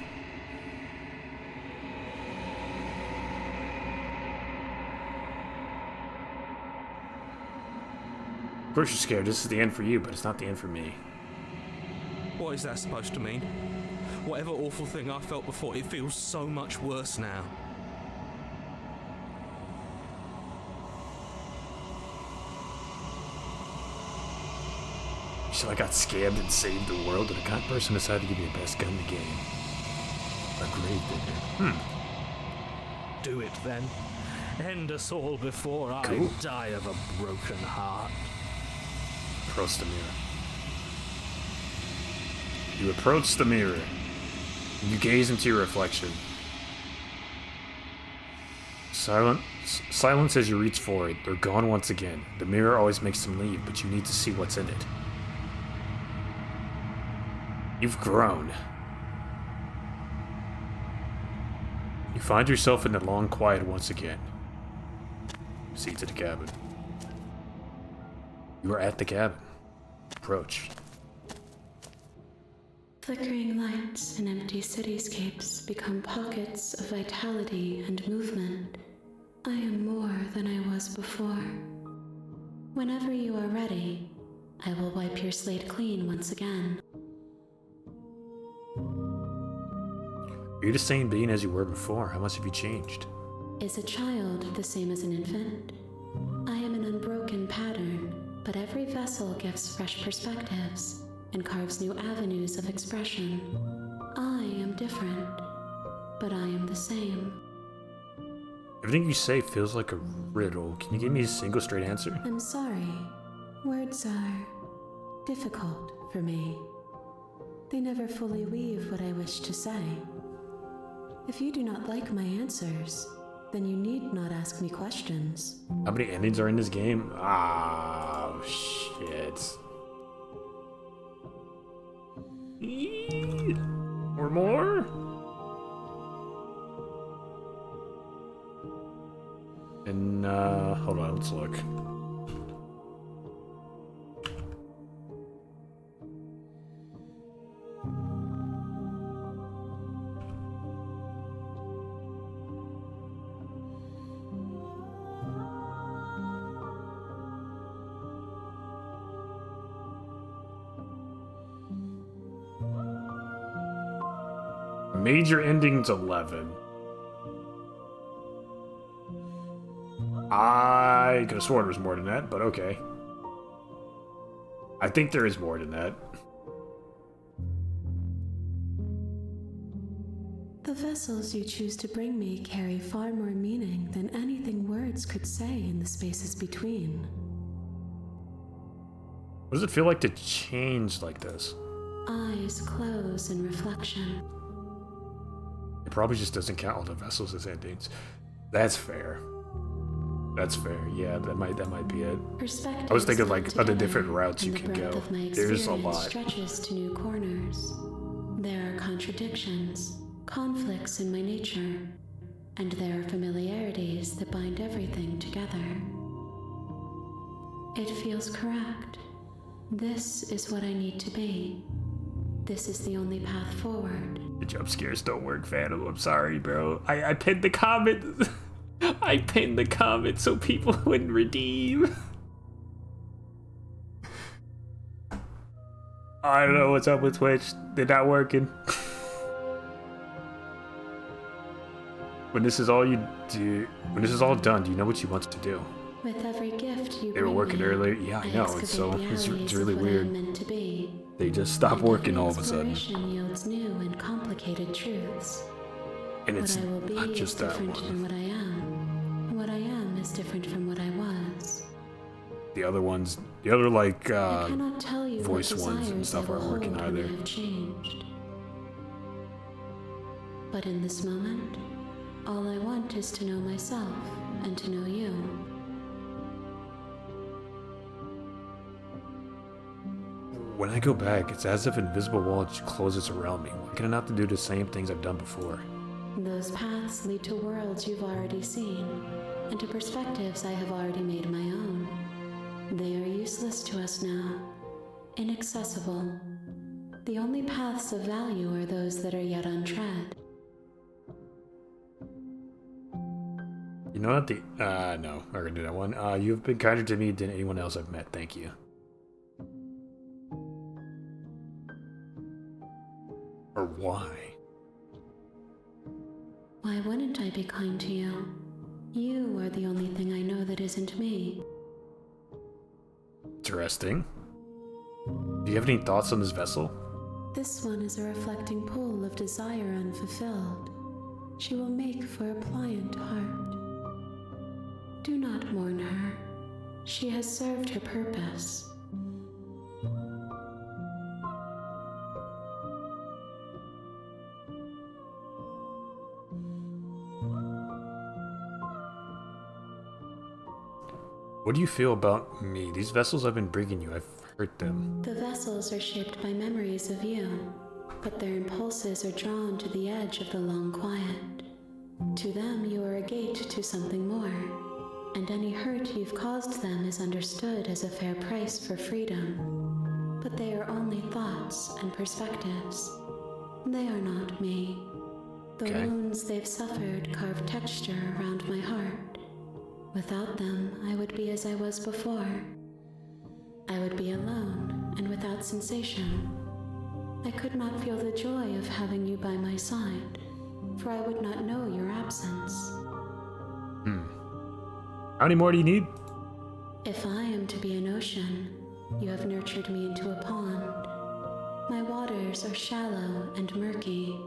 Of course you're scared. This is the end for you, but it's not the end for me. What is that supposed to mean? Whatever awful thing I felt before, it feels so much worse now. So I got scammed and saved the world, and a kind person decided to give me the best gun in the game. A gravedigger. Do it then. End us all before Cool. I die of a broken heart. Approach the mirror. You approach the mirror. You gaze into your reflection. Silence as you reach for it. They're gone once again. The mirror always makes them leave, but you need to see what's in it. You've grown. You find yourself in the long quiet once again. Seat to the cabin. You are at the cabin. Approach. Flickering lights and empty cityscapes become pockets of vitality and movement. I am more than I was before. Whenever you are ready, I will wipe your slate clean once again. You're the same being as you were before. How much have you changed? Is a child the same as an infant? I am an unbroken pattern, but every vessel gives fresh perspectives and carves new avenues of expression. I am different, but I am the same. Everything you say feels like a riddle. Can you give me a single straight answer? I'm sorry. Words are difficult for me. They never fully weave what I wish to say. If you do not like my answers, then you need not ask me questions. How many endings are in this game? Ah, shit. Or more? And, hold on, let's look. Major endings 11. I could have sworn there was more than that, but okay. I think there is more than that. The vessels you choose to bring me carry far more meaning than anything words could say in the spaces between. What does it feel like to change like this? Eyes close in reflection. It probably just doesn't count all the vessels as endings. That's fair. That's fair. Yeah, that might be it. Perspectives I was thinking come like other different together, routes you and the can breadth go. of my There's a experience lot. stretches to new corners. There are contradictions, conflicts in my nature, and there are familiarities that bind everything together. It feels correct. This is what I need to be. This is the only path forward. The jump scares don't work, Phantom. I'm sorry, bro. I pinned the comment. I pinned the comment so people wouldn't redeem. I don't know what's up with Twitch. They're not working. When this is all you do, when this is all done, do you know what you want to do? With every gift you They were bring working me, earlier. Yeah, I know. It's excavate really the alleys of what I am weird. meant to be. They just stopped And working every all of a sudden. exploration yields new and complicated truths. And What it's I will be not is just that different one. from what I am. And what I am is different from what I was. The other ones, the other like I cannot tell you voice what ones and desires stuff I will aren't working hold when either. I have changed. But in this moment, all I want is to know myself and to know you. When I go back, it's as if an invisible wall closes around me. Why can I not do the same things I've done before? Those paths lead to worlds you've already seen, and to perspectives I have already made my own. They are useless to us now, inaccessible. The only paths of value are those that are yet untread. You know what? No, I'm not gonna do that one. You've been kinder to me than anyone else I've met. Thank you. Or why? Why wouldn't I be kind to you? You are the only thing I know that isn't me. Interesting. Do you have any thoughts on this vessel? This one is a reflecting pool of desire unfulfilled. She will make for a pliant heart. Do not mourn her. She has served her purpose. What do you feel about me? These vessels I've been bringing you, I've hurt them. The vessels are shaped by memories of you, but their impulses are drawn to the edge of the long quiet. To them, you are a gate to something more, and any hurt you've caused them is understood as a fair price for freedom. But they are only thoughts and perspectives. They are not me. The Okay. wounds they've suffered carve texture around my heart. Without them, I would be as I was before. I would be alone and without sensation. I could not feel the joy of having you by my side, for I would not know your absence. How many more do you need? If I am to be an ocean, you have nurtured me into a pond. My waters are shallow and murky,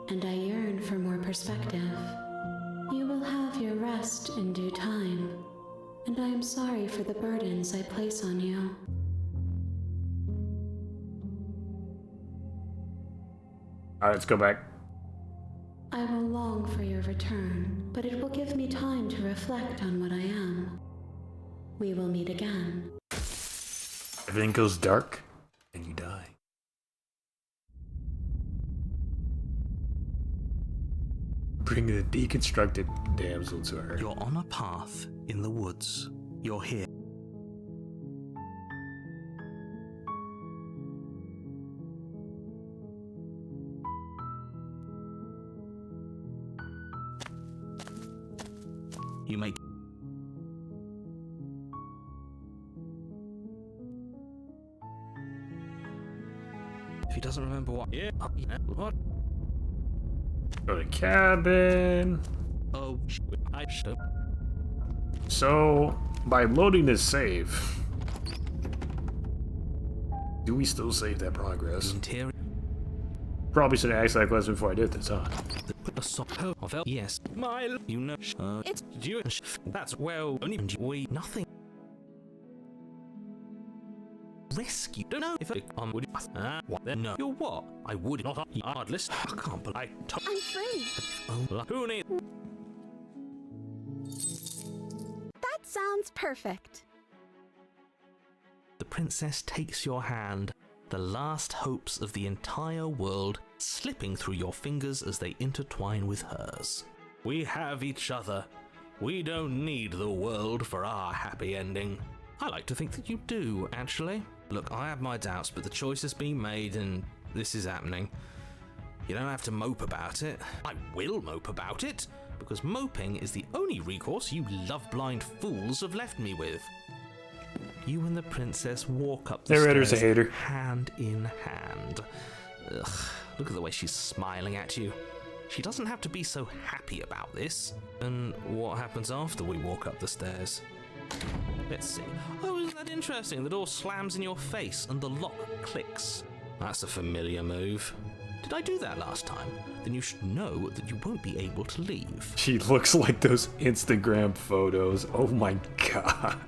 and I yearn for more perspective. You will have your rest in due time, and I am sorry for the burdens I place on you. Alright, let's go back. I will long for your return, but it will give me time to reflect on what I am. We will meet again. Everything goes dark, and you die. Bring the deconstructed damsel to her. You're on a path in the woods. You're here. You make if he doesn't remember what what Go to cabin. oh I should So, by loading this save, do we still save that progress? interior Probably should have asked that question before I did this, huh? put a sock of el yes my you know it's Jewish that's well only we nothing risk you don't know if it would what then no you're what I would not I'd listen I can't believe I'm free. oh who needs Sounds perfect. The princess takes your hand, the last hopes of the entire world slipping through your fingers as they intertwine with hers. We have each other. We don't need the world for our happy ending. I like to think that you do, actually. Look, I have my doubts, but the choice has been made and this is happening. You don't have to mope about it. I will mope about it, because moping is the only recourse you love-blind fools have left me with. You and the princess walk up the Narrator's a stairs, hater. hand in hand. Ugh, look at the way she's smiling at you. She doesn't have to be so happy about this. And what happens after we walk up the stairs? Let's see. Oh, isn't that interesting? The door slams in your face and the lock clicks. That's a familiar move. Did I do that last time? Then you should know that you won't be able to leave. She looks like those Instagram photos. Oh my god.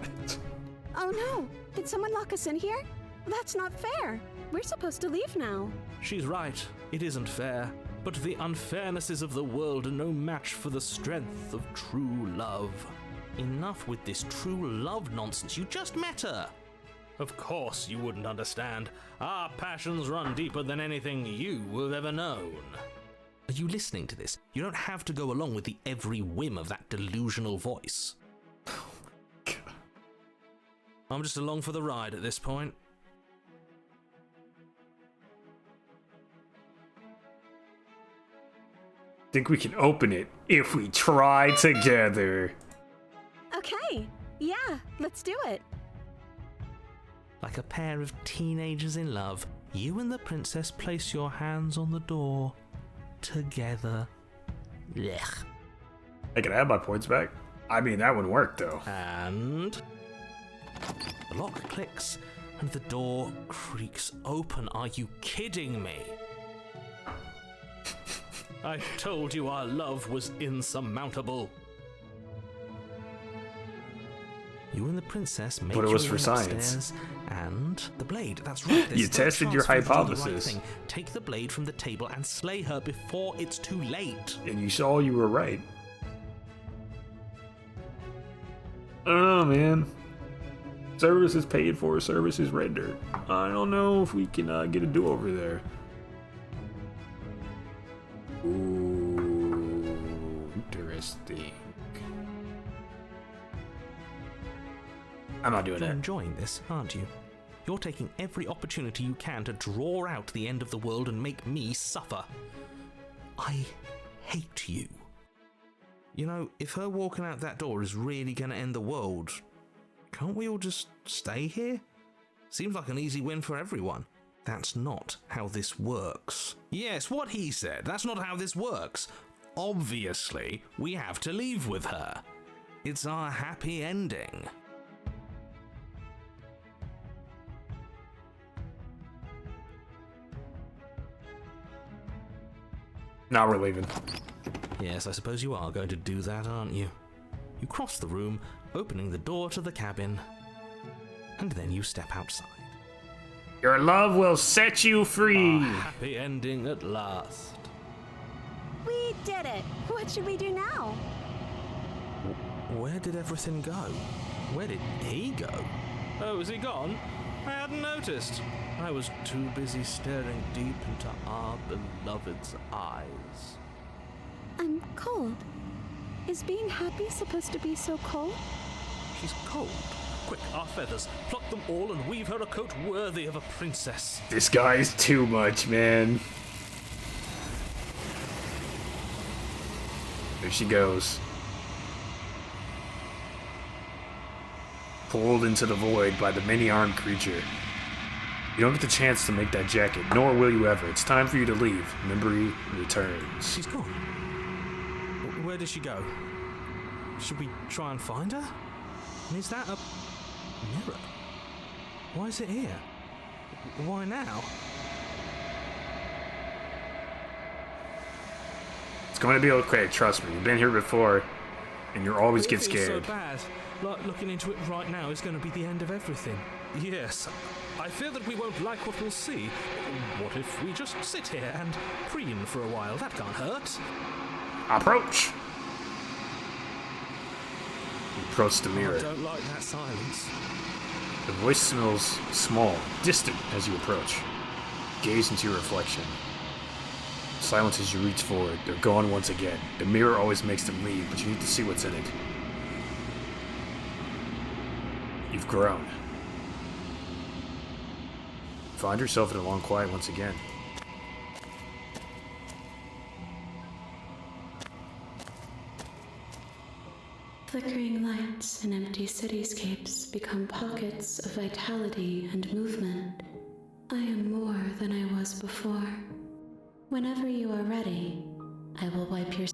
Oh no! Did someone lock us in here? That's not fair. We're supposed to leave now. She's right. It isn't fair. But the unfairnesses of the world are no match for the strength of true love. Enough with this true love nonsense. You just met her. Of course you wouldn't understand. Our passions run deeper than anything you have ever known. Are you listening to this? You don't have to go along with the every whim of that delusional voice. I'm just along for the ride at this point. Think we can open it if we try together. Okay, yeah, let's do it. Like a pair of teenagers in love, you and the princess place your hands on the door. Together. Blech. I can add my points back. I mean, that would work though. And the lock clicks and the door creaks open. Are you kidding me? I told you our love was insurmountable. You and the princess make But it your was for way science. upstairs, and the blade. That's right. there's You no tested your chance for you to do the right hypothesis. thing. Take the blade from the table and slay her before it's too late. And you saw you were right. I don't know, man. Service is paid for, service is rendered. I don't know if we can get a do-over there. Ooh, interesting. I'm not doing You're that. enjoying this, aren't you? You're taking every opportunity you can to draw out the end of the world and make me suffer. I hate you. You know, if her walking out that door is really going to end the world, can't we all just stay here? Seems like an easy win for everyone. That's not how this works. Yes, what he said. That's not how this works. Obviously, we have to leave with her. It's our happy ending. Now we're leaving. Yes, I suppose you are going to do that, aren't you? You cross the room, opening the door to the cabin, and then you step outside. Your love will set you free. Happy ending at last. We did it. What should we do now? Where did everything go? Where did he go? Oh, is he gone? I hadn't noticed. I was too busy staring deep into our beloved's eyes. I'm cold. Is being happy supposed to be so cold? She's cold. Quick, our feathers. Pluck them all and weave her a coat worthy of a princess. This guy is too much, man. There she goes. Pulled into the void by the many-armed creature. You don't get the chance to make that jacket, nor will you ever. It's time for you to leave. Memory returns. She's gone. Where did she go? Should we try and find her? And is that a mirror? Why is it here? Why now? It's going to be okay, trust me. You've been here before, and you always get It feels scared. so bad. Like looking into it right now is going to be the end of everything. Yes, I fear that we won't like what we'll see. What if we just sit here and preen for a while? That can't hurt. Approach! You approach the mirror. I don't like that silence. The voice smells small, distant as you approach. Gaze into your reflection. Silence as you reach forward. They're gone once again. The mirror always makes them leave, but you need to see what's in it. You've grown. Find yourself in a long quiet once again. Flickering lights and empty cityscapes become pockets of vitality and movement. I am more than I was before. Whenever you are ready, I will wipe your...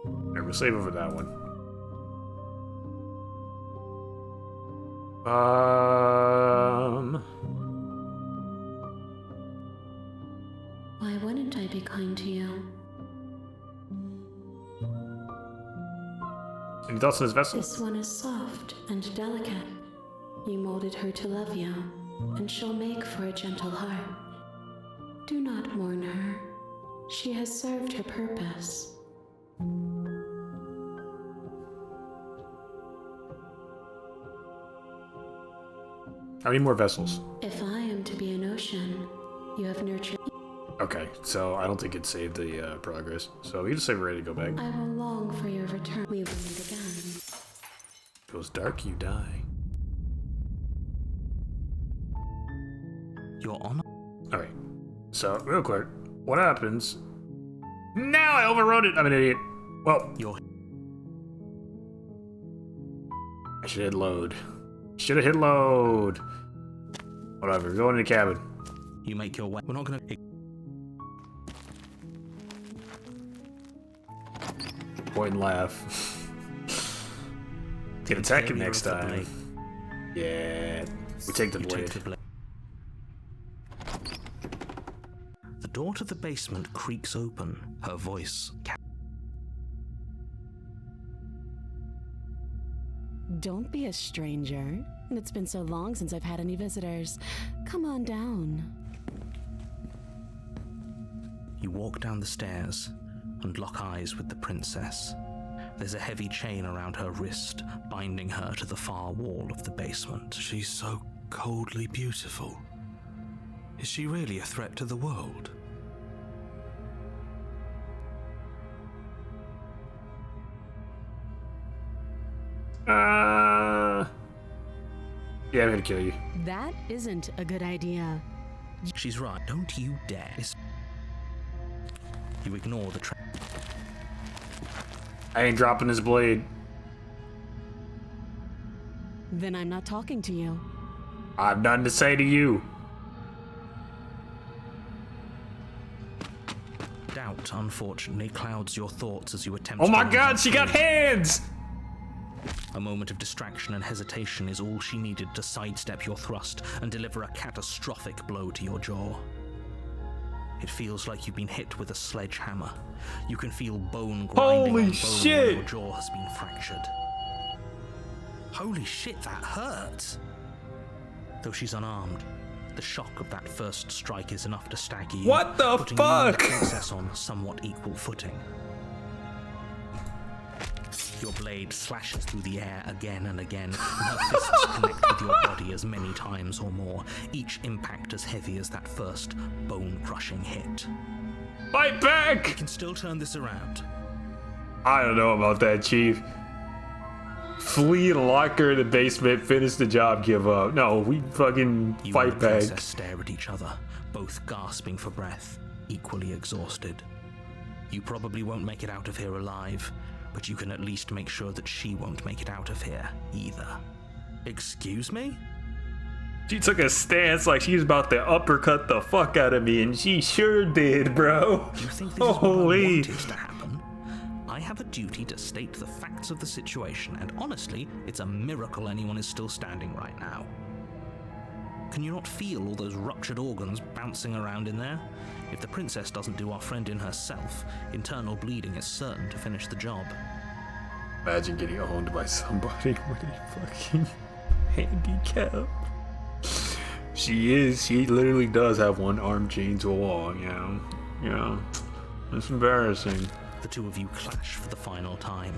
Alright, we'll save over that one. Why wouldn't I be kind to you? Any thoughts on this vessel? This one is soft and delicate. You molded her to love you, and she'll make for a gentle heart. Do not mourn her. She has served her purpose. How many more vessels? If I am to be an ocean, you have nurtured... Okay, so I don't think it saved the progress. So we just say we're ready to go back. I will long for your return. We will meet again. It goes dark, you die. Your honor? Alright, so real quick, what happens? Now I overrode it! I'm an idiot. Well, I should hit load. Should have hit load. Whatever, go into the cabin. You make your way. We're not gonna... Point and laugh. Can attack him next time. Yeah, we take the blade. The door to the basement creaks open. Her voice. Don't be a stranger. It's been so long since I've had any visitors. Come on down. You walk down the stairs and lock eyes with the princess. There's a heavy chain around her wrist, binding her to the far wall of the basement. She's so coldly beautiful. Is she really a threat to the world? Yeah, I'm gonna kill you. That isn't a good idea. She's right. Don't you dare. You ignore the trap. I ain't dropping this blade. Then I'm not talking to you. I've nothing to say to you. Doubt, unfortunately, clouds your thoughts as you attempt Oh to... my god, she got hands! A moment of distraction and hesitation is all she needed to sidestep your thrust and deliver a catastrophic blow to your jaw. It feels like you've been hit with a sledgehammer. You can feel bone grinding Holy on bone shit! where your jaw has been fractured. Holy shit, that hurt! Though she's unarmed, the shock of that first strike is enough to stagger you. What the putting fuck? you and the princess on somewhat equal footing. Your blade slashes through the air again and again, and her fists connect with your body as many times or more, each impact as heavy as that first bone-crushing hit. Fight You back! can still turn this around. I don't know about that, Chief. Flee and lock her in the basement, finish the job, give up. No, we fucking You fight and the back. princess stare at each other, both gasping for breath, equally exhausted. You probably won't make it out of here alive, but you can at least make sure that she won't make it out of here either. Excuse me? She took a stance like she was about to uppercut the fuck out of me, and she sure did, bro. You think this is what I Holy. wanted to happen? I have a duty to state the facts of the situation, and honestly, it's a miracle anyone is still standing right now. Can you not feel all those ruptured organs bouncing around in there? If the princess doesn't do our friend in herself, internal bleeding is certain to finish the job. Imagine getting owned by somebody with a fucking handicap. She literally does have one arm chained to a wall, you know. That's embarrassing. The two of you clash for the final time.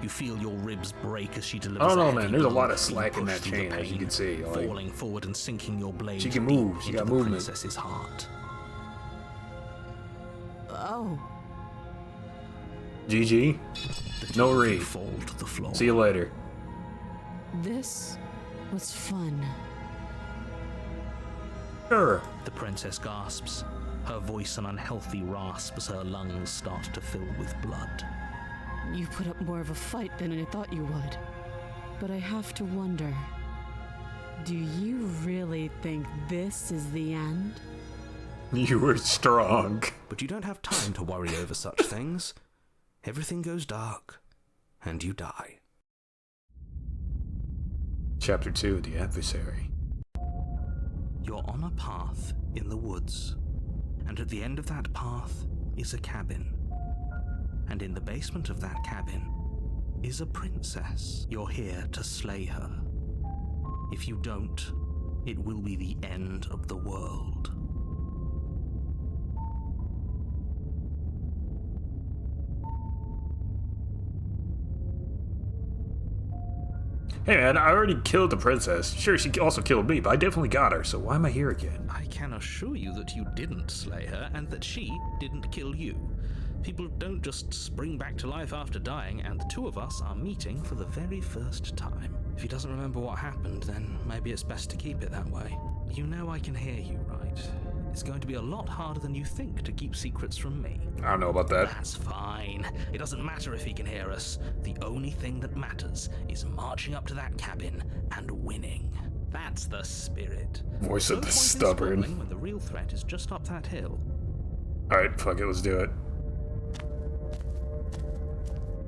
You feel your ribs break as she delivers. I don't know, a man. heavy There's a blow, lot of but slack you in push that through the chain, as you pain, can see. Like, falling forward and sinking your blade she can deep move. She into got the movement. princess's heart. Oh, GG. The two No of you read. fall to the floor. See you later. this was fun. Sure. The princess gasps, her voice an unhealthy rasp as her lungs start to fill with blood. You put up more of a fight than I thought you would. But I have to wonder, do you really think this is the end? You were strong. But you don't have time to worry over such things. Everything goes dark, and you die. Chapter 2, The Adversary. You're on a path in the woods, and at the end of that path is a cabin. And in the basement of that cabin is a princess. You're here to slay her. If you don't, it will be the end of the world. Hey man, I already killed the princess. Sure, she also killed me, but I definitely got her, so why am I here again? I can assure you that you didn't slay her and that she didn't kill you. People don't just spring back to life after dying, and the two of us are meeting for the very first time. If he doesn't remember what happened, then maybe it's best to keep it that way. You know I can hear you, right? It's going to be a lot harder than you think to keep secrets from me. I don't know about that. That's fine. It doesn't matter if he can hear us. The only thing that matters is marching up to that cabin and winning. That's the spirit. Voice of No the point in stubborn. squabbling when the real threat is just up that hill. Alright, fuck it, let's do it.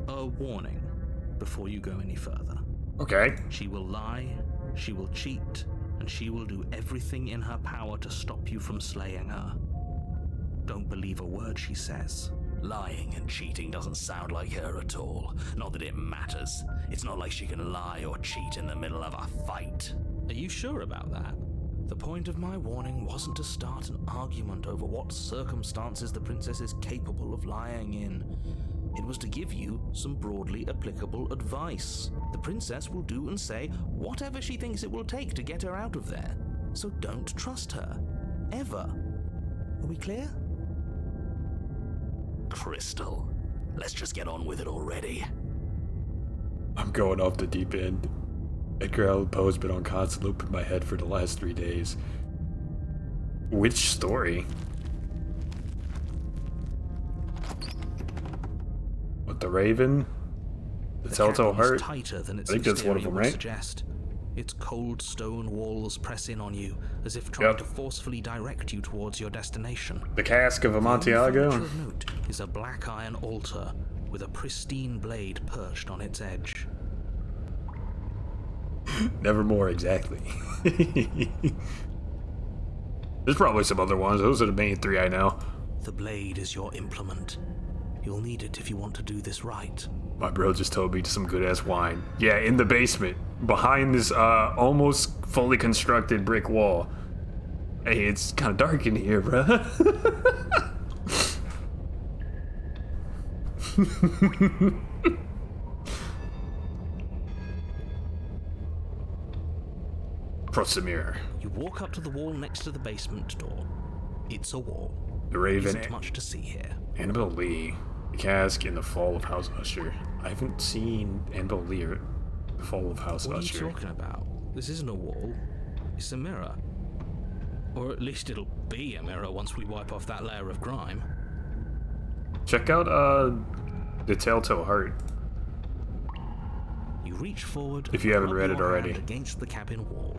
A warning before you go any further. Okay. She will lie, she will cheat, and she will do everything in her power to stop you from slaying her. Don't believe a word she says. Lying and cheating doesn't sound like her at all. Not that it matters. It's not like she can lie or cheat in the middle of a fight. Are you sure about that? The point of my warning wasn't to start an argument over what circumstances the princess is capable of lying in. It was to give you some broadly applicable advice. The princess will do and say whatever she thinks it will take to get her out of there. So don't trust her. Ever. Are we clear? Crystal, let's just get on with it already. I'm going off the deep end. Edgar Allan Poe's been on constant loop in my head for the last 3 days. Which story? What, the Raven? The Telltale cabin is Heart? tighter than its I think that's one of exterior them, would right? suggest. Its cold stone walls press in on you, as if trying Yep. to forcefully direct you towards your destination. The Cask of The only Amontillado? furniture of note is a black iron altar with a pristine blade perched on its edge. Nevermore, exactly. There's probably some other ones. Those are the main 3 I know. The blade is your implement. You'll need it if you want to do this right. My bro just told me some good ass wine. Yeah, in the basement, behind this almost fully constructed brick wall. Hey, it's kind of dark in here, bruh. Prosimir, You walk up to the wall next to the basement door. It's a wall. the Raven, Isn't much to see here. Annabelle Lee, the Cask, in the Fall of House Usher. I haven't seen Annabelle Lee or the Fall of House What are you Usher. talking about? This isn't a wall. It's a mirror. Or at least it'll be a mirror once we wipe off that layer of grime. Check out the Telltale Heart. You reach forward If you and haven't rub read it your already. hand against the cabin wall.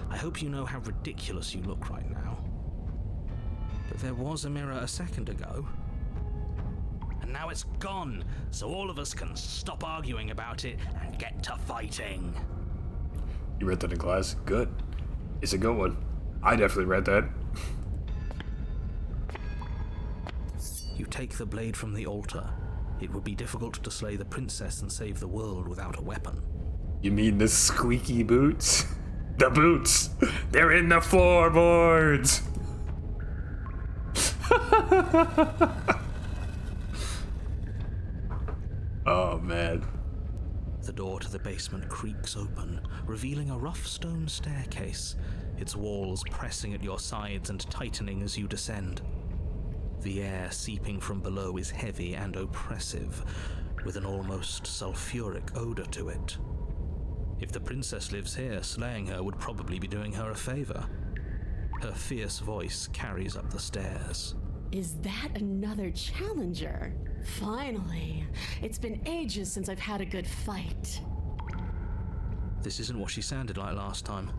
I hope you know how ridiculous you look right now. But there was a mirror a second ago. And now it's gone, so all of us can stop arguing about it and get to fighting. You read that in class? Good. It's a good one. I definitely read that. You take the blade from the altar. It would be difficult to slay the princess and save the world without a weapon. You mean the squeaky boots? The boots! They're in the floorboards! Oh, man. The door to the basement creaks open, revealing a rough stone staircase, its walls pressing at your sides and tightening as you descend. The air seeping from below is heavy and oppressive, with an almost sulfuric odor to it. If the princess lives here, slaying her would probably be doing her a favor. Her fierce voice carries up the stairs. Is that another challenger? Finally. It's been ages since I've had a good fight. This isn't what she sounded like last time.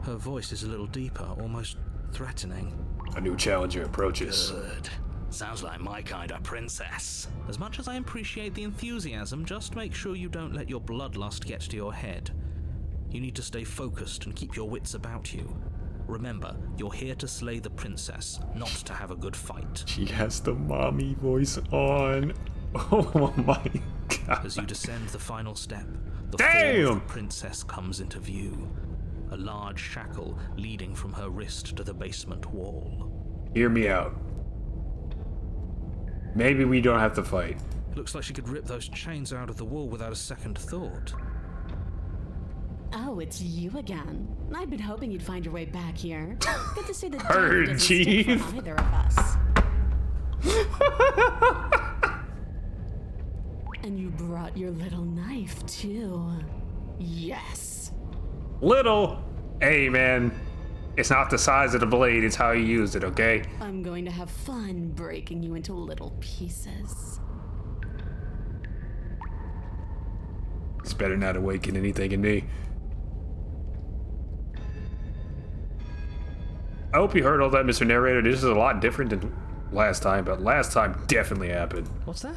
Her voice is a little deeper, almost threatening. A new challenger approaches. Good. Sounds like my kind of princess. As much as I appreciate the enthusiasm, just make sure you don't let your bloodlust get to your head. You need to stay focused and keep your wits about you. Remember, you're here to slay the princess, not to have a good fight. She has the mommy voice on. Oh my god. As you descend the final step, the Damn! form of the princess comes into view. A large shackle leading from her wrist to the basement wall. Hear me out. Maybe we don't have to fight. Looks like she could rip those chains out of the wall without a second thought. Oh, it's you again. I'd been hoping you'd find your way back here. Good to see the Her, doesn't stick Chief. for either of us. And you brought your little knife, too. Yes. Little. Hey, man. It's not the size of the blade, it's how you use it, okay? I'm going to have fun breaking you into little pieces. It's better not awaken anything in me. I hope you heard all that, Mr. Narrator. This is a lot different than last time, but last time definitely happened. What's that?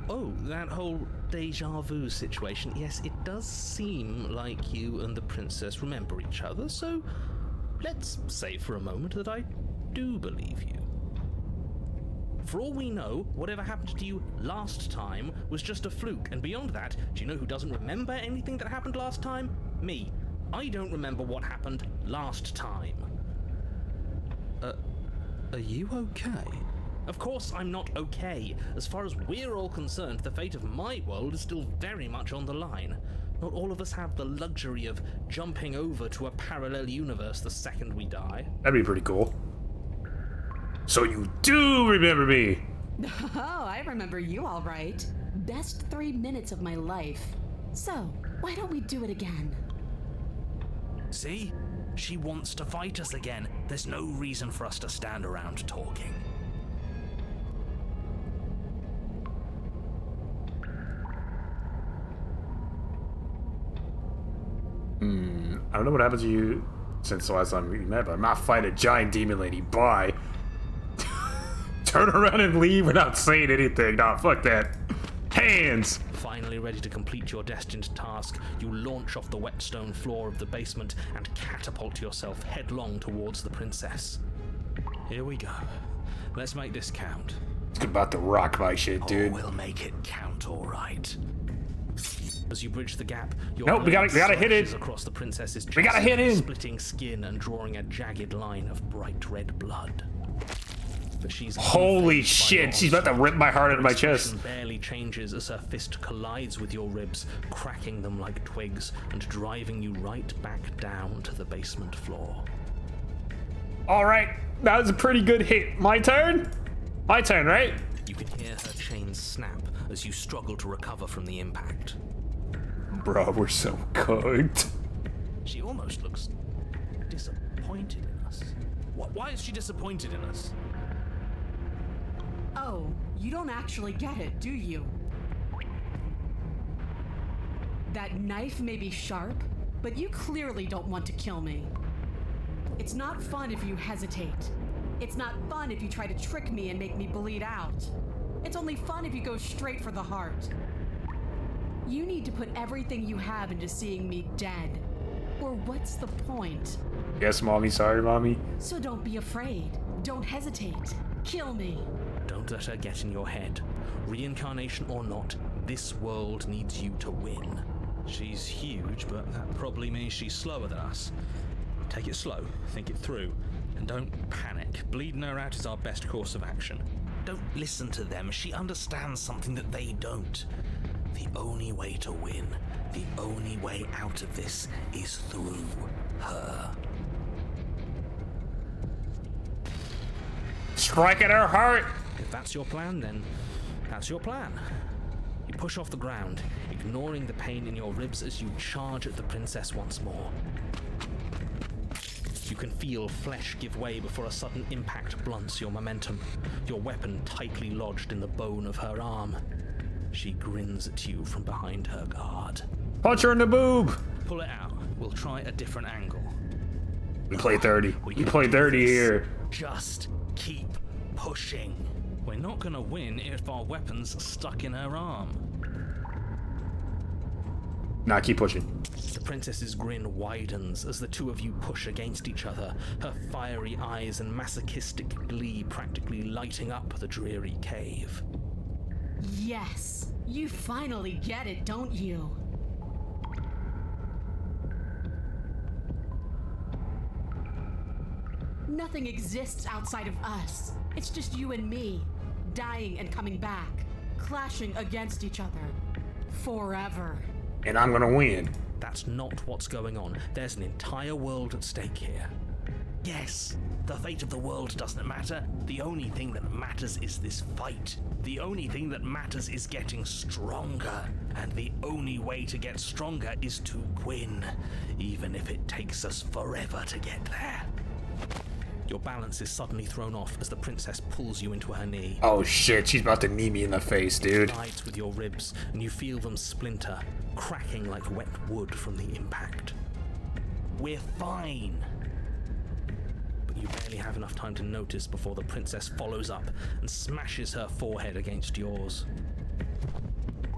Oh, that whole deja vu situation. Yes, it does seem like you and the princess remember each other, so let's say for a moment that I do believe you. For all we know, whatever happened to you last time was just a fluke, and beyond that, do you know who doesn't remember anything that happened last time? Me. I don't remember what happened last time. Are you okay? Of course I'm not okay. As far as we're all concerned, the fate of my world is still very much on the line. Not all of us have the luxury of jumping over to a parallel universe the second we die. That'd be pretty cool. So you do remember me! Oh, I remember you all right. Best 3 minutes of my life. So, why don't we do it again? See? She wants to fight us again. There's no reason for us to stand around talking. I don't know what happened to you since the last time we met, but I'm not fighting a giant demon lady. Bye. Turn around and leave without saying anything. Nah, fuck that. Hands! Finally ready to complete your destined task, you launch off the wet stone floor of the basement and catapult yourself headlong towards the princess. Here we go. Let's make this count. It's about to rock my shit, dude. Oh, we'll make it count, all right. As you bridge the gap, your Nope, we gotta blade hit it. slashes across the princess's chest, We gotta hit it. splitting skin and drawing a jagged line of bright red blood. But she's Holy unfazed by shit, your she's about to rip my heart out of my chest. expression barely changes as her fist collides with your ribs, cracking them like twigs and driving you right back down to the basement floor. Alright, that was a pretty good hit. My turn? My turn, right? You can hear her chains snap as you struggle to recover from the impact. Bro, we're so cooked. She almost looks disappointed in us. Why is she disappointed in us? Oh, you don't actually get it, do you? That knife may be sharp, but you clearly don't want to kill me. It's not fun if you hesitate. It's not fun if you try to trick me and make me bleed out. It's only fun if you go straight for the heart. You need to put everything you have into seeing me dead. Or what's the point? Yes, mommy. Sorry, mommy. So don't be afraid. Don't hesitate. Kill me. Don't let her get in your head. Reincarnation or not, this world needs you to win. She's huge, but that probably means she's slower than us. Take it slow, think it through, and don't panic. Bleeding her out is our best course of action. Don't listen to them. She understands something that they don't. The only way to win, the only way out of this is through her. Strike at her heart! If that's your plan, then that's your plan. You push off the ground, ignoring the pain in your ribs as you charge at the princess once more. You can feel flesh give way before a sudden impact blunts your momentum, your weapon tightly lodged in the bone of her arm. She grins at you from behind her guard. Punch her in the boob! Pull it out. We'll try a different angle. We play 30. We play 30 here. Just keep pushing. We're not gonna win if our weapon's stuck in her arm. Nah, keep pushing. The princess's grin widens as the two of you push against each other, her fiery eyes and masochistic glee practically lighting up the dreary cave. Yes, you finally get it, don't you? Nothing exists outside of us. It's just you and me, dying and coming back, clashing against each other. Forever. And I'm gonna win. That's not what's going on. There's an entire world at stake here. Yes, the fate of the world doesn't matter. The only thing that matters is this fight. The only thing that matters is getting stronger. And the only way to get stronger is to win, even if it takes us forever to get there. Your balance is suddenly thrown off as the princess pulls you into her knee. Oh shit, she's about to knee me in the face, dude. Collides with your ribs, and you feel them splinter, cracking like wet wood from the impact. We're fine. But you barely have enough time to notice before the princess follows up and smashes her forehead against yours.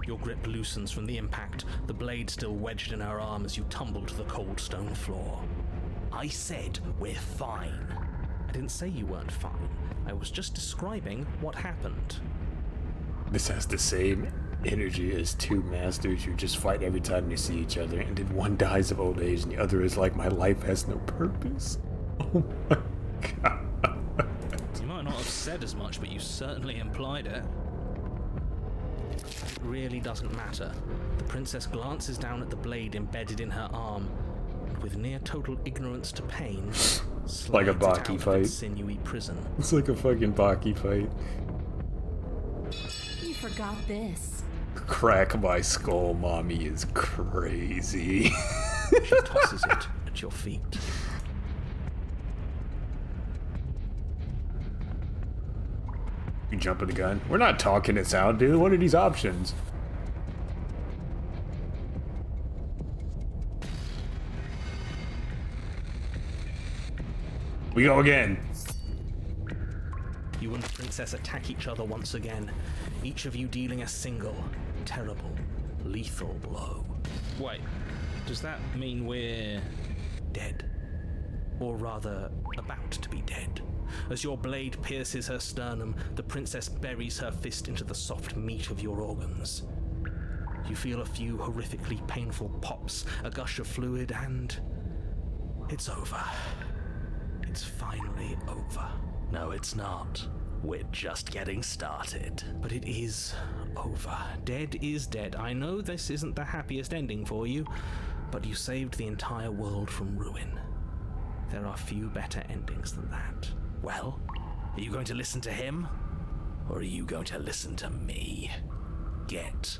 Your grip loosens from the impact, the blade still wedged in her arm as you tumble to the cold stone floor. I said we're fine. I didn't say you weren't fine. I was just describing what happened. This has the same energy as two masters who just fight every time they see each other, and then one dies of old age and the other is like, my life has no purpose. Oh my god. You might not have said as much, but you certainly implied it. It really doesn't matter. The princess glances down at the blade embedded in her arm, and with near total ignorance to pain, like a slides it Baki out of fight. its sinewy prison. It's like a fucking Baki fight. You forgot this. Crack my skull, mommy is crazy. She tosses it at your feet. You jumping the gun? We're not talking this out, dude. What are these options? We go again. You and the princess attack each other once again, each of you dealing a single, terrible, lethal blow. Wait, does that mean we're dead? Or rather, about to be dead. As your blade pierces her sternum, the princess buries her fist into the soft meat of your organs. You feel a few horrifically painful pops, a gush of fluid, and it's over. It's finally over. No, it's not. We're just getting started. But it is over. Dead is dead. I know this isn't the happiest ending for you, but you saved the entire world from ruin. There are few better endings than that. Well, are you going to listen to him? Or are you going to listen to me? Get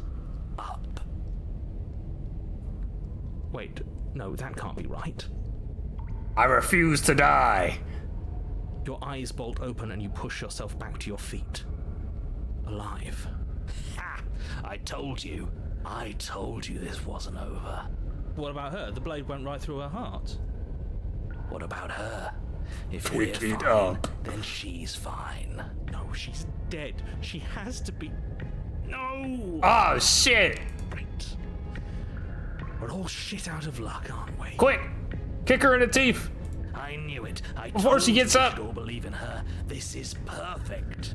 up. Wait, no, that can't be right. I refuse to die. Your eyes bolt open and you push yourself back to your feet. Alive. Ha! I told you. I told you this wasn't over. What about her? The blade went right through her heart. What about her? If Pick we're it fine, up. then she's fine. No, she's dead. She has to be. No! Oh shit! Right. We're all shit out of luck, aren't we? Quick! Kick her in the teeth! I knew it. I Before told she gets you up. should all believe in her. This is perfect.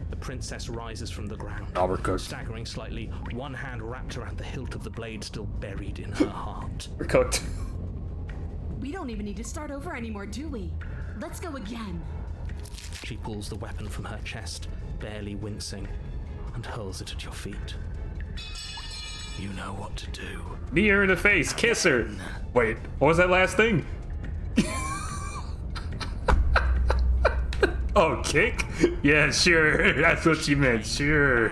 The princess rises from the ground, Overcooked. staggering slightly, one hand wrapped around the hilt of the blade still buried in her heart. We're cooked. We don't even need to start over anymore, do we? Let's go again. She pulls the weapon from her chest, barely wincing, and hurls it at your feet. You know what to do. Knee her in the face, kiss her. Wait, what was that last thing? Oh, kick? Yeah, sure. That's what she meant, sure.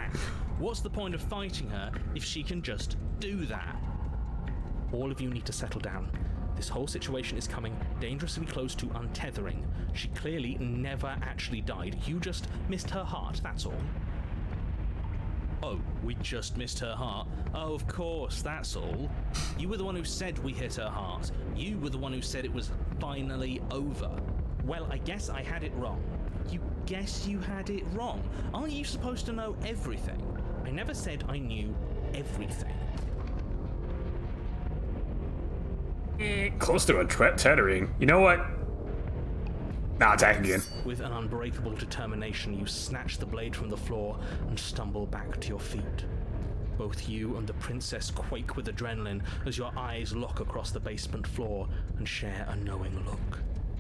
What's the point of fighting her if she can just do that? All of you need to settle down. This whole situation is coming dangerously close to untethering. She clearly never actually died. You just missed her heart, that's all. Oh, we just missed her heart? Oh, of course, that's all. You were the one who said we hit her heart. You were the one who said it was finally over. Well, I guess I had it wrong. You guess you had it wrong? Aren't you supposed to know everything? I never said I knew everything. Close to a tethering. You know what? Nah, attack again. With an unbreakable determination, you snatch the blade from the floor and stumble back to your feet. Both you and the princess quake with adrenaline as your eyes lock across the basement floor and share a knowing look.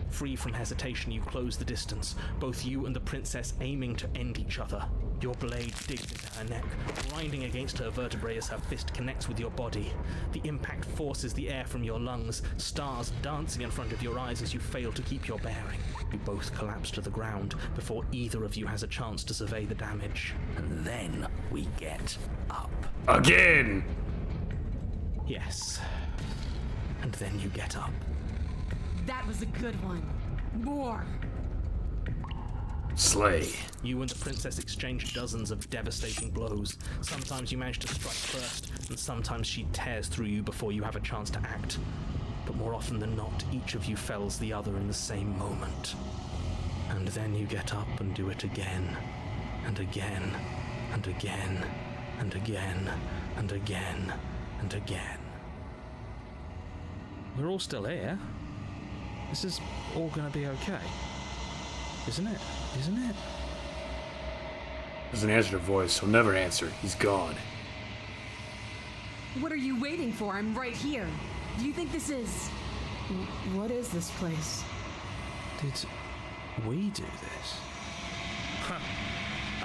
Free from hesitation, you close the distance, both you and the princess aiming to end each other. Your blade digs into her neck, grinding against her vertebrae as her fist connects with your body. The impact forces the air from your lungs, stars dancing in front of your eyes as you fail to keep your bearing. You both collapse to the ground before either of you has a chance to survey the damage. And then we get up. Again! Yes. And then you get up. That was a good one. More. Slay. You and the princess exchange dozens of devastating blows. Sometimes you manage to strike first, and sometimes she tears through you before you have a chance to act. But more often than not, each of you fells the other in the same moment. And then you get up and do it again, and again, and again, and again, and again, and again. We're all still here. This is all gonna be okay. Isn't it? Isn't it? Doesn't answer the voice. He'll never answer. He's gone. What are you waiting for? I'm right here. Do you think this is... What is this place? Did we do this? Huh.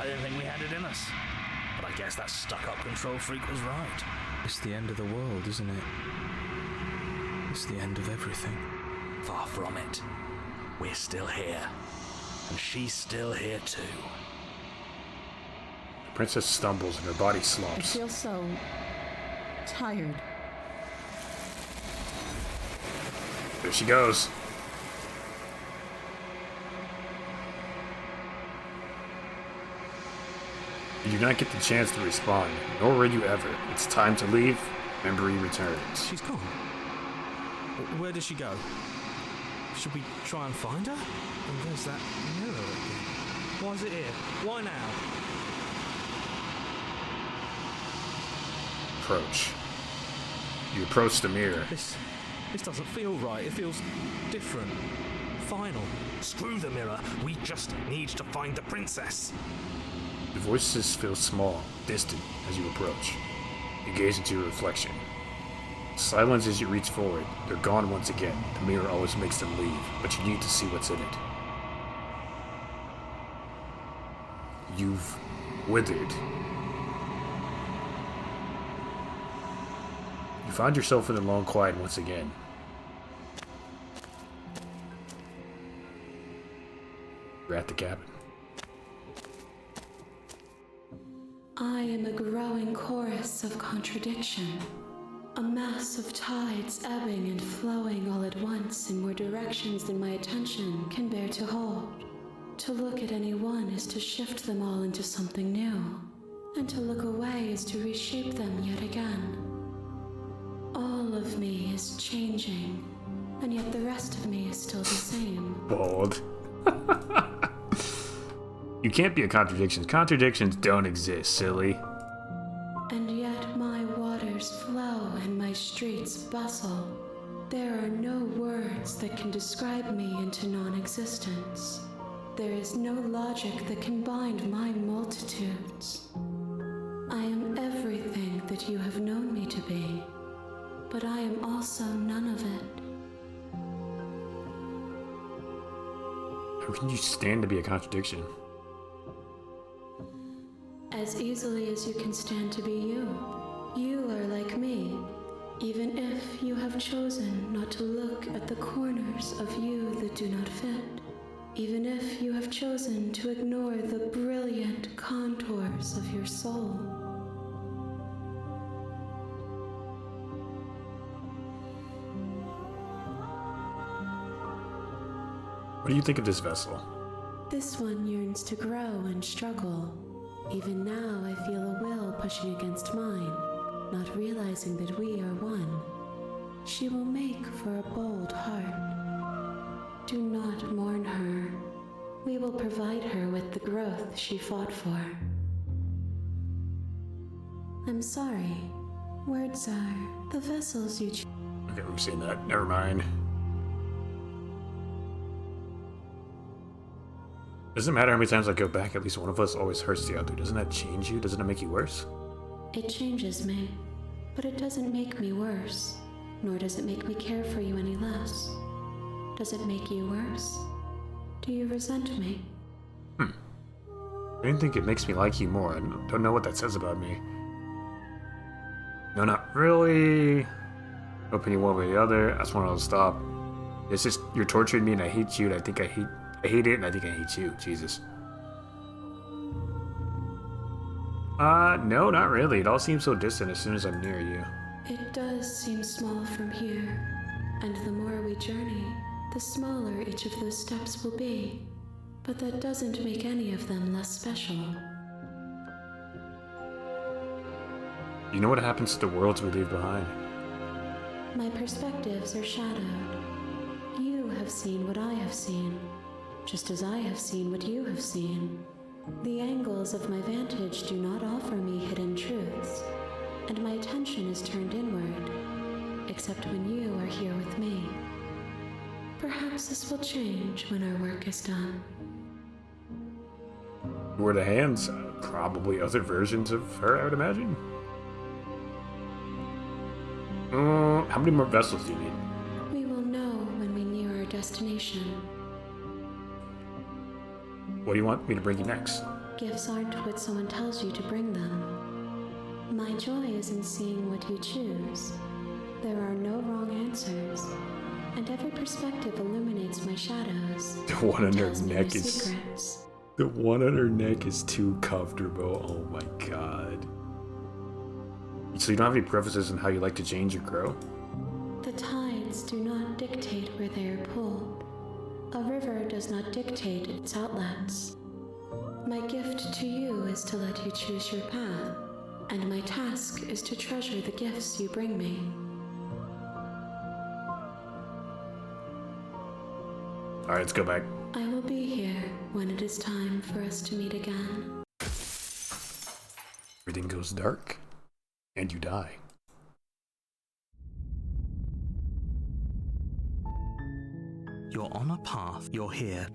I didn't think we had it in us. But I guess that stuck-up control freak was right. It's the end of the world, isn't it? It's the end of everything. Far from it. We're still here. And she's still here too. The princess stumbles and her body I slumps. feel so... tired. There she goes. You do not get the chance to respond, nor will you ever. It's time to leave. Memory returns. She's gone. Where did she go? Should we try and find her? And there's that mirror again. Why is it here? Why now? Approach. You approach the mirror. This doesn't feel right. It feels different. Final. Screw the mirror. We just need to find the princess. The voices feel small, distant as you approach. You gaze into your reflection. Silence as you reach forward. They're gone once again. The mirror always makes them leave, but you need to see what's in it. You've withered. You find yourself in the long quiet once again. You're at the cabin. I am a growing chorus of contradiction. A mass of tides ebbing and flowing all at once in more directions than my attention can bear to hold. To look at any one is to shift them all into something new, and to look away is to reshape them yet again. All of me is changing, and yet the rest of me is still the same. Bold. You can't be a contradiction. Contradictions don't exist, silly. And yet my waters flow and my streets bustle. There are no words that can describe me into non-existence. There is no logic that can bind my multitudes. I am everything that you have known me to be, but I am also none of it. How can you stand to be a contradiction? As easily as you can stand to be you. You are like me, even if you have chosen not to look at the corners of you that do not fit. Even if you have chosen to ignore the brilliant contours of your soul. What do you think of this vessel? This one yearns to grow and struggle. Even now I feel a will pushing against mine, not realizing that we are one. She will make for a bold heart. Do not mourn her. We will provide her with the growth she fought for. I'm sorry. Words are the vessels you choose. Okay, we've seen that. Never mind. Doesn't matter how many times I go back, at least one of us always hurts the other. Doesn't that change you? Doesn't it make you worse? It changes me, but it doesn't make me worse, nor does it make me care for you any less. Does it make you worse? Do you resent me? I didn't think it makes me like you more. I don't know what that says about me. No, not really. Opinion one way or the other. I just want to stop. It's just, you're torturing me and I hate you, and I think I hate it, and I think I hate you. Jesus. No, not really. It all seems so distant as soon as I'm near you. It does seem small from here, and the more we journey, the smaller each of those steps will be. But that doesn't make any of them less special. You know what happens to the worlds we leave behind? My perspectives are shadowed. You have seen what I have seen, just as I have seen what you have seen. The angles of my vantage do not offer me hidden truths, and my attention is turned inward, except when you are here with me. Perhaps this will change when our work is done. Who are the hands? Probably other versions of her, I would imagine. How many more vessels do you need? We will know when we near our destination. What do you want me to bring you next? Gifts aren't what someone tells you to bring them. My joy is in seeing what you choose. There are no wrong answers, and every perspective illuminates my shadows. The one on her tells me neck my is... secrets. The one on her neck is too comfortable. Oh my god. So you don't have any preferences on how you like to change or grow? The tides do not dictate where they are pulled. A river does not dictate its outlets. My gift to you is to let you choose your path, and my task is to treasure the gifts you bring me. Alright, let's go back. I will be here when it is time for us to meet again. Everything goes dark, and you die. You're on a path. You're here.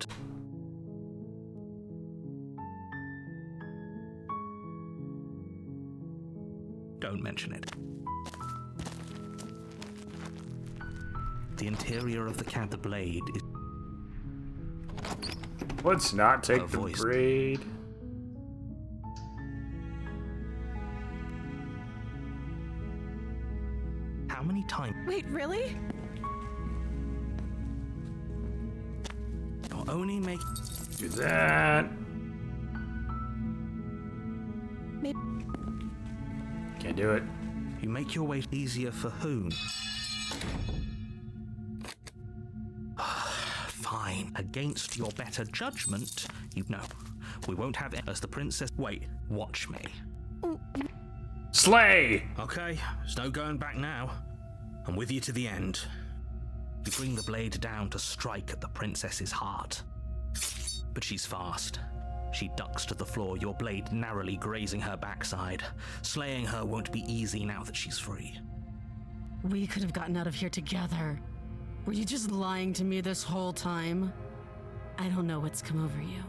Don't mention it. The interior of the cab, the blade is... Let's not take Her the voice. braid. How many times... Wait, really? You'll only make... Do that. Maybe. Can't do it. You make your way easier for whom? Fine. Against your better judgment, you know. We won't have it as the princess... Wait, watch me. Slay! Okay, there's no going back now. I'm with you to the end. You bring the blade down to strike at the princess's heart. But she's fast. She ducks to the floor, your blade narrowly grazing her backside. Slaying her won't be easy now that she's free. We could have gotten out of here together. Were you just lying to me this whole time? I don't know what's come over you,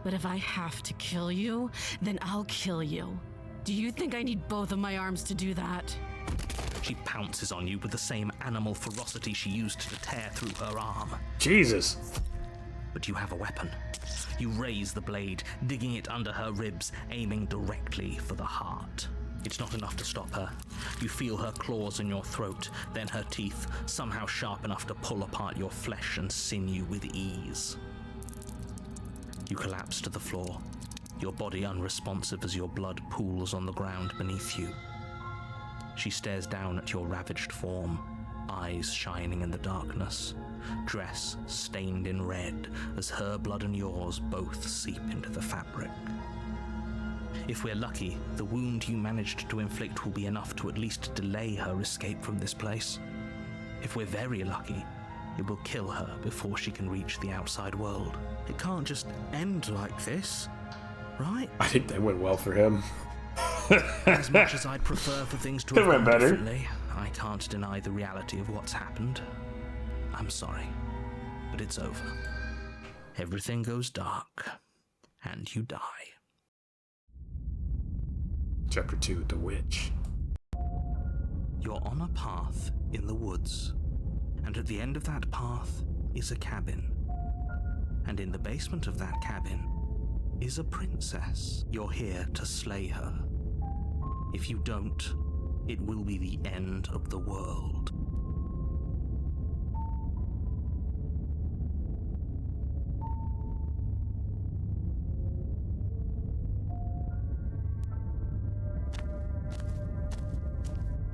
but if I have to kill you, then I'll kill you. Do you think I need both of my arms to do that? She pounces on you with the same animal ferocity she used to tear through her arm. Jesus. But you have a weapon. You raise the blade, digging it under her ribs, aiming directly for the heart. It's not enough to stop her. You feel her claws in your throat, then her teeth, somehow sharp enough to pull apart your flesh and sinew with ease. You collapse to the floor, your body unresponsive as your blood pools on the ground beneath you. She stares down at your ravaged form, eyes shining in the darkness, dress stained in red as her blood and yours both seep into the fabric. If we're lucky, the wound you managed to inflict will be enough to at least delay her escape from this place. If we're very lucky, it will kill her before she can reach the outside world. It can't just end like this, right? I think that went well for him. As much as I'd prefer for things to It have went gone better. differently, I can't deny the reality of what's happened. I'm sorry, but it's over. Everything goes dark, and you die. Chapter 2, The Witch. You're on a path in the woods, and at the end of that path is a cabin. And in the basement of that cabin is a princess. You're here to slay her. If you don't, it will be the end of the world.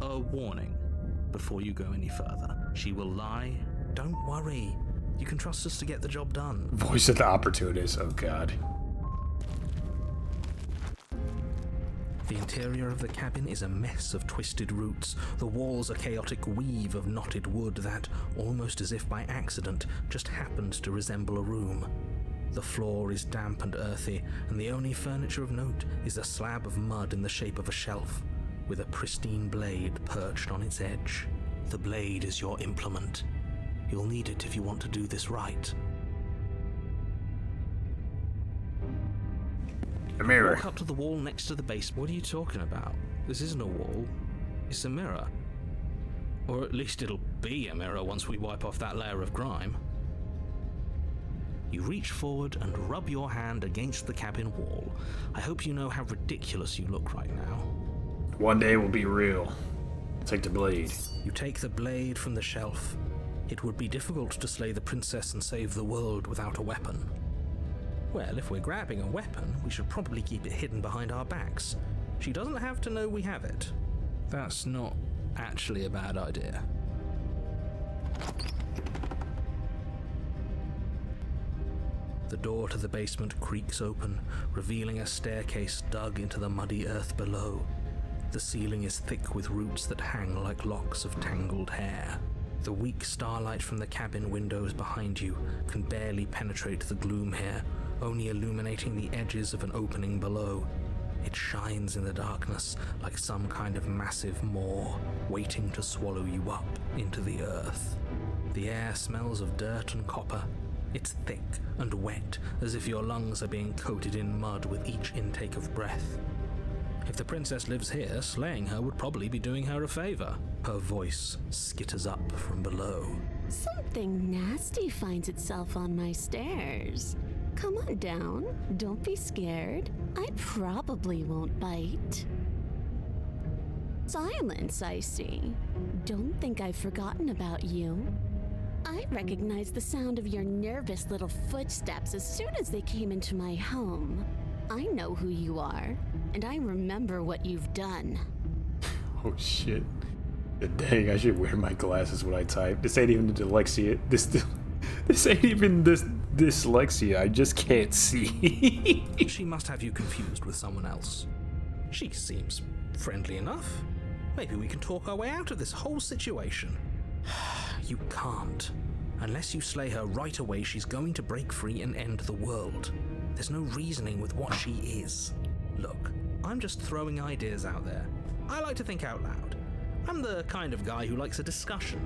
A warning before you go any further. She will lie. Don't worry. You can trust us to get the job done. Voice of the Opportunist, oh god. The interior of the cabin is a mess of twisted roots. The walls a chaotic weave of knotted wood that, almost as if by accident, just happened to resemble a room. The floor is damp and earthy, and the only furniture of note is a slab of mud in the shape of a shelf, with a pristine blade perched on its edge. The blade is your implement. You'll need it if you want to do this right. A mirror. Walk up to the wall next to the base. What are you talking about? This isn't a wall. It's a mirror. Or at least it'll be a mirror once we wipe off that layer of grime. You reach forward and rub your hand against the cabin wall. I hope you know how ridiculous you look right now. One day will be real. Take the blade. You take the blade from the shelf. It would be difficult to slay the princess and save the world without a weapon. Well, if we're grabbing a weapon, we should probably keep it hidden behind our backs. She doesn't have to know we have it. That's not actually a bad idea. The door to the basement creaks open, revealing a staircase dug into the muddy earth below. The ceiling is thick with roots that hang like locks of tangled hair. The weak starlight from the cabin windows behind you can barely penetrate the gloom here, only illuminating the edges of an opening below. It shines in the darkness like some kind of massive maw, waiting to swallow you up into the earth. The air smells of dirt and copper. It's thick and wet, as if your lungs are being coated in mud with each intake of breath. If the princess lives here, slaying her would probably be doing her a favor. Her voice skitters up from below. Something nasty finds itself on my stairs. Come on down. Don't be scared. I probably won't bite. Silence, I see. Don't think I've forgotten about you. I recognized the sound of your nervous little footsteps as soon as they came into my home. I know who you are, and I remember what you've done. Oh shit. Dang, I should wear my glasses when I type. This ain't even dyslexia. This ain't even this dyslexia. I just can't see. She must have you confused with someone else. She seems friendly enough. Maybe we can talk our way out of this whole situation. You can't. Unless you slay her right away, she's going to break free and end the world. There's no reasoning with what she is. Look, I'm just throwing ideas out there. I like to think out loud. I'm the kind of guy who likes a discussion.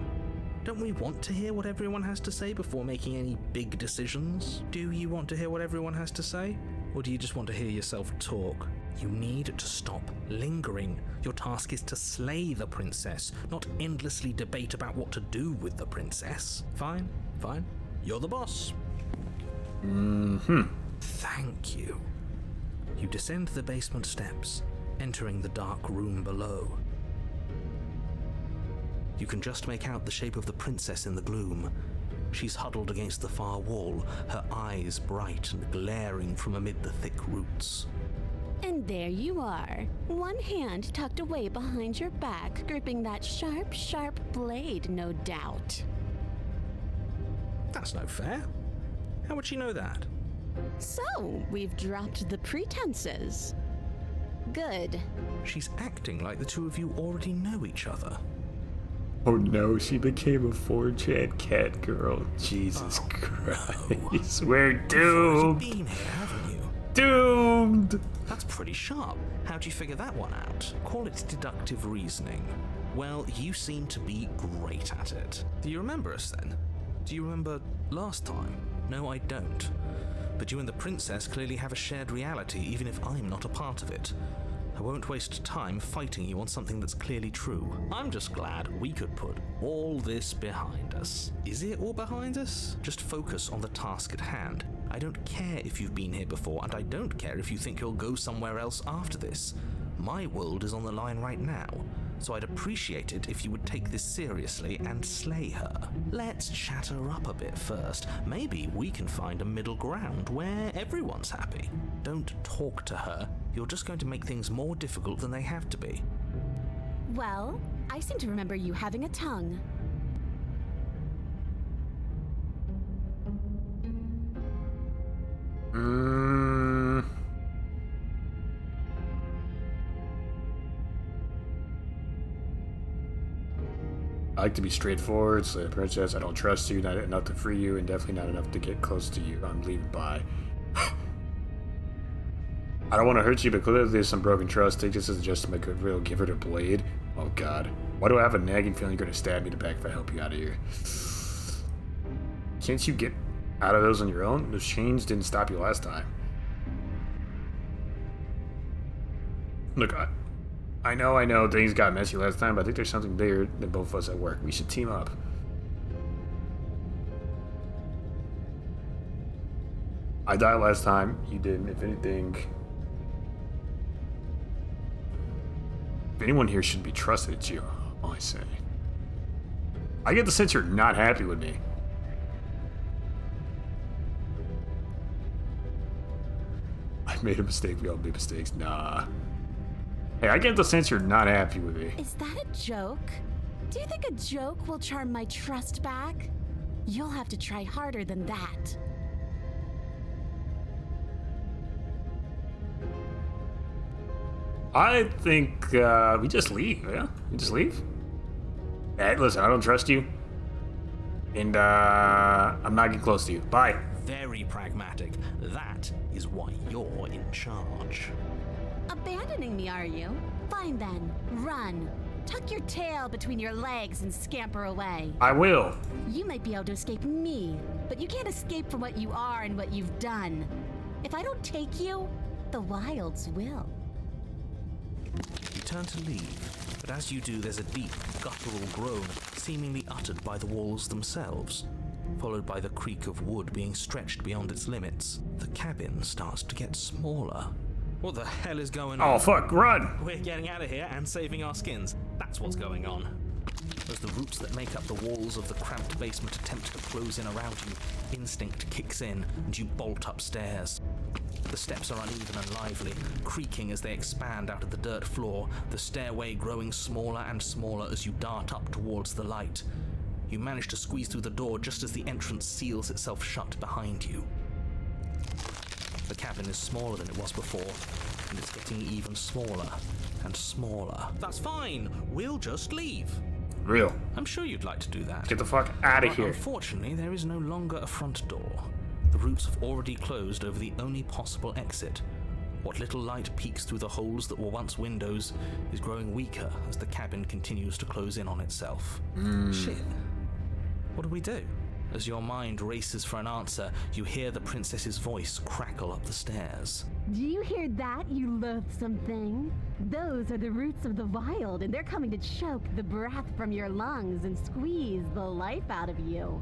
Don't we want to hear what everyone has to say before making any big decisions? Do you want to hear what everyone has to say? Or do you just want to hear yourself talk? You need to stop lingering. Your task is to slay the princess, not endlessly debate about what to do with the princess. Fine, fine. You're the boss. Thank you. You descend the basement steps, entering the dark room below. You can just make out the shape of the princess in the gloom. She's huddled against the far wall, her eyes bright and glaring from amid the thick roots. And there you are, one hand tucked away behind your back, gripping that sharp, sharp blade, no doubt. That's no fair. How would she know that? So, we've dropped the pretenses. Good. She's acting like the two of you already know each other. Oh no, she became a 4chan cat girl. Jesus Christ. We're doomed. You've been here, haven't you? Doomed. That's pretty sharp. How'd you figure that one out? Call it deductive reasoning. Well, you seem to be great at it. Do you remember us then? Do you remember last time? No, I don't. But you and the princess clearly have a shared reality, even if I'm not a part of it. I won't waste time fighting you on something that's clearly true. I'm just glad we could put all this behind us. Is it all behind us? Just focus on the task at hand. I don't care if you've been here before, and I don't care if you think you'll go somewhere else after this. My world is on the line right now, so I'd appreciate it if you would take this seriously and slay her. Let's chat her up a bit first. Maybe we can find a middle ground where everyone's happy. Don't talk to her. You're just going to make things more difficult than they have to be. Well, I seem to remember you having a tongue. I like to be straightforward, so princess, I don't trust you, not enough to free you, and definitely not enough to get close to you. I'm leaving by. I don't want to hurt you, but clearly there's some broken trust. Take this as just to make a real give her the blade. Oh god. Why do I have a nagging feeling you're gonna stab me in the back if I help you out of here? Can't you get out of those on your own? Those chains didn't stop you last time. Look, I know things got messy last time, but I think there's something bigger than both of us at work. We should team up. I died last time, you didn't. If anyone here should be trusted, it's you. Oh, I say. I get the sense you're not happy with me. I made a mistake, we all made mistakes. Nah. Hey, I get the sense you're not happy with me. Is that a joke? Do you think a joke will charm my trust back? You'll have to try harder than that. I think we just leave, yeah? We just leave? Hey, listen, I don't trust you. And I'm not getting close to you. Bye. Very pragmatic. That is why you're in charge. Abandoning me, are you? Fine then. Run. Tuck your tail between your legs and scamper away. I will. You might be able to escape me, but you can't escape from what you are and what you've done. If I don't take you, the wilds will. You turn to leave, but as you do, there's a deep, guttural groan, seemingly uttered by the walls themselves, followed by the creak of wood being stretched beyond its limits. The cabin starts to get smaller. What the hell is going on? Oh, fuck, run! We're getting out of here and saving our skins. That's what's going on. As the roots that make up the walls of the cramped basement attempt to close in around you, instinct kicks in and you bolt upstairs. The steps are uneven and lively, creaking as they expand out of the dirt floor, the stairway growing smaller and smaller as you dart up towards the light. You manage to squeeze through the door just as the entrance seals itself shut behind you. The cabin is smaller than it was before, and it's getting even smaller and smaller. That's fine, we'll just leave. Real. I'm sure you'd like to do that. Get the fuck out of But here. unfortunately, there is no longer a front door. The roots have already closed over the only possible exit. What little light peeks through the holes that were once windows is growing weaker as the cabin continues to close in on itself. Shit. What do we do? As your mind races for an answer, you hear the princess's voice crackle up the stairs. Do you hear that, you loathsome thing? Those are the roots of the wild, and they're coming to choke the breath from your lungs and squeeze the life out of you.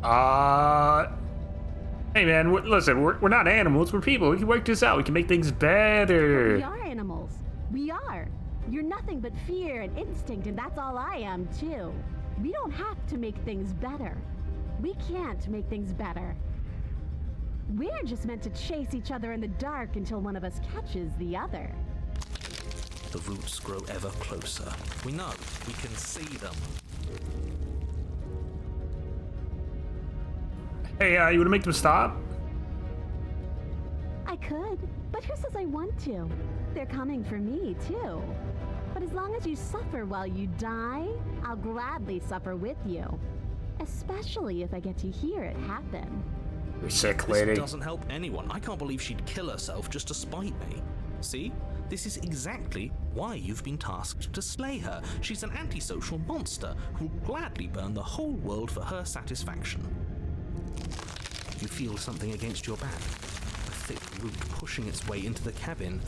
Hey man, listen, we're not animals, we're people. We can work this out. We can make things better. We are animals. We are. You're nothing but fear and instinct, and that's all I am, too. We don't have to make things better. We can't make things better. We're just meant to chase each other in the dark until one of us catches the other. The roots grow ever closer. We know. We can see them. Hey, you wanna make them stop? I could, but who says I want to? They're coming for me, too. But as long as you suffer while you die, I'll gladly suffer with you. Especially if I get to hear it happen. You sick lady. This doesn't help anyone. I can't believe she'd kill herself just to spite me. See? This is exactly why you've been tasked to slay her. She's an antisocial monster who'll gladly burn the whole world for her satisfaction. You feel something against your back. A thick root pushing its way into the cabin.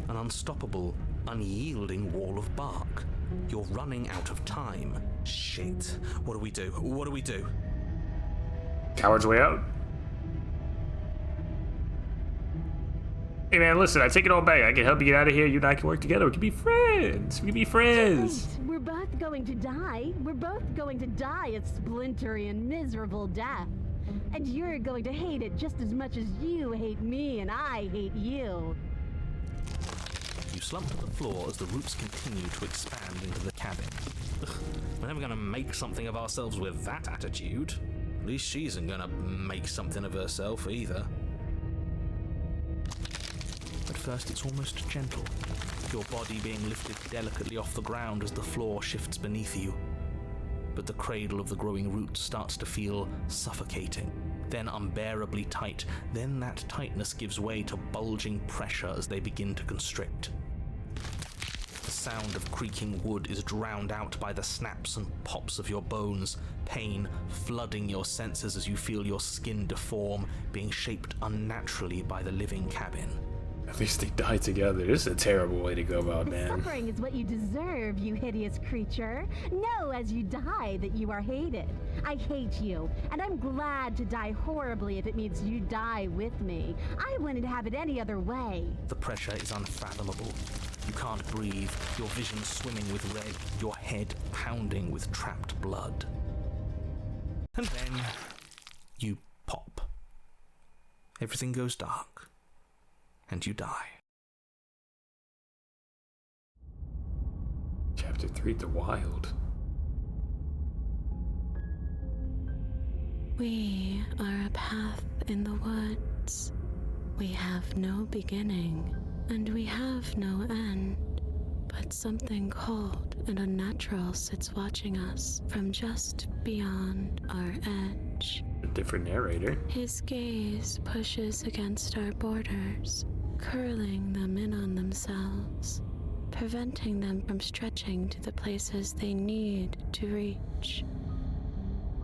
An unstoppable, unyielding wall of bark. You're running out of time. Shit. What do we do? What do we do? Coward's way out. Hey man, listen, I take it all back. I can help you get out of here. You and I can work together. We can be friends. We can be friends. Wait, we're both going to die. We're both going to die a splintery and miserable death. And you're going to hate it just as much as you hate me and I hate you. You slump to the floor as the roots continue to expand into the cabin. Ugh, we're never gonna make something of ourselves with that attitude. At least she isn't gonna make something of herself either. At first it's almost gentle, your body being lifted delicately off the ground as the floor shifts beneath you. But the cradle of the growing roots starts to feel suffocating, then unbearably tight. Then that tightness gives way to bulging pressure as they begin to constrict. The sound of creaking wood is drowned out by the snaps and pops of your bones, pain flooding your senses as you feel your skin deform, being shaped unnaturally by the living cabin. At least they die together. This is a terrible way to go about, The man. suffering is what you deserve, you hideous creature. Know as you die that you are hated. I hate you, and I'm glad to die horribly if it means you die with me. I wouldn't have it any other way. The pressure is unfathomable. You can't breathe, your vision swimming with red, your head pounding with trapped blood. And then you pop. Everything goes dark, and you die. Chapter 3, The Wild. We are a path in the woods. We have no beginning, and we have no end. But something cold and unnatural sits watching us from just beyond our edge. A different narrator. His gaze pushes against our borders, curling them in on themselves, preventing them from stretching to the places they need to reach.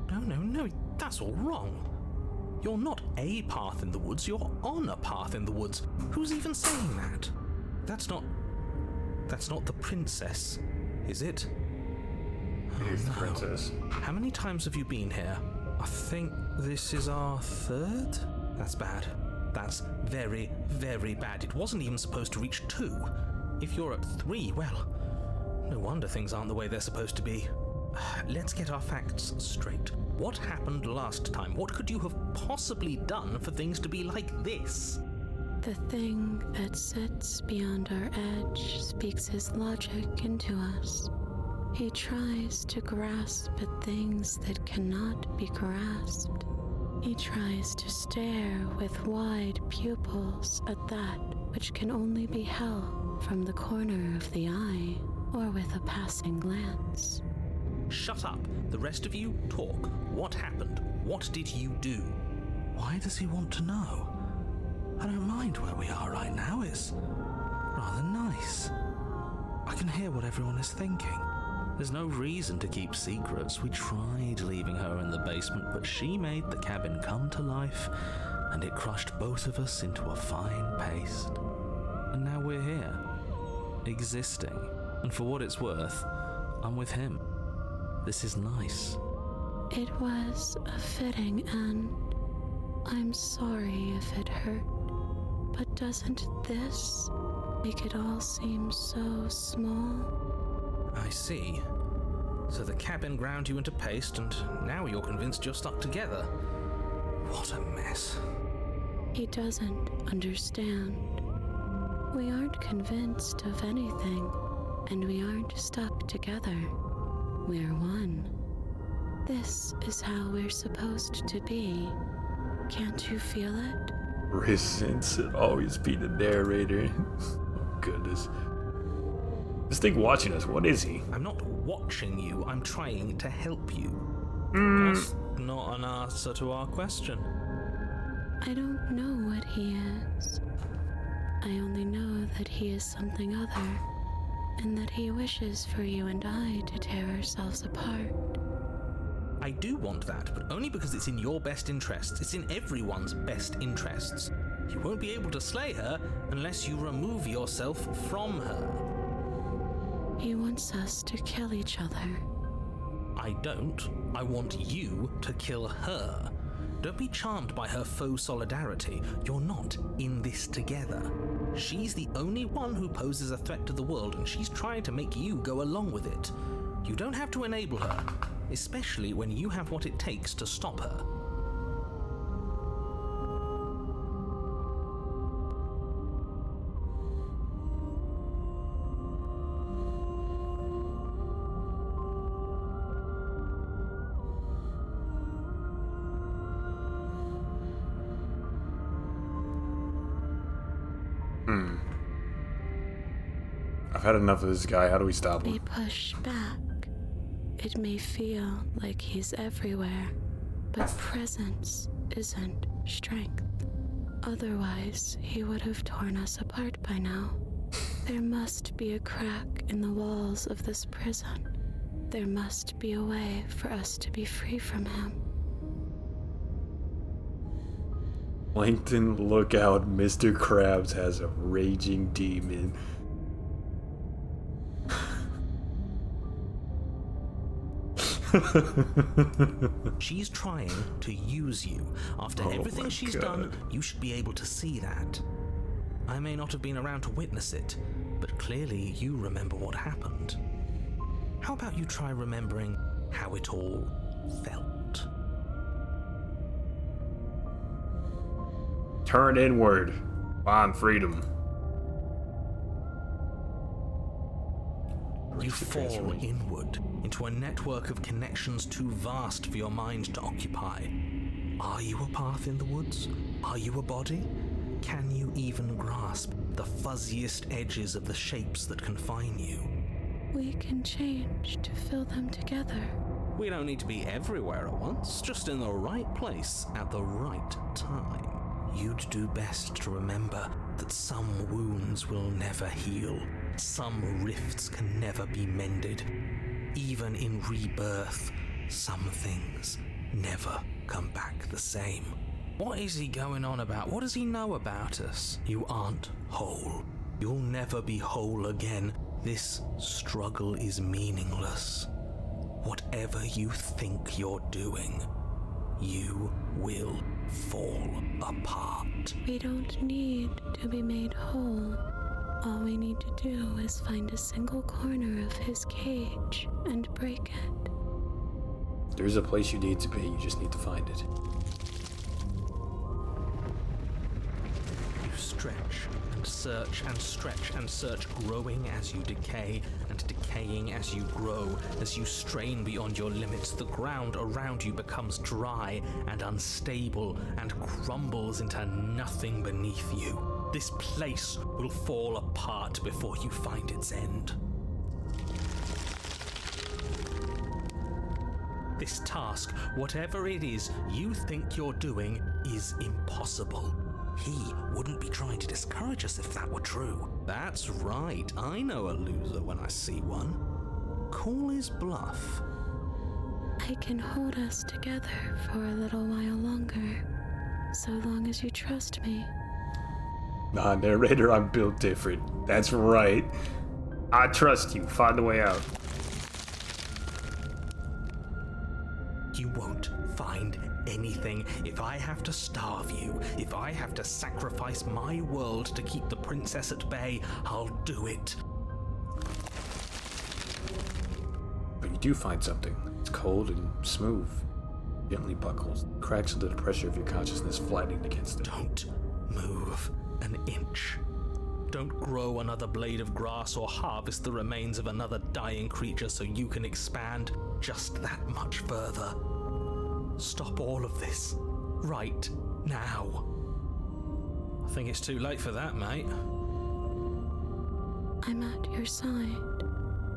No, that's all wrong. You're not a path in the woods, you're on a path in the woods. Who's even saying that? That's not the princess, is it? Here's the princess. How many times have you been here? I think this is our third? That's bad. That's very, very bad. It wasn't even supposed to reach 2. If you're at 3, well, no wonder things aren't the way they're supposed to be. Let's get our facts straight. What happened last time? What could you have possibly done for things to be like this? The thing that sits beyond our edge speaks his logic into us. He tries to grasp at things that cannot be grasped. He tries to stare with wide pupils at that which can only be held from the corner of the eye or with a passing glance. Shut up. The rest of you, talk. What happened? What did you do? Why does he want to know? I don't mind where we are right now. It's rather nice. I can hear what everyone is thinking. There's no reason to keep secrets. We tried leaving her in the basement, but she made the cabin come to life, and it crushed both of us into a fine paste. And now we're here, existing. And for what it's worth, I'm with him. This is nice. It was a fitting end. I'm sorry if it hurt, but doesn't this make it all seem so small? I see. So the cabin ground you into paste, and now you're convinced you're stuck together. What a mess. He doesn't understand. We aren't convinced of anything, and we aren't stuck together. We're one. This is how we're supposed to be. Can't you feel it? Resents it always be the narrator. Oh, goodness. This thing watching us, what is he? I'm not watching you, I'm trying to help you. That's not an answer to our question. I don't know what he is. I only know that he is something other, and that he wishes for you and I to tear ourselves apart. I do want that, but only because it's in your best interests. It's in everyone's best interests. You won't be able to slay her unless you remove yourself from her. He wants us to kill each other. I don't. I want you to kill her. Don't be charmed by her faux solidarity. You're not in this together. She's the only one who poses a threat to the world, and she's trying to make you go along with it. You don't have to enable her, especially when you have what it takes to stop her. I've had enough of this guy. How do we stop him? We push back. It may feel like he's everywhere, but presence isn't strength. Otherwise, he would have torn us apart by now. There must be a crack in the walls of this prison. There must be a way for us to be free from him. Plankton, look out. Mr. Krabs has a raging demon. She's trying to use you. After everything she's done, you should be able to see that. I may not have been around to witness it, but clearly you remember what happened. How about you try remembering how it all felt? Turn inward. Find freedom. You fall inward into a network of connections too vast for your mind to occupy. Are you a path in the woods? Are you a body? Can you even grasp the fuzziest edges of the shapes that confine you? We can change to fill them together. We don't need to be everywhere at once, just in the right place at the right time. You'd do best to remember that some wounds will never heal. Some rifts can never be mended. Even in rebirth, some things never come back the same. What is he going on about? What does he know about us? You aren't whole. You'll never be whole again. This struggle is meaningless. Whatever you think you're doing, you will fall apart. We don't need to be made whole. All we need to do is find a single corner of his cage and break it. There's a place you need to be. You just need to find it. You stretch and search and stretch and search, growing as you decay and decaying as you grow. As you strain beyond your limits, the ground around you becomes dry and unstable and crumbles into nothing beneath you. This place will fall apart before you find its end. This task, whatever it is you think you're doing, is impossible. He wouldn't be trying to discourage us if that were true. That's right, I know a loser when I see one. Call his bluff. I can hold us together for a little while longer, so long as you trust me. Nah, narrator, I'm built different. That's right. I trust you. Find a way out. You won't find anything. If I have to starve you, if I have to sacrifice my world to keep the princess at bay, I'll do it. But you do find something. It's cold and smooth. Gently buckles, cracks under the pressure of your consciousness flattening against it. Don't move an inch. Don't grow another blade of grass or harvest the remains of another dying creature so you can expand just that much further. Stop all of this right now. I think it's too late for that, mate. I'm at your side.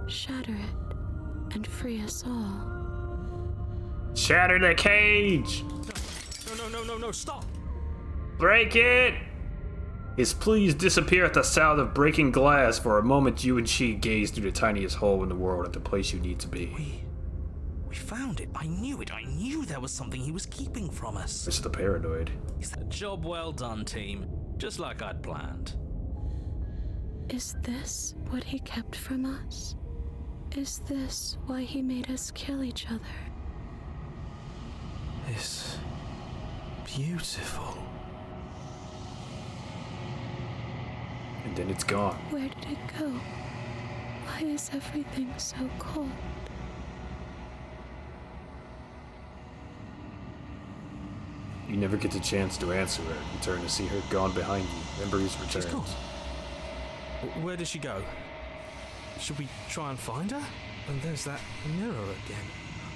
Shatter it and free us all. Shatter the cage! No, stop! Break it! His pleas disappear at the sound of breaking glass. For a moment, you and she gaze through the tiniest hole in the world at the place you need to be. We found it. I knew it. I knew there was something he was keeping from us. Mr. Paranoid. Job well done, team. Just like I'd planned. Is this what he kept from us? Is this why he made us kill each other? It's beautiful. And then it's gone. Where did it go? Why is everything so cold? You never get the chance to answer her. You turn to see her gone behind you. Memories She's return. gone. Where did she go? Should we try and find her? And there's that mirror again.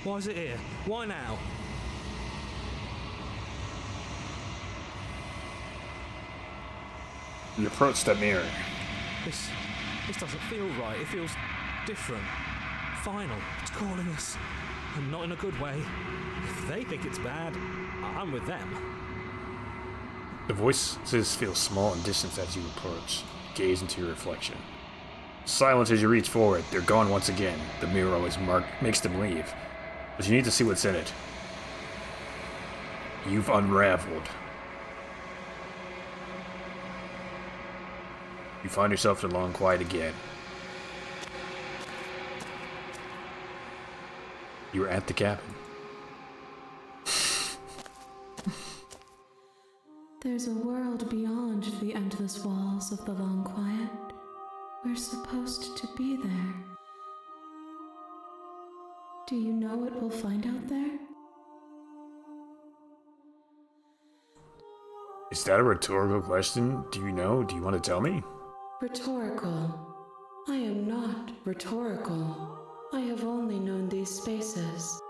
Why is it here? Why now? You approach the mirror. This doesn't feel right. It feels different. Final. It's calling us. And not in a good way. If they think it's bad, I'm with them. The voices feel small and distant as you approach. Gaze into your reflection. Silence as you reach for it. They're gone once again. The mirror always makes them leave. But you need to see what's in it. You've unraveled. You find yourself in a long quiet again. You're at the cabin. There's a world beyond the endless walls of the long quiet. We're supposed to be there. Do you know what we'll find out there? Is that a rhetorical question? Do you know? Do you want to tell me? Rhetorical. I am not rhetorical. I have only known these spaces,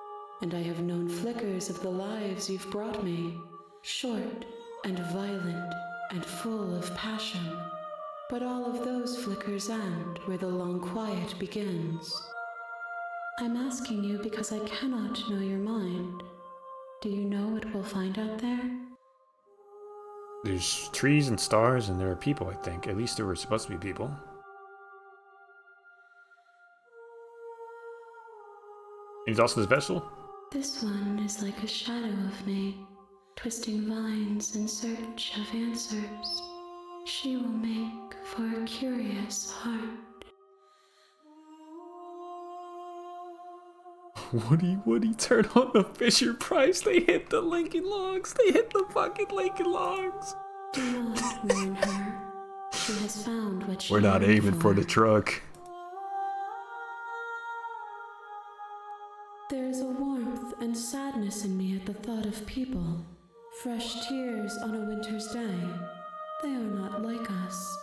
and I have known flickers of the lives you've brought me, short and violent and full of passion. But all of those flickers end where the long quiet begins. I'm asking you because I cannot know your mind. Do you know what we'll find out there? There's trees and stars, and there are people, I think. At least there were supposed to be people. Is also this vessel? This one is like a shadow of me, twisting vines in search of answers. She will make for a curious heart. Woody, turn on the Fisher Price. They hit the Lincoln Logs. They hit the fucking Lincoln Logs. Do not warn her. She has found what she We're not yearned aiming for the truck. There is a warmth and sadness in me at the thought of people. Fresh tears on a winter's day. They are not like us.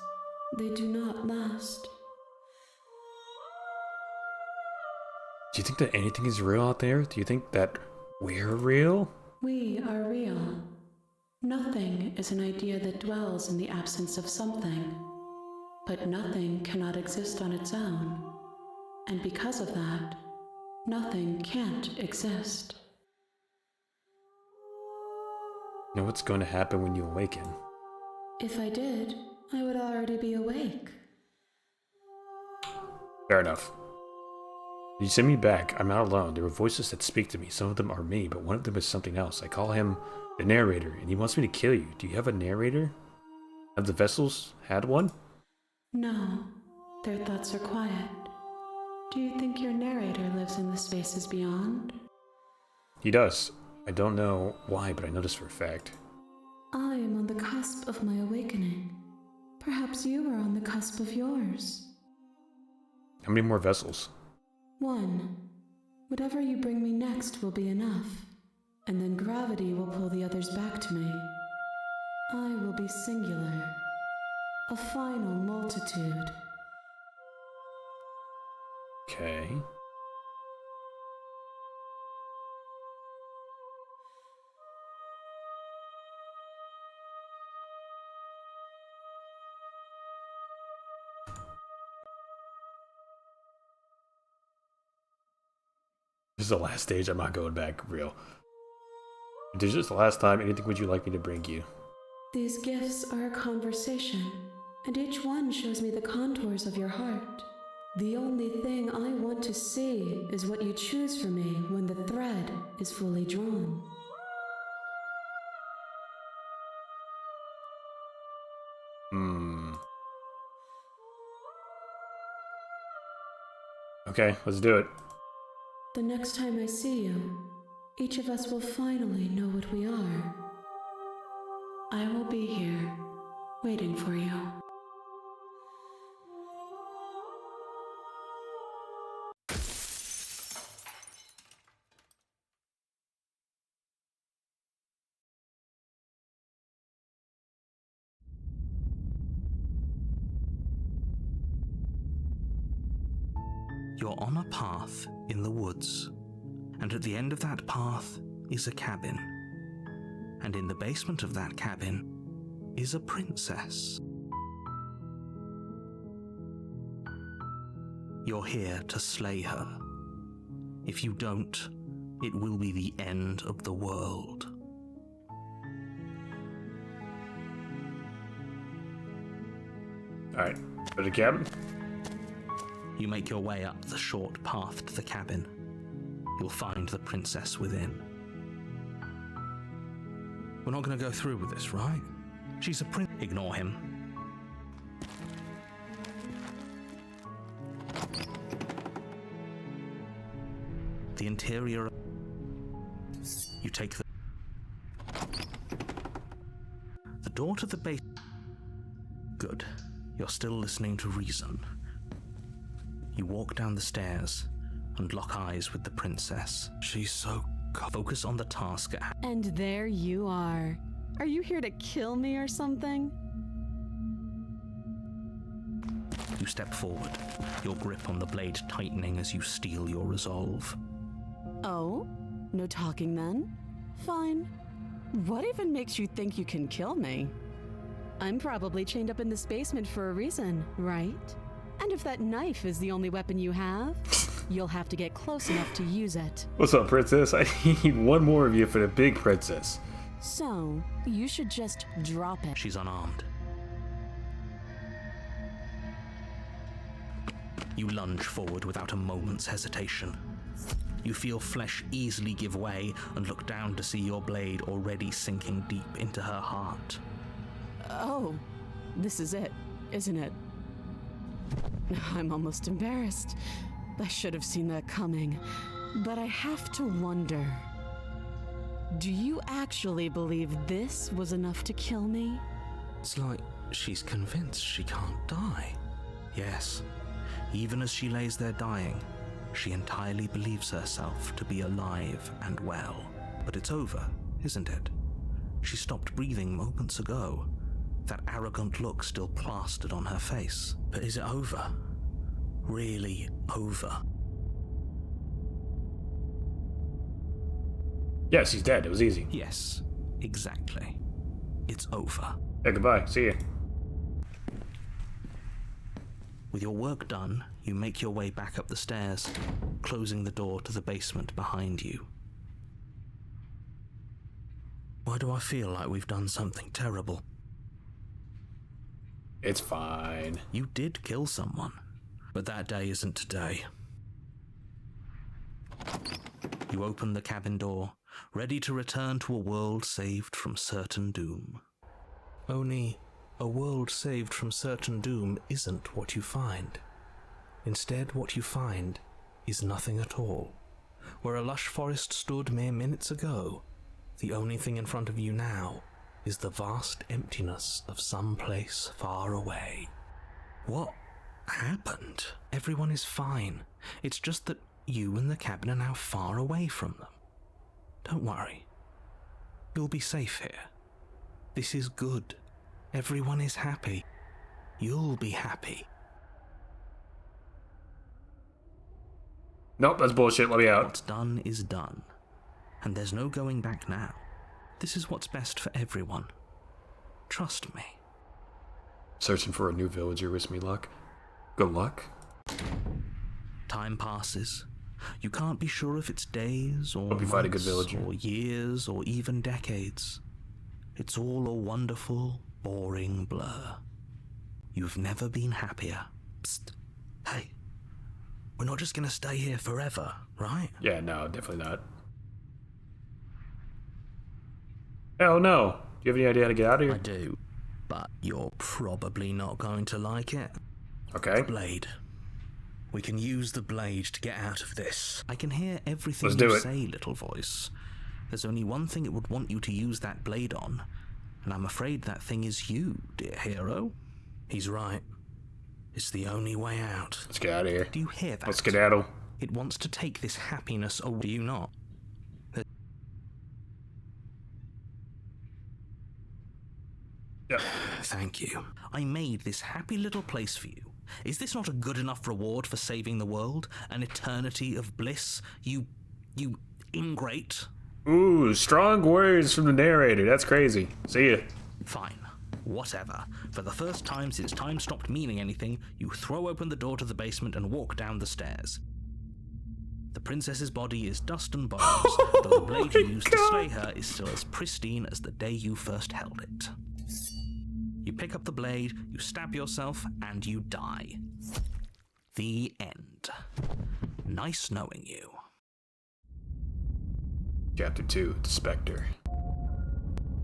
They do not last. Do you think that anything is real out there? Do you think that we're real? We are real. Nothing is an idea that dwells in the absence of something. But nothing cannot exist on its own. And because of that, nothing can't exist. Know what's going to happen when you awaken? If I did, I would already be awake. Fair enough. You send me back. I'm not alone. There are voices that speak to me. Some of them are me, but one of them is something else. I call him the narrator, and he wants me to kill you. Do you have a narrator? Have the vessels had one? No, their thoughts are quiet. Do you think your narrator lives in the spaces beyond? He does. I don't know why, but I know this for a fact. I am on the cusp of my awakening. Perhaps you are on the cusp of yours. How many more vessels? 1. Whatever you bring me next will be enough, and then gravity will pull the others back to me. I will be singular, a final multitude. Okay. This is the last stage. I'm not going back real. This is just the last time. Anything would you like me to bring you? These gifts are a conversation, and each one shows me the contours of your heart. The only thing I want to see is what you choose for me when the thread is fully drawn. Okay, let's do it. The next time I see you, each of us will finally know what we are. I will be here, waiting for you. You're on a path in the woods, and at the end of that path is a cabin. And in the basement of that cabin is a princess. You're here to slay her. If you don't, it will be the end of the world. Alright, go to the cabin. You make your way up the short path to the cabin. You'll find the princess within. We're not going to go through with this, right? She's a prince. Ignore him. The interior. You take the door to the base. Good. You're still listening to reason. You walk down the stairs and lock eyes with the princess. She's so focus on the task at hand. And there you are. Are you here to kill me or something? You step forward, your grip on the blade tightening as you steel your resolve. Oh? No talking then? Fine. What even makes you think you can kill me? I'm probably chained up in this basement for a reason, right? And if that knife is the only weapon you have, you'll have to get close enough to use it. What's up, princess? I need one more of you for the big princess. So, you should just drop it. She's unarmed. You lunge forward without a moment's hesitation. You feel flesh easily give way and look down to see your blade already sinking deep into her heart. Oh, this is it, isn't it? I'm almost embarrassed. I should have seen that coming. But I have to wonder. Do you actually believe this was enough to kill me? It's like she's convinced she can't die. Yes, even as she lays there dying, she entirely believes herself to be alive and well. But it's over, isn't it? She stopped breathing moments ago. That arrogant look still plastered on her face. But is it over? Really over? Yes, he's dead. It was easy. Yes, exactly. It's over. Yeah, goodbye. See ya. With your work done, you make your way back up the stairs, closing the door to the basement behind you. Why do I feel like we've done something terrible? It's fine. You did kill someone, but that day isn't today. You open the cabin door, ready to return to a world saved from certain doom. Only, a world saved from certain doom isn't what you find. Instead, what you find is nothing at all. Where a lush forest stood mere minutes ago, the only thing in front of you now is the vast emptiness of some place far away. What happened? Everyone is fine. It's just that you and the cabin are now far away from them. Don't worry. You'll be safe here. This is good. Everyone is happy. You'll be happy. Nope, that's bullshit. Let me out. What's done is done. And there's no going back now. This is what's best for everyone. Trust me. Searching for a new villager. Wish me luck. Good luck. Time passes. You can't be sure if it's days or Hope you find a good months villager. or years or even decades. It's all a wonderful, boring blur. You've never been happier. Psst. Hey. We're not just gonna stay here forever, right? Yeah, no, definitely not. Hell no. Do you have any idea how to get out of I here? do. But you're probably not going to like it. Okay. Blade. We can use the blade to get out of this. I can hear everything Let's do you it. say, little voice. There's only one thing it would want you to use that blade on, and I'm afraid that thing is you, dear hero. He's right. It's the only way out. Let's get out of here. Do you hear that? Let's skedaddle. It wants to take this happiness away. Do you not? Yeah. Thank you. I made this happy little place for you. Is this not a good enough reward for saving the world? An eternity of bliss? You ingrate? Ooh, strong words from the narrator. That's crazy. See ya. Fine. Whatever. For the first time since time stopped meaning anything, you throw open the door to the basement and walk down the stairs. The princess's body is dust and bones, though the blade you used to slay her is still as pristine as the day you first held it. You pick up the blade, you stab yourself, and you die. The end. Nice knowing you. Chapter 2, The Spectre.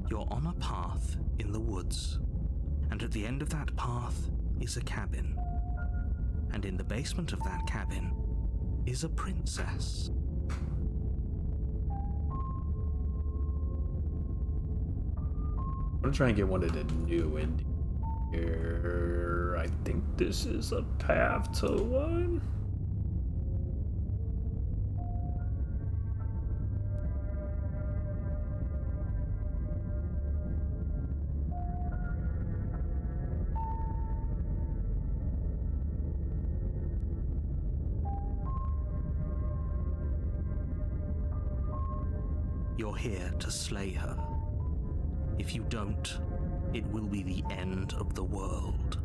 You're on a path in the woods, and at the end of that path is a cabin. And in the basement of that cabin is a princess. I'm gonna try and get one of the new endings here. I think this is a path to one. You're here to slay her. If you don't, it will be the end of the world.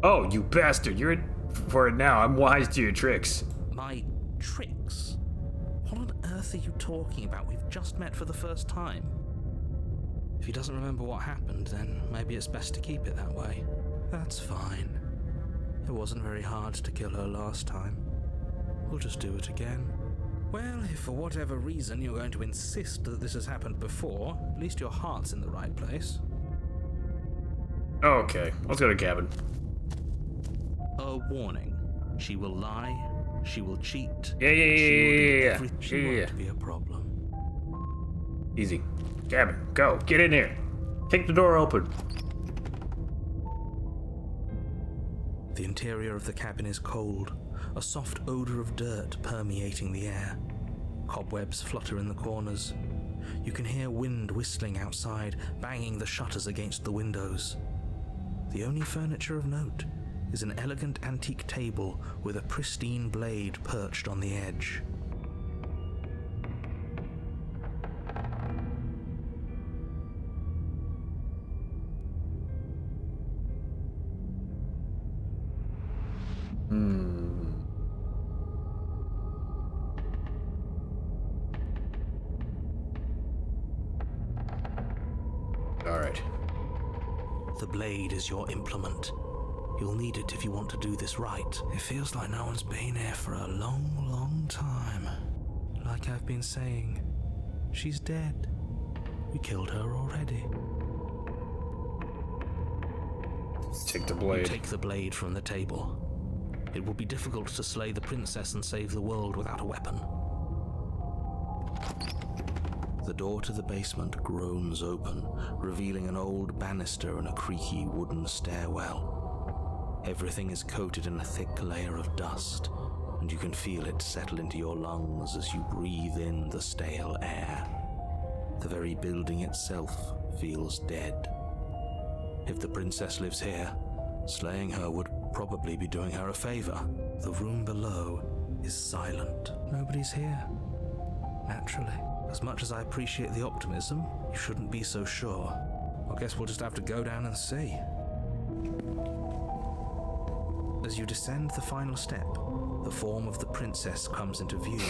Oh, you bastard. You're in for it now. I'm wise to your tricks. My tricks? What on earth are you talking about? We've just met for the first time. If he doesn't remember what happened, then maybe it's best to keep it that way. That's fine. It wasn't very hard to kill her last time. We'll just do it again. Well, if for whatever reason you're going to insist that this has happened before, at least your heart's in the right place. Okay, let's go to the cabin. A warning. She will lie, she will cheat. Yeah. She won't be a problem. Easy. Cabin, go. Get in there. Kick the door open. The interior of the cabin is cold, a soft odor of dirt permeating the air. Cobwebs flutter in the corners. You can hear wind whistling outside, banging the shutters against the windows. The only furniture of note is an elegant antique table with a pristine blade perched on the edge. Alright. The blade is your implement. You'll need it if you want to do this right. It feels like no one's been here for a long, long time. Like I've been saying, she's dead. We killed her already. Take the You blade. take the blade from the table. It will be difficult to slay the princess and save the world without a weapon. The door to the basement groans open, revealing an old banister and a creaky wooden stairwell. Everything is coated in a thick layer of dust, and you can feel it settle into your lungs as you breathe in the stale air. The very building itself feels dead. If the princess lives here, slaying her would probably be doing her a favor. The room below is silent. Nobody's here. Naturally. As much as I appreciate the optimism, you shouldn't be so sure. I guess we'll just have to go down and see. As you descend the final step, the form of the princess comes into view.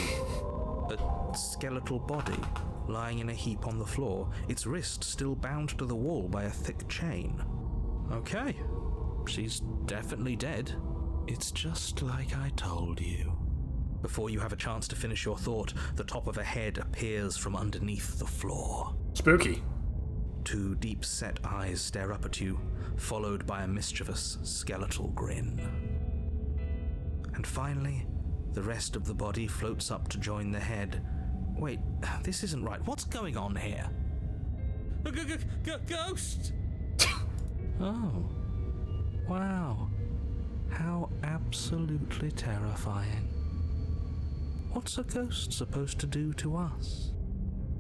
A skeletal body lying in a heap on the floor, its wrist still bound to the wall by a thick chain. Okay, she's definitely dead. It's just like I told you. Before you have a chance to finish your thought, the top of a head appears from underneath the floor. Spooky. Two deep-set eyes stare up at you, followed by a mischievous skeletal grin. And finally, the rest of the body floats up to join the head. Wait, this isn't right. What's going on here? Ghost! Oh. Wow. How absolutely terrifying. What's a ghost supposed to do to us?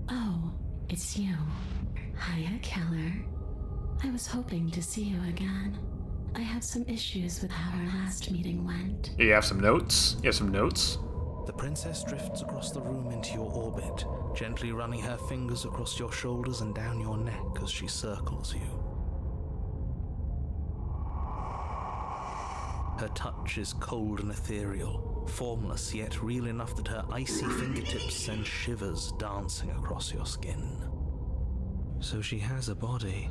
Oh, it's you. Hiya, Keller. I was hoping to see you again. I have some issues with how our last meeting went. You have some notes? You have some notes? The princess drifts across the room into your orbit, gently running her fingers across your shoulders and down your neck as she circles you. Her touch is cold and ethereal, formless yet real enough that her icy fingertips send shivers dancing across your skin. So she has a body,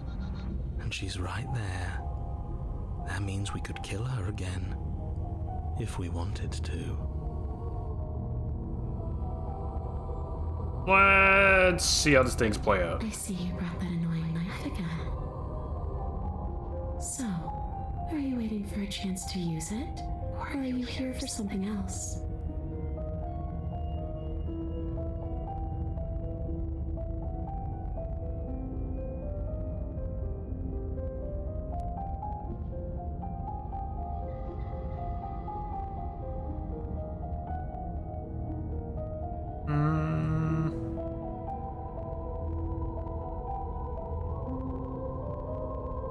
and she's right there. That means we could kill her again, if we wanted to. Let's see how this thing's play out. I see you brought that annoying knife again. So, are you waiting for a chance to use it? Or are you here for something else?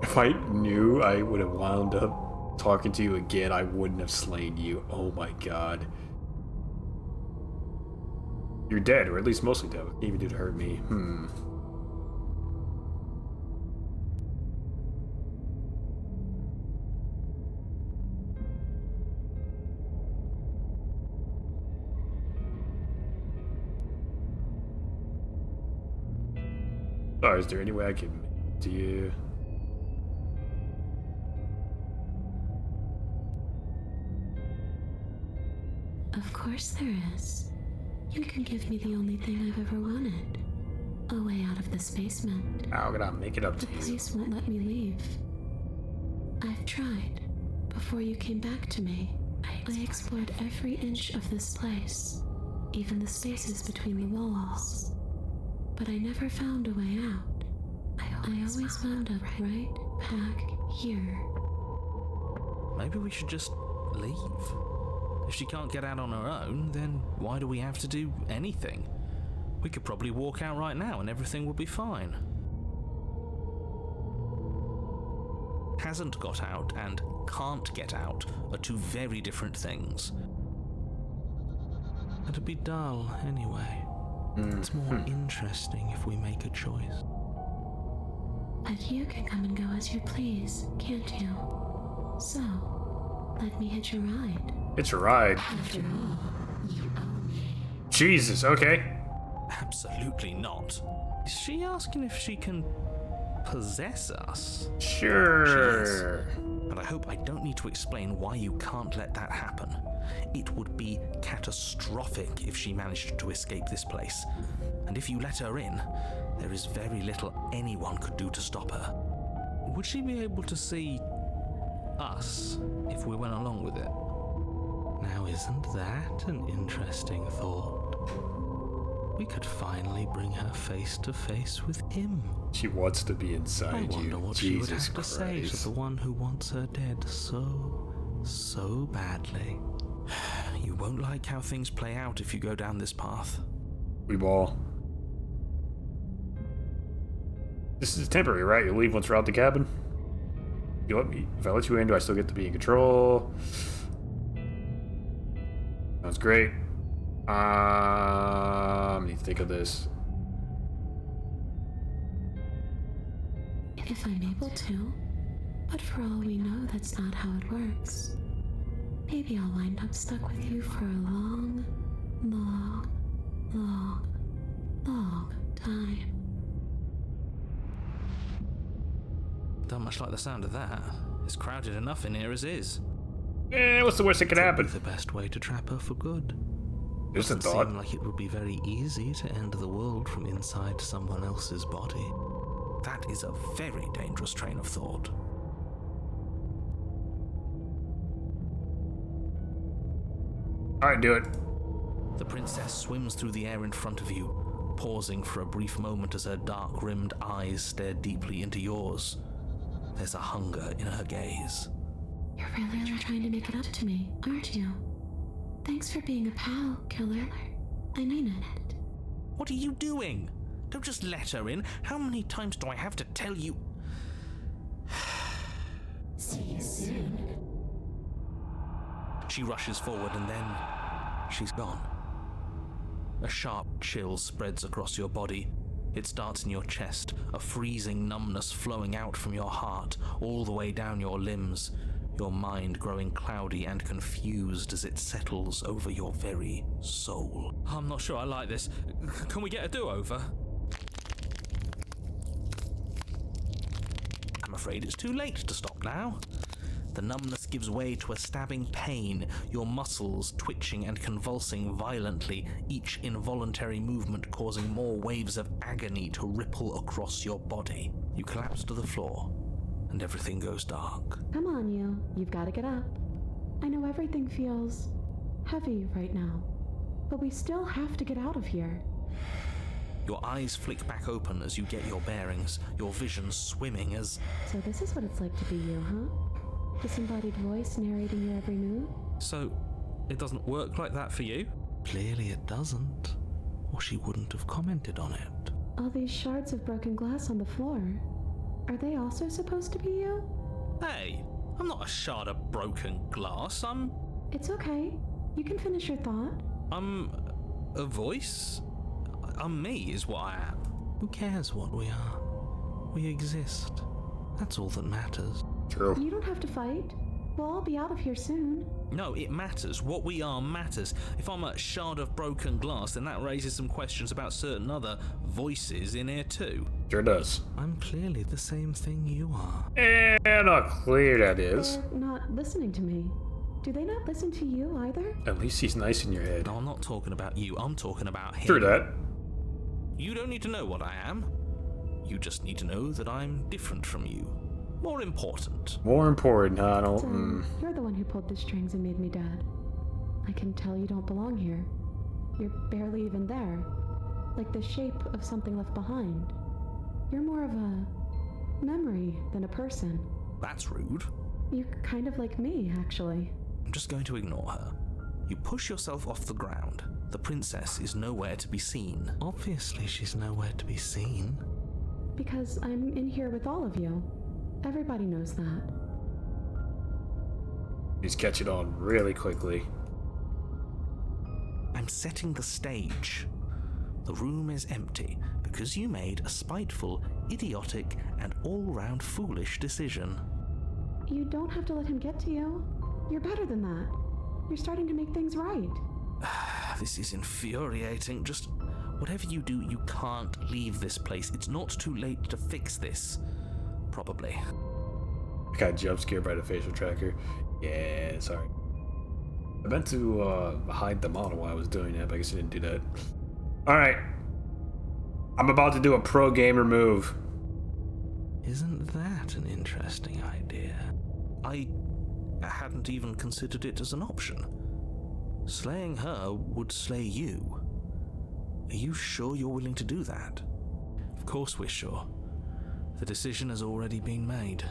If I knew I would have wound up talking to you again, I wouldn't have slain you. Oh my god. You're dead, or at least mostly dead. What can you even do to hurt me? Sorry, is there any way I can do you? Of course there is. You can give me the only thing I've ever wanted. A way out of this basement. How can I make it up to The you? place won't let me leave. I've tried. Before you came back to me, I explored every inch of this place, even the spaces between the walls. But I never found a way out. I always wound up right back here. Maybe we should just leave. If she can't get out on her own, then why do we have to do anything? We could probably walk out right now and everything would be fine. Hasn't got out and can't get out are two very different things. It'd be dull anyway. It's more interesting if we make a choice. But you can come and go as you please, can't you? So, let me hitch a ride. It's a ride. After all, you own me. Jesus, okay. Absolutely not. Is she asking if she can possess us? Sure. But I hope I don't need to explain why you can't let that happen. It would be catastrophic if she managed to escape this place. And if you let her in, there is very little anyone could do to stop her. Would she be able to see us if we went along with it? Now, isn't that an interesting thought? We could finally bring her face to face with him. She wants to be I inside wonder you. what she would Jesus have to say to Christ. the one who wants her dead so badly. You won't like how things play out if you go down this path. We ball. This is temporary, right? You leave once we're out the cabin? You let me, if I let you in, do I still get to be in control? Sounds great. I need to think of this. If I'm able to, but for all we know, that's not how it works. Maybe I'll wind up stuck with you for a long time. Don't much like the sound of that. It's crowded enough in here as is. What's the worst that could happen? The best way to trap her for good. Just a Doesn't thought. seem like it would be very easy to end the world from inside someone else's body. That is a very dangerous train of thought. Alright, do it. The princess swims through the air in front of you, pausing for a brief moment as her dark-rimmed eyes stare deeply into yours. There's a hunger in her gaze. You're really trying to make it up to me, aren't you? Thanks for being a pal, killer. I mean it. What are you doing? Don't just let her in. How many times do I have to tell you? See you soon. She rushes forward and then she's gone. A sharp chill spreads across your body. It starts in your chest, a freezing numbness flowing out from your heart, all the way down your limbs, your mind growing cloudy and confused as it settles over your very soul. I'm not sure I like this. Can we get a do-over? I'm afraid it's too late to stop now. The numbness gives way to a stabbing pain, your muscles twitching and convulsing violently, each involuntary movement causing more waves of agony to ripple across your body. You collapse to the floor, and everything goes dark. Come on, you. You've got to get up. I know everything feels heavy right now, but we still have to get out of here. Your eyes flick back open as you get your bearings, your vision swimming as... So this is what it's like to be you, huh? Disembodied voice narrating your every move? So, it doesn't work like that for you? Clearly it doesn't, or she wouldn't have commented on it. All these shards of broken glass on the floor, are they also supposed to be you? Hey, I'm not a shard of broken glass. It's okay. You can finish your thought. I'm a voice? I'm me is what I am. Who cares what we are? We exist. That's all that matters. True. You don't have to fight. We'll all be out of here soon. No, it matters. What we are matters. If I'm a shard of broken glass, then that raises some questions about certain other voices in here too. Sure does. I'm clearly the same thing you are. And how clear that is. They're not listening to me. Do they not listen to you either? At least he's nice in your head. No, I'm not talking about you. I'm talking about him. True that. You don't need to know what I am. You just need to know that I'm different from you. More important. More important, huh? I don't... So, you're the one who pulled the strings and made me dead. I can tell you don't belong here. You're barely even there. Like the shape of something left behind. You're more of a memory than a person. That's rude. You're kind of like me, actually. I'm just going to ignore her. You push yourself off the ground. The princess is nowhere to be seen. Obviously she's nowhere to be seen. Because I'm in here with all of you. Everybody knows that. He's catching on really quickly. I'm setting the stage. The room is empty because you made a spiteful, idiotic, and all-round foolish decision. You don't have to let him get to you. You're better than that. You're starting to make things right. This is infuriating. Just whatever you do, you can't leave this place. It's not too late to fix this. Probably. I got jump scared by the facial tracker. Yeah, sorry. I meant to hide the model while I was doing that, but I guess I didn't do that. Alright. I'm about to do a pro gamer move. Isn't that an interesting idea? I hadn't even considered it as an option. Slaying her would slay you. Are you sure you're willing to do that? Of course we're sure. The decision has already been made.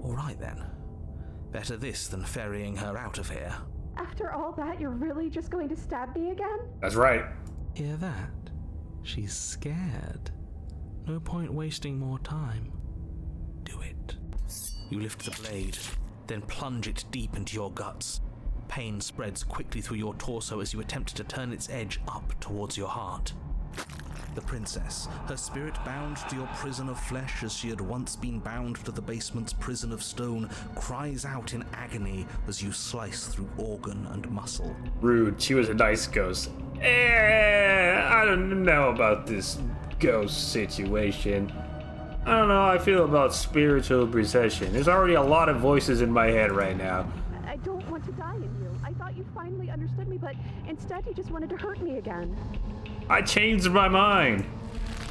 All right then. Better this than ferrying her out of here. After all that, you're really just going to stab me again? That's right. Hear that? She's scared. No point wasting more time. Do it. You lift the blade, then plunge it deep into your guts. Pain spreads quickly through your torso as you attempt to turn its edge up towards your heart. The princess, her spirit bound to your prison of flesh as she had once been bound to the basement's prison of stone, cries out in agony as you slice through organ and muscle. Rude. She was a nice ghost. I don't know about this ghost situation. I don't know how I feel about spiritual possession. There's already a lot of voices in my head right now. I don't want to die in you. I thought you finally understood me, but instead you just wanted to hurt me again. I changed my mind.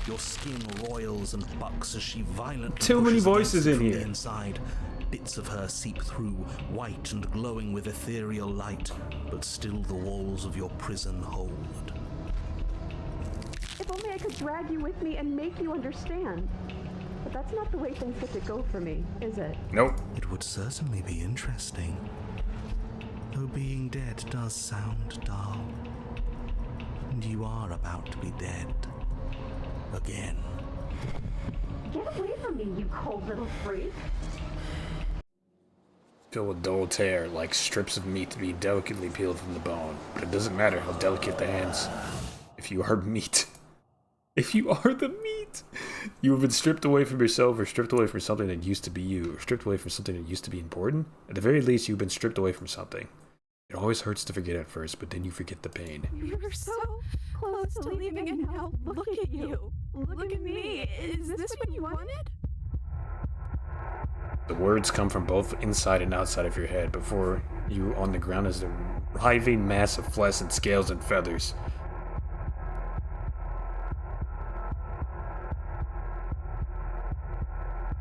Your skin roils and bucks as she violently Too many pushes voices against in you from here. the inside. Bits of her seep through, white and glowing with ethereal light, but still the walls of your prison hold. If only I could drag you with me and make you understand. But that's not the way things get to go for me, is it? Nope. It would certainly be interesting. Though being dead does sound dull. And you are about to be dead. Again. Get away from me, you cold little freak. Filled with dull tear, like strips of meat to be delicately peeled from the bone. But it doesn't matter how delicate the hands. If you are meat. If you are the meat! You have been stripped away from yourself, or stripped away from something that used to be you, or stripped away from something that used to be important. At the very least, you've been stripped away from something. It always hurts to forget at first, but then you forget the pain. You were so close to leaving, and now look at you. Look at me. Is this what you wanted? The words come from both inside and outside of your head. Before you, on the ground, is a writhing mass of flesh and scales and feathers.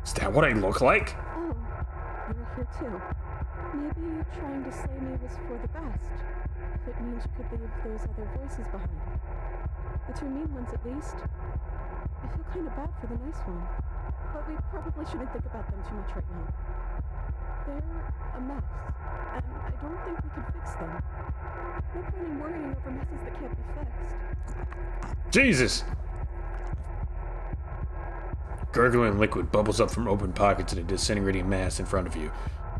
Is that what I look like? Oh, you're here too. Maybe trying to slay me was for the best. If it means you could leave those other voices behind. The two mean ones at least. I feel kind of bad for the nice one. But we probably shouldn't think about them too much right now. They're a mess, and I don't think we can fix them. No point in worrying over messes that can't be fixed. Jesus! Gurgling liquid bubbles up from open pockets in a disintegrating mass in front of you.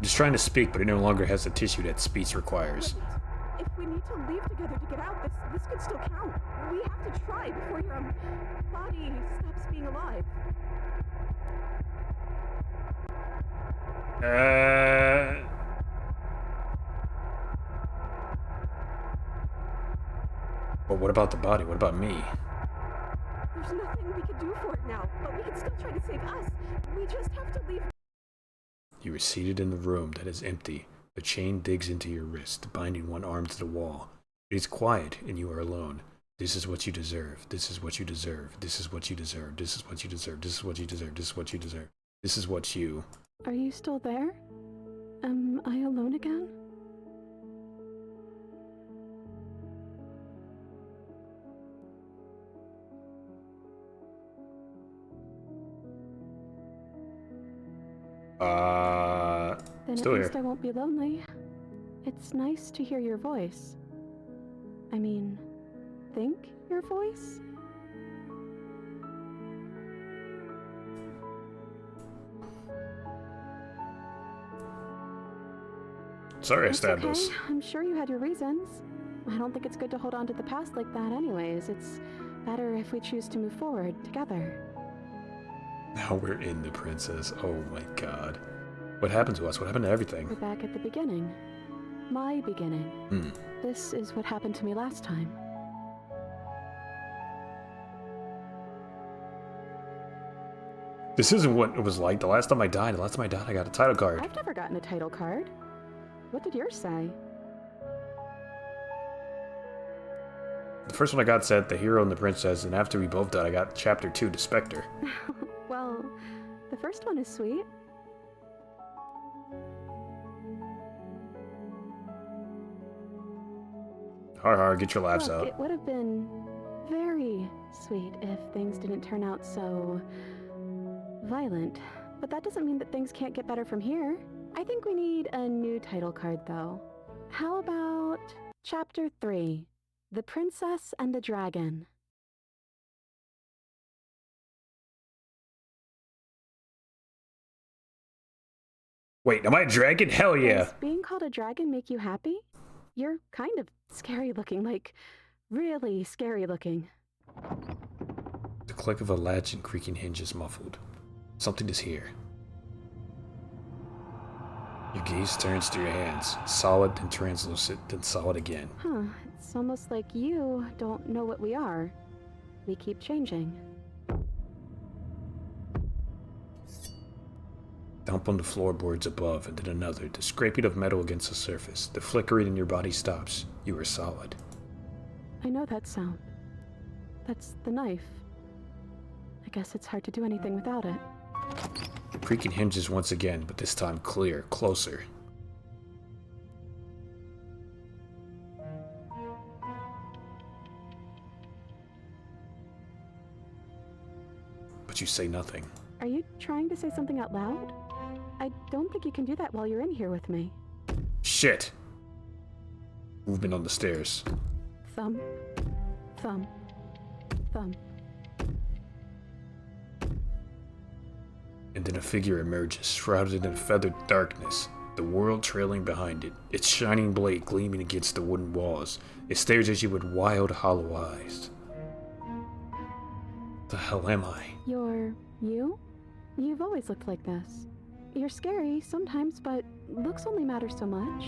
It is trying to speak, but it no longer has the tissue that speech requires. If we need to leave together to get out, this could still count. We have to try before your body stops being alive. But what about the body? What about me? There's nothing we can do for it now, but we can still try to save us. We just have to leave. You are seated in the room that is empty. The chain digs into your wrist, binding one arm to the wall. It is quiet, and you are alone. This is what you deserve. This is what you deserve. This is what you deserve. This is what you deserve. This is what you deserve. This is what you deserve. This is what you... Are you still there? Am I alone again? Then Still at here. least I won't be lonely. It's nice to hear your voice. I mean, think your voice? Sorry I It's stabbed okay. us. I'm sure you had your reasons. I don't think it's good to hold on to the past like that anyways. It's better if we choose to move forward together. Now we're in the princess. Oh my god. What happened to us? What happened to everything? We're back at the beginning. My beginning. This is what happened to me last time. This isn't what it was like the last time I died. The last time I died, I got a title card. I've never gotten a title card. What did yours say? The first one I got said the hero and the princess, and after we both died, I got chapter 2, the Spectre. Well, the first one is sweet. Har har, get your laughs Look, out. it would have been very sweet if things didn't turn out so violent. But that doesn't mean that things can't get better from here. I think we need a new title card, though. How about Chapter 3, The Princess and the Dragon? Wait, am I a dragon? Hell yeah. Does being called a dragon make you happy? You're kind of scary looking, like really scary looking. The click of a latch and creaking hinges muffled. Something is here. Your gaze turns to your hands, solid then translucent, then solid again. Huh, it's almost like you don't know what we are. We keep changing. Thump on the floorboards above, and then another, the scraping of metal against the surface. The flickering in your body stops. You are solid. I know that sound. That's the knife. I guess it's hard to do anything without it. The creaking hinges once again, but this time clear, closer. But you say nothing. Are you trying to say something out loud? I don't think you can do that while you're in here with me. Shit! Movement on the stairs. Thump, thump, thump. And then a figure emerges, shrouded in feathered darkness, the world trailing behind it, its shining blade gleaming against the wooden walls. It stares at you with wild, hollow eyes. The hell am I? You're you? You've always looked like this. You're scary sometimes, but looks only matter so much.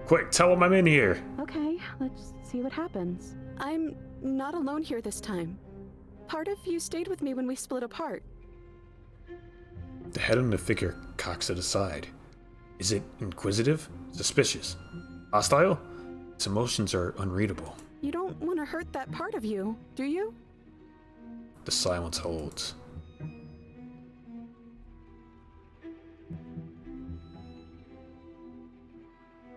Quick, tell him I'm in here! Okay, let's see what happens. I'm not alone here this time. Part of you stayed with me when we split apart. The head on the figure cocks it aside. Is it inquisitive? Suspicious? Hostile? Its emotions are unreadable. You don't want to hurt that part of you, do you? The silence holds.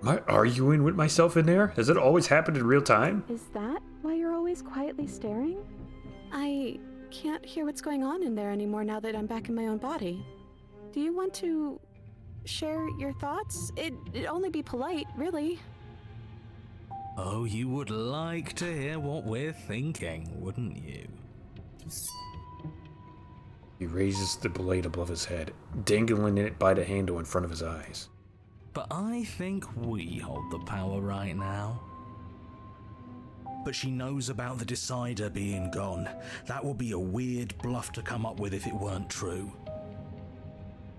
Am I arguing with myself in there? Has it always happened in real time? Is that why you're always quietly staring? I can't hear what's going on in there anymore now that I'm back in my own body. Do you want to share your thoughts? It'd only be polite, really. Oh, you would like to hear what we're thinking, wouldn't you? He raises the blade above his head, dangling it by the handle in front of his eyes. But I think we hold the power right now. But she knows about the Decider being gone. That would be a weird bluff to come up with if it weren't true.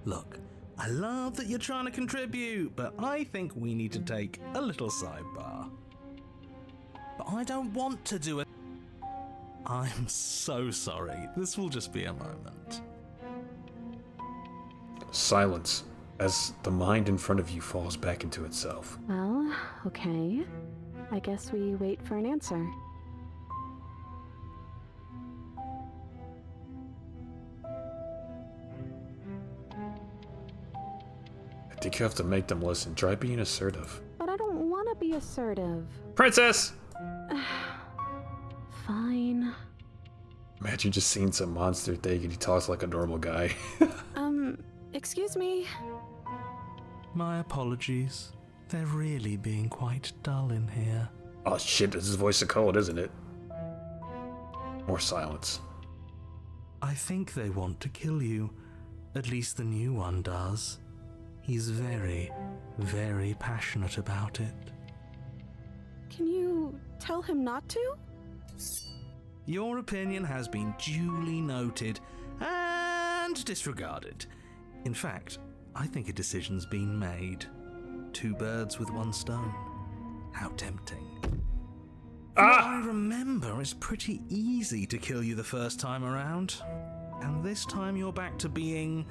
Look, I love that you're trying to contribute, but I think we need to take a little sidebar. But I don't want to do it. I'm so sorry. This will just be a moment. Silence, as the mind in front of you falls back into itself. Well, okay. I guess we wait for an answer. I think you have to make them listen. Try being assertive. But I don't want to be assertive. Princess! Fine. Imagine just seeing some monster thing and he talks like a normal guy. Excuse me. My apologies. They're really being quite dull in here. Oh shit, this is voice of code, isn't it? More silence. I think they want to kill you. At least the new one does. He's very, very passionate about it. Can you tell him not to? Your opinion has been duly noted and disregarded. In fact, I think a decision's been made. 2 birds with 1 stone. How tempting. From what I remember, it's pretty easy to kill you the first time around. And this time you're back to being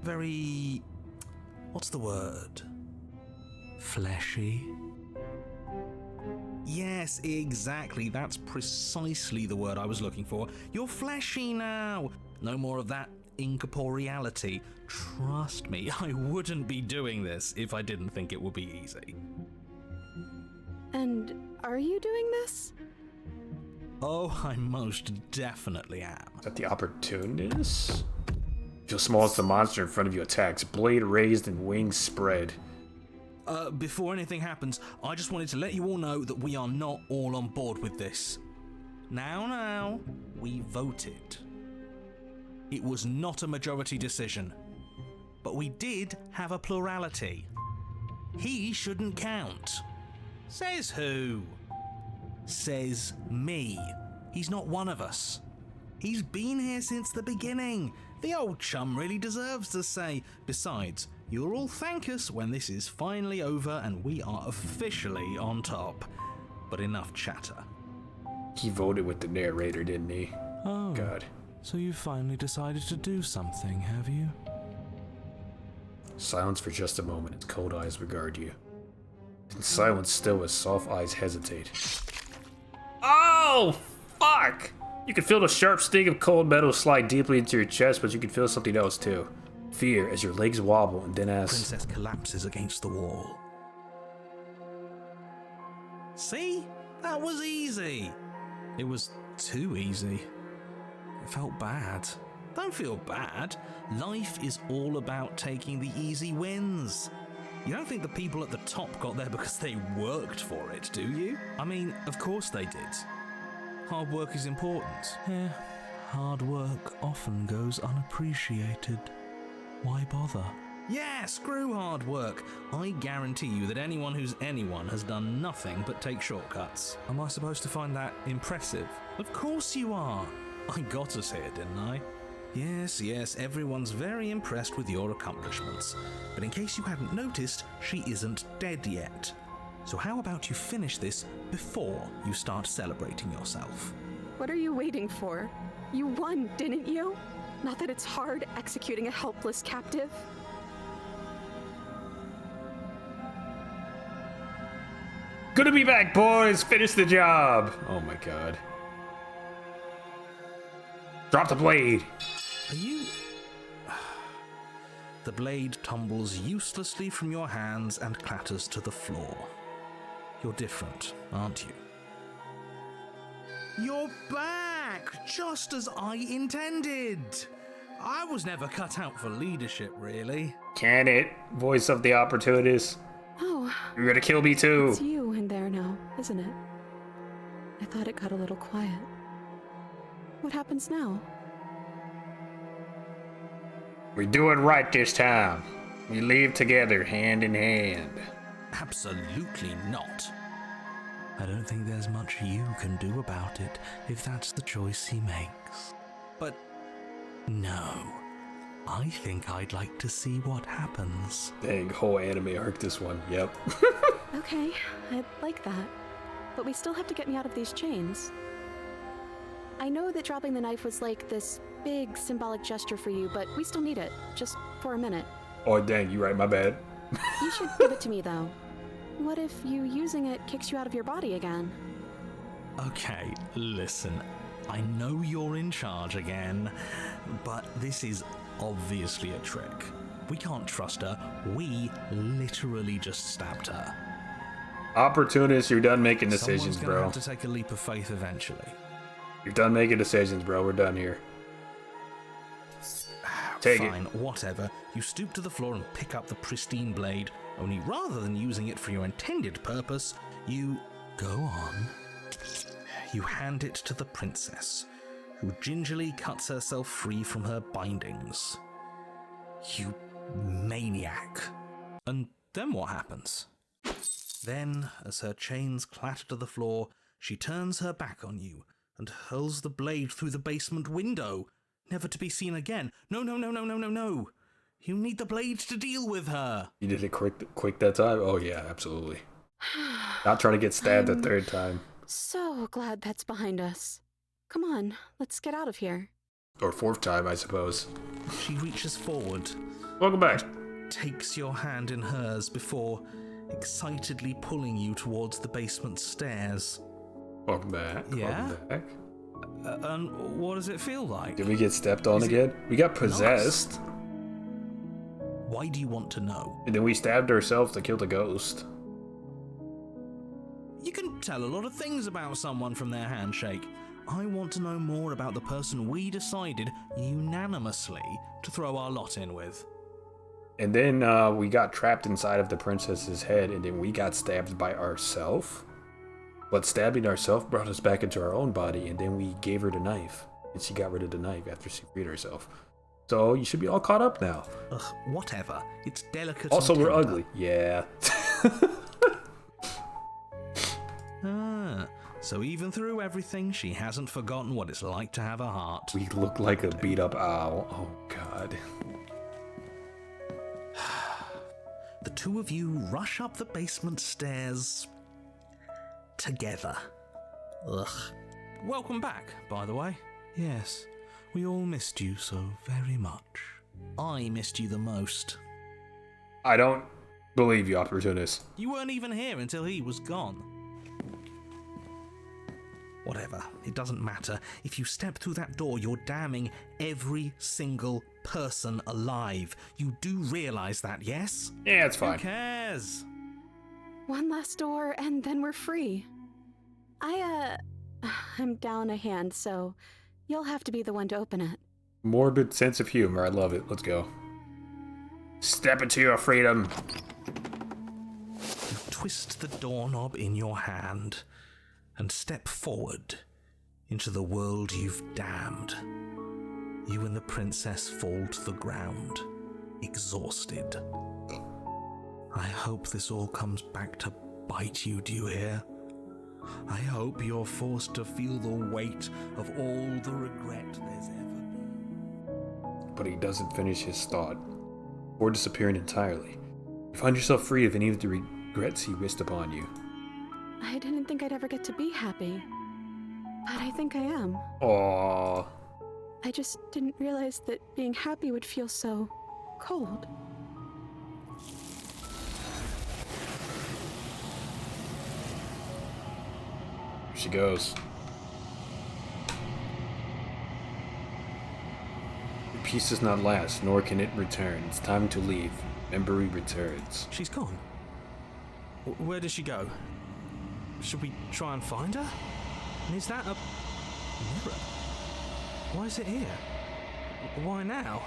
very... what's the word? Fleshy. Yes, exactly. That's precisely the word I was looking for. You're fleshy now. No more of that incorporeality. Trust me, I wouldn't be doing this if I didn't think it would be easy. And are you doing this? Oh, I most definitely am. Is that the opportunist? Feel small as the monster in front of you attacks, blade raised and wings spread. Before anything happens, I just wanted to let you all know that we are not all on board with this. Now, we voted. It was not a majority decision, but we did have a plurality. He shouldn't count. Says who? Says me. He's not one of us. He's been here since the beginning. The old chum really deserves to say. Besides, you'll all thank us when this is finally over and we are officially on top. But enough chatter. He voted with the narrator, didn't he? Oh, God. so you finally decided to do something, have you? Silence for just a moment as cold eyes regard you. And silence still as soft eyes hesitate. Oh, fuck! You can feel the sharp sting of cold metal slide deeply into your chest, but you can feel something else too. Fear as your legs wobble and then as... Princess collapses against the wall. See? That was easy. It was too easy. It felt bad. Don't feel bad. Life is all about taking the easy wins. You don't think the people at the top got there because they worked for it, do you? I mean, of course they did. Hard work is important. Yeah, hard work often goes unappreciated. Why bother? Yeah, screw hard work. I guarantee you that anyone who's anyone has done nothing but take shortcuts. Am I supposed to find that impressive? Of course you are. I got us here, didn't I? Yes, everyone's very impressed with your accomplishments. But in case you hadn't noticed, she isn't dead yet. So how about you finish this before you start celebrating yourself? What are you waiting for? You won, didn't you? Not that it's hard executing a helpless captive. Good to be back, boys! Finish the job! Oh my god. Drop the blade! Are you... The blade tumbles uselessly from your hands and clatters to the floor. You're different, aren't you? You're back! Just as I intended! I was never cut out for leadership, really. Can it? Voice of the opportunist. Oh, You're gonna kill me too. it's you in there now, isn't it? I thought it got a little quiet. What happens now? We're doing right this time. We leave together, hand in hand. Absolutely not. I don't think there's much you can do about it if that's the choice he makes. But No. I think I'd like to see what happens. Dang, whole anime arc this one. Yep. Okay, I'd like that. But we still have to get me out of these chains. I know that dropping the knife was like this big symbolic gesture for you, but we still need it, just for a minute. Oh dang, you right, my bad. You should give it to me, though. What if you using it kicks you out of your body again? okay, listen. I know you're in charge again, but this is obviously a trick. We can't trust her. We literally just stabbed her. Opportunist, you're done making decisions, Someone's gonna bro. have to take a leap of faith eventually. You're done making decisions, bro. We're done here. Take Fine, whatever. You stoop to the floor and pick up the pristine blade, only rather than using it for your intended purpose, you... Go on. You hand it to the princess, who gingerly cuts herself free from her bindings. You maniac. And then what happens? Then, as her chains clatter to the floor, she turns her back on you and hurls the blade through the basement window, never to be seen again. No. You need the blade to deal with her. You did it quick that time? Oh yeah, absolutely. Not trying to get stabbed a third time. So glad that's behind us. Come on, let's get out of here. Or fourth time, I suppose. She reaches forward, Welcome back. takes your hand in hers before excitedly pulling you towards the basement stairs. Welcome back. Yeah? Welcome back. And what does it feel like? Did we get stepped on again? We got possessed. Why do you want to know? And then we stabbed ourselves to kill the ghost. You can tell a lot of things about someone from their handshake. I want to know more about the person we decided unanimously to throw our lot in with. And then we got trapped inside of the princess's head, and then we got stabbed by ourselves. But stabbing ourselves brought us back into our own body, and then we gave her the knife. And she got rid of the knife after she freed herself. So you should be all caught up now. Ugh, whatever. It's delicate. Also, and we're tender. ugly. Yeah. So even through everything, she hasn't forgotten what it's like to have a heart. We look like a beat up owl. Oh, God. The two of you rush up the basement stairs together. Ugh. Welcome back, by the way. Yes, we all missed you so very much. I missed you the most. I don't believe you, opportunist. You weren't even here until he was gone. Whatever, it doesn't matter. If you step through that door, you're damning every single person alive. You do realize that, yes? Yeah, it's Who fine. cares? One last door, and then we're free. I'm down a hand, so you'll have to be the one to open it. Morbid sense of humor. I love it. Let's go. Step into your freedom. You twist the doorknob in your hand and step forward into the world you've damned. You and the princess fall to the ground, exhausted. I hope this all comes back to bite you, do you hear? I hope you're forced to feel the weight of all the regret there's ever been. But he doesn't finish his thought, or disappearing entirely. You find yourself free of any of the regrets he wished upon you. I didn't think I'd ever get to be happy, but I think I am. Aww. I just didn't realize that being happy would feel so cold. Here she goes. Your peace does not last, nor can it return. It's time to leave. Embry returns. She's gone. Where did she go? Should we try and find her? And is that a mirror? Why is it here? Why now?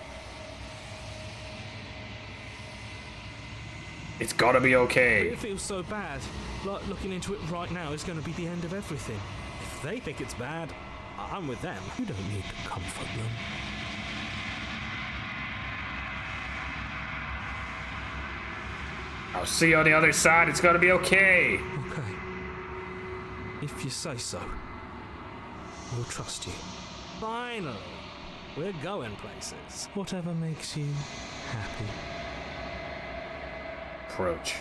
It's gotta be okay. It feels so bad. Like looking into it right now is going to be the end of everything. If they think it's bad, I'm with them. You don't need to comfort them. I'll see you on the other side. It's gonna be okay. Okay. If you say so, we'll trust you. Finally, we're going places. Whatever makes you happy. Approach.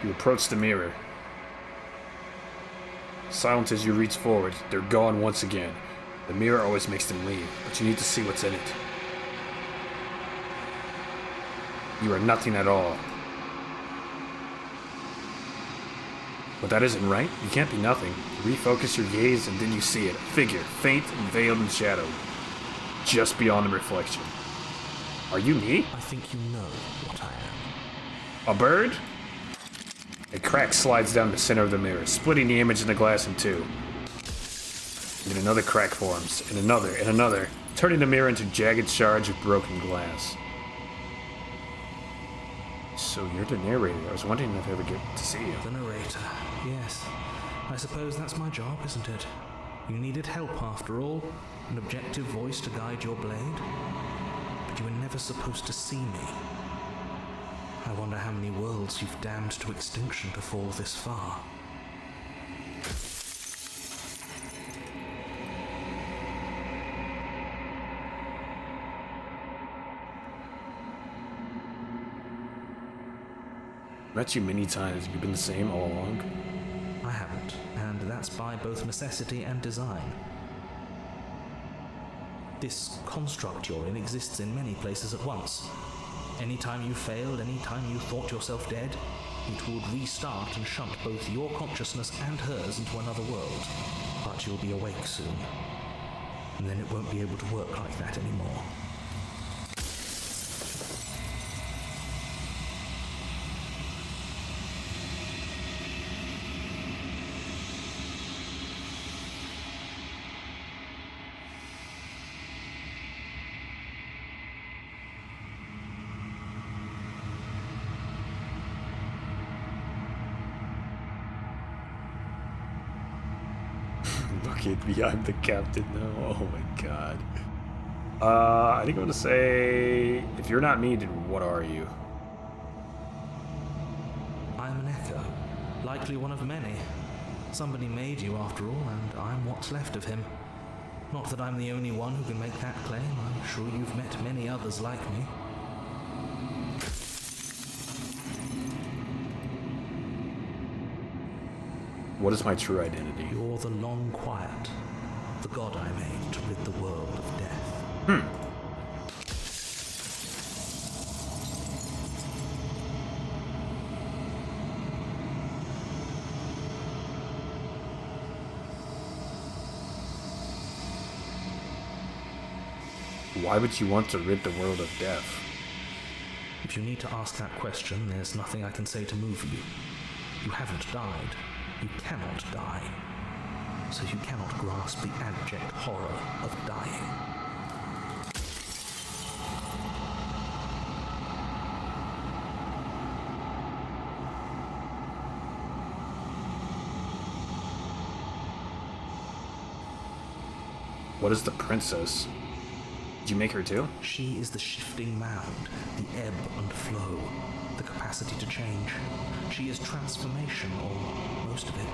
You approach the mirror. Silent as you reach forward, they're gone once again. The mirror always makes them leave, but you need to see what's in it. You are nothing at all. But that isn't right. You can't be nothing. You refocus your gaze and then you see it. A figure, faint and veiled in shadow. Just beyond the reflection. Are you me? I think you know what I am. A bird? A crack slides down the center of the mirror, splitting the image in the glass in two. Then another crack forms, and another, turning the mirror into jagged shards of broken glass. So you're the narrator. I was wondering if I ever get to see you. The narrator. Yes. I suppose that's my job, isn't it? You needed help after all. An objective voice to guide your blade. But you were never supposed to see me. I wonder how many worlds you've damned to extinction to fall this far. Met you many times. You've been the same all along. I haven't, and that's by both necessity and design. This construct you're in exists in many places at once. Anytime you failed, anytime you thought yourself dead, It would restart and shunt both your consciousness and hers into another world. But you'll be awake soon. And then it won't be able to work like that anymore. Look at me, I'm the captain now. Oh my god. I think I'm gonna say, if you're not me, then what are you? I'm an echo, likely one of many. Somebody made you after all, and I'm what's left of him. Not that I'm the only one who can make that claim. I'm sure you've met many others like me. What is my true identity? You're the long quiet, the god I made to rid the world of death. Why would you want to rid the world of death? If you need to ask that question, there's nothing I can say to move you. You haven't died. You cannot die. So you cannot grasp the abject horror of dying. What is the princess? Did you make her too? She is the shifting mound, the ebb and flow, the capacity to change. She is transformation, or most of it.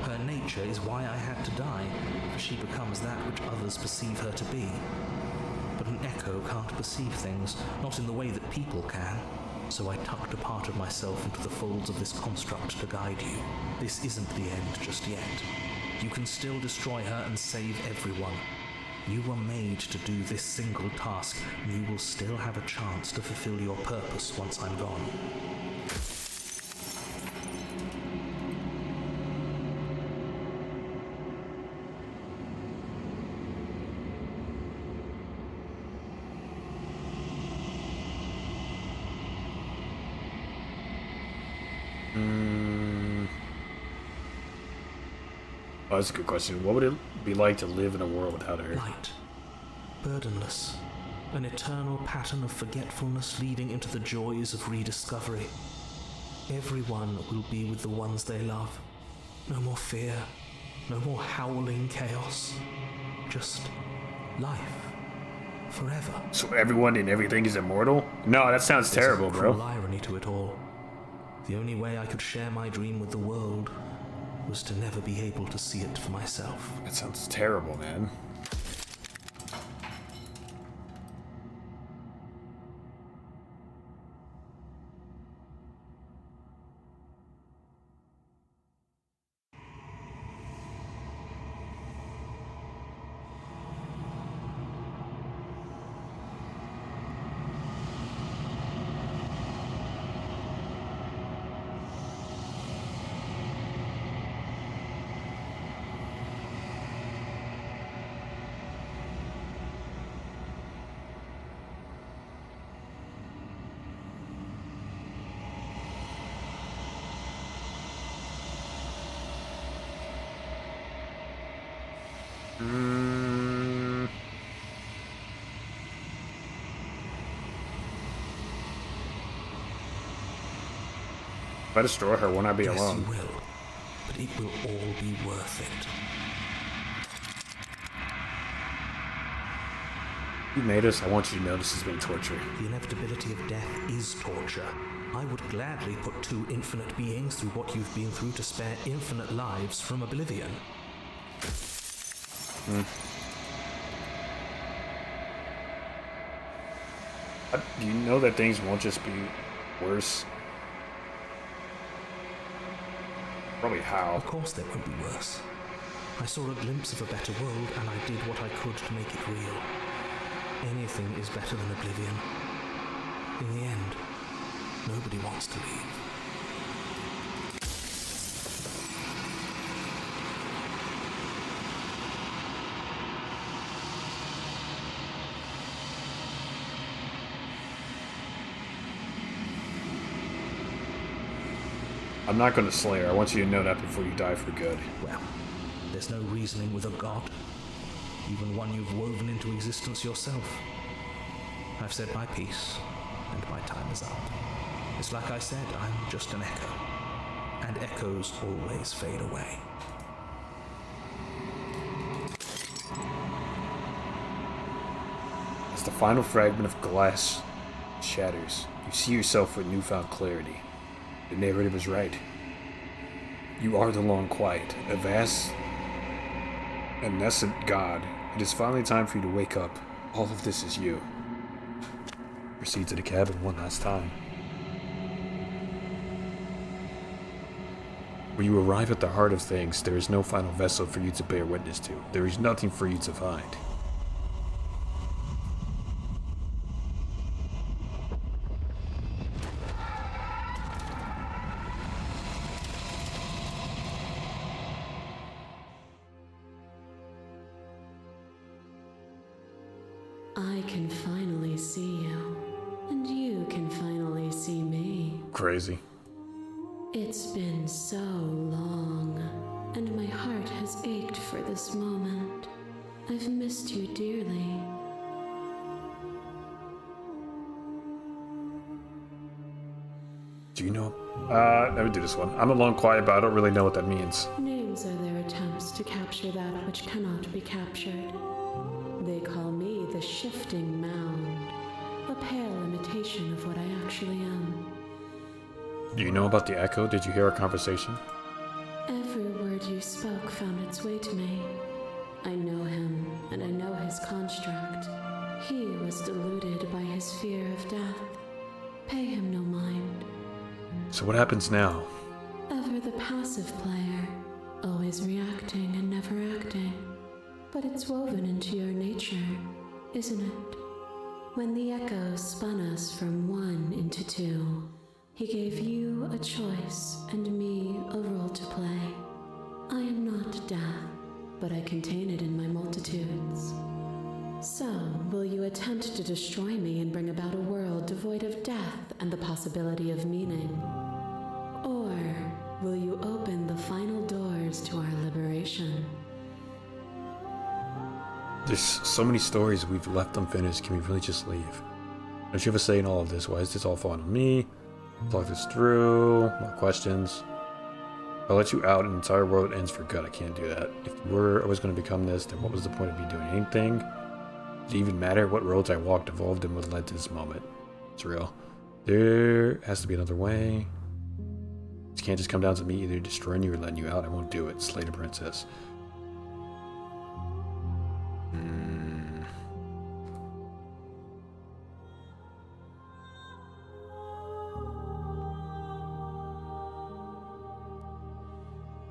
Her nature is why I had to die, for she becomes that which others perceive her to be. But an echo can't perceive things, not in the way that people can. So I tucked a part of myself into the folds of this construct to guide you. This isn't the end just yet. You can still destroy her and save everyone. You were made to do this single task, and you will still have a chance to fulfill your purpose once I'm gone. Oh, that's a good question. What would it be like to live in a world without her? Light, burdenless, an eternal pattern of forgetfulness leading into the joys of rediscovery. Everyone will be with the ones they love. No more fear, no more howling chaos. Just life, forever. So everyone and everything is immortal? No, that sounds terrible, There's a cruel bro. irony to it all. The only way I could share my dream with the world was to never be able to see it for myself. That sounds terrible, man. If I destroy her, won't I be Yes, alone? you will, but it will all be worth it. You made us. I want you to know this has been torture. The inevitability of death is torture. I would gladly put two infinite beings through what you've been through to spare infinite lives from oblivion. Do you know that things won't just be worse? Probably how. Of course they won't be worse. I saw a glimpse of a better world, and I did what I could to make it real. Anything is better than oblivion. In the end, nobody wants to leave. I'm not going to slay her. I want you to know that before you die for good. Well, there's no reasoning with a god, even one you've woven into existence yourself. I've said my piece, and my time is up. It's like I said, I'm just an echo, and echoes always fade away. As the final fragment of glass shatters, you see yourself with newfound clarity. The narrative was right. You are the Long Quiet, a vast, omniscient god. It is finally time for you to wake up. All of this is you. Proceed to the cabin one last time. When you arrive at the heart of things, there is no final vessel for you to bear witness to. There is nothing for you to find. I can finally see you, and you can finally see me. Crazy. It's been so long, and my heart has ached for this moment. I've missed you dearly. Do you know? Let me do this one. I'm a Long Quiet, but I don't really know what that means. Names are their attempts to capture that which cannot be captured. They call me the Shifting Mound, a pale imitation of what I actually am. Do you know about the Echo? Did you hear our conversation? Every word you spoke found its way to me. I know him, and I know his construct. He was deluded by his fear of death. Pay him no mind. So what happens now? Ever the passive player, always reacting and never acting. But it's woven into your nature, isn't it? When the Echo spun us from one into two, he gave you a choice and me a role to play. I am not death, but I contain it in my multitudes. So, will you attempt to destroy me and bring about a world devoid of death and the possibility of meaning? Or will you open the final doors to our liberation? There's so many stories we've left unfinished. Can we really just leave? Don't you have a say in all of this? Why is this all falling on me? Talk this through. More questions. If I let you out, an entire world ends for good. I can't do that. If you were always going to become this, then what was the point of me doing anything? Did it even matter what roads I walked, evolved, and what led to this moment? It's real. There has to be another way. It can't just come down to me either destroying you or letting you out. I won't do it. Slay the princess.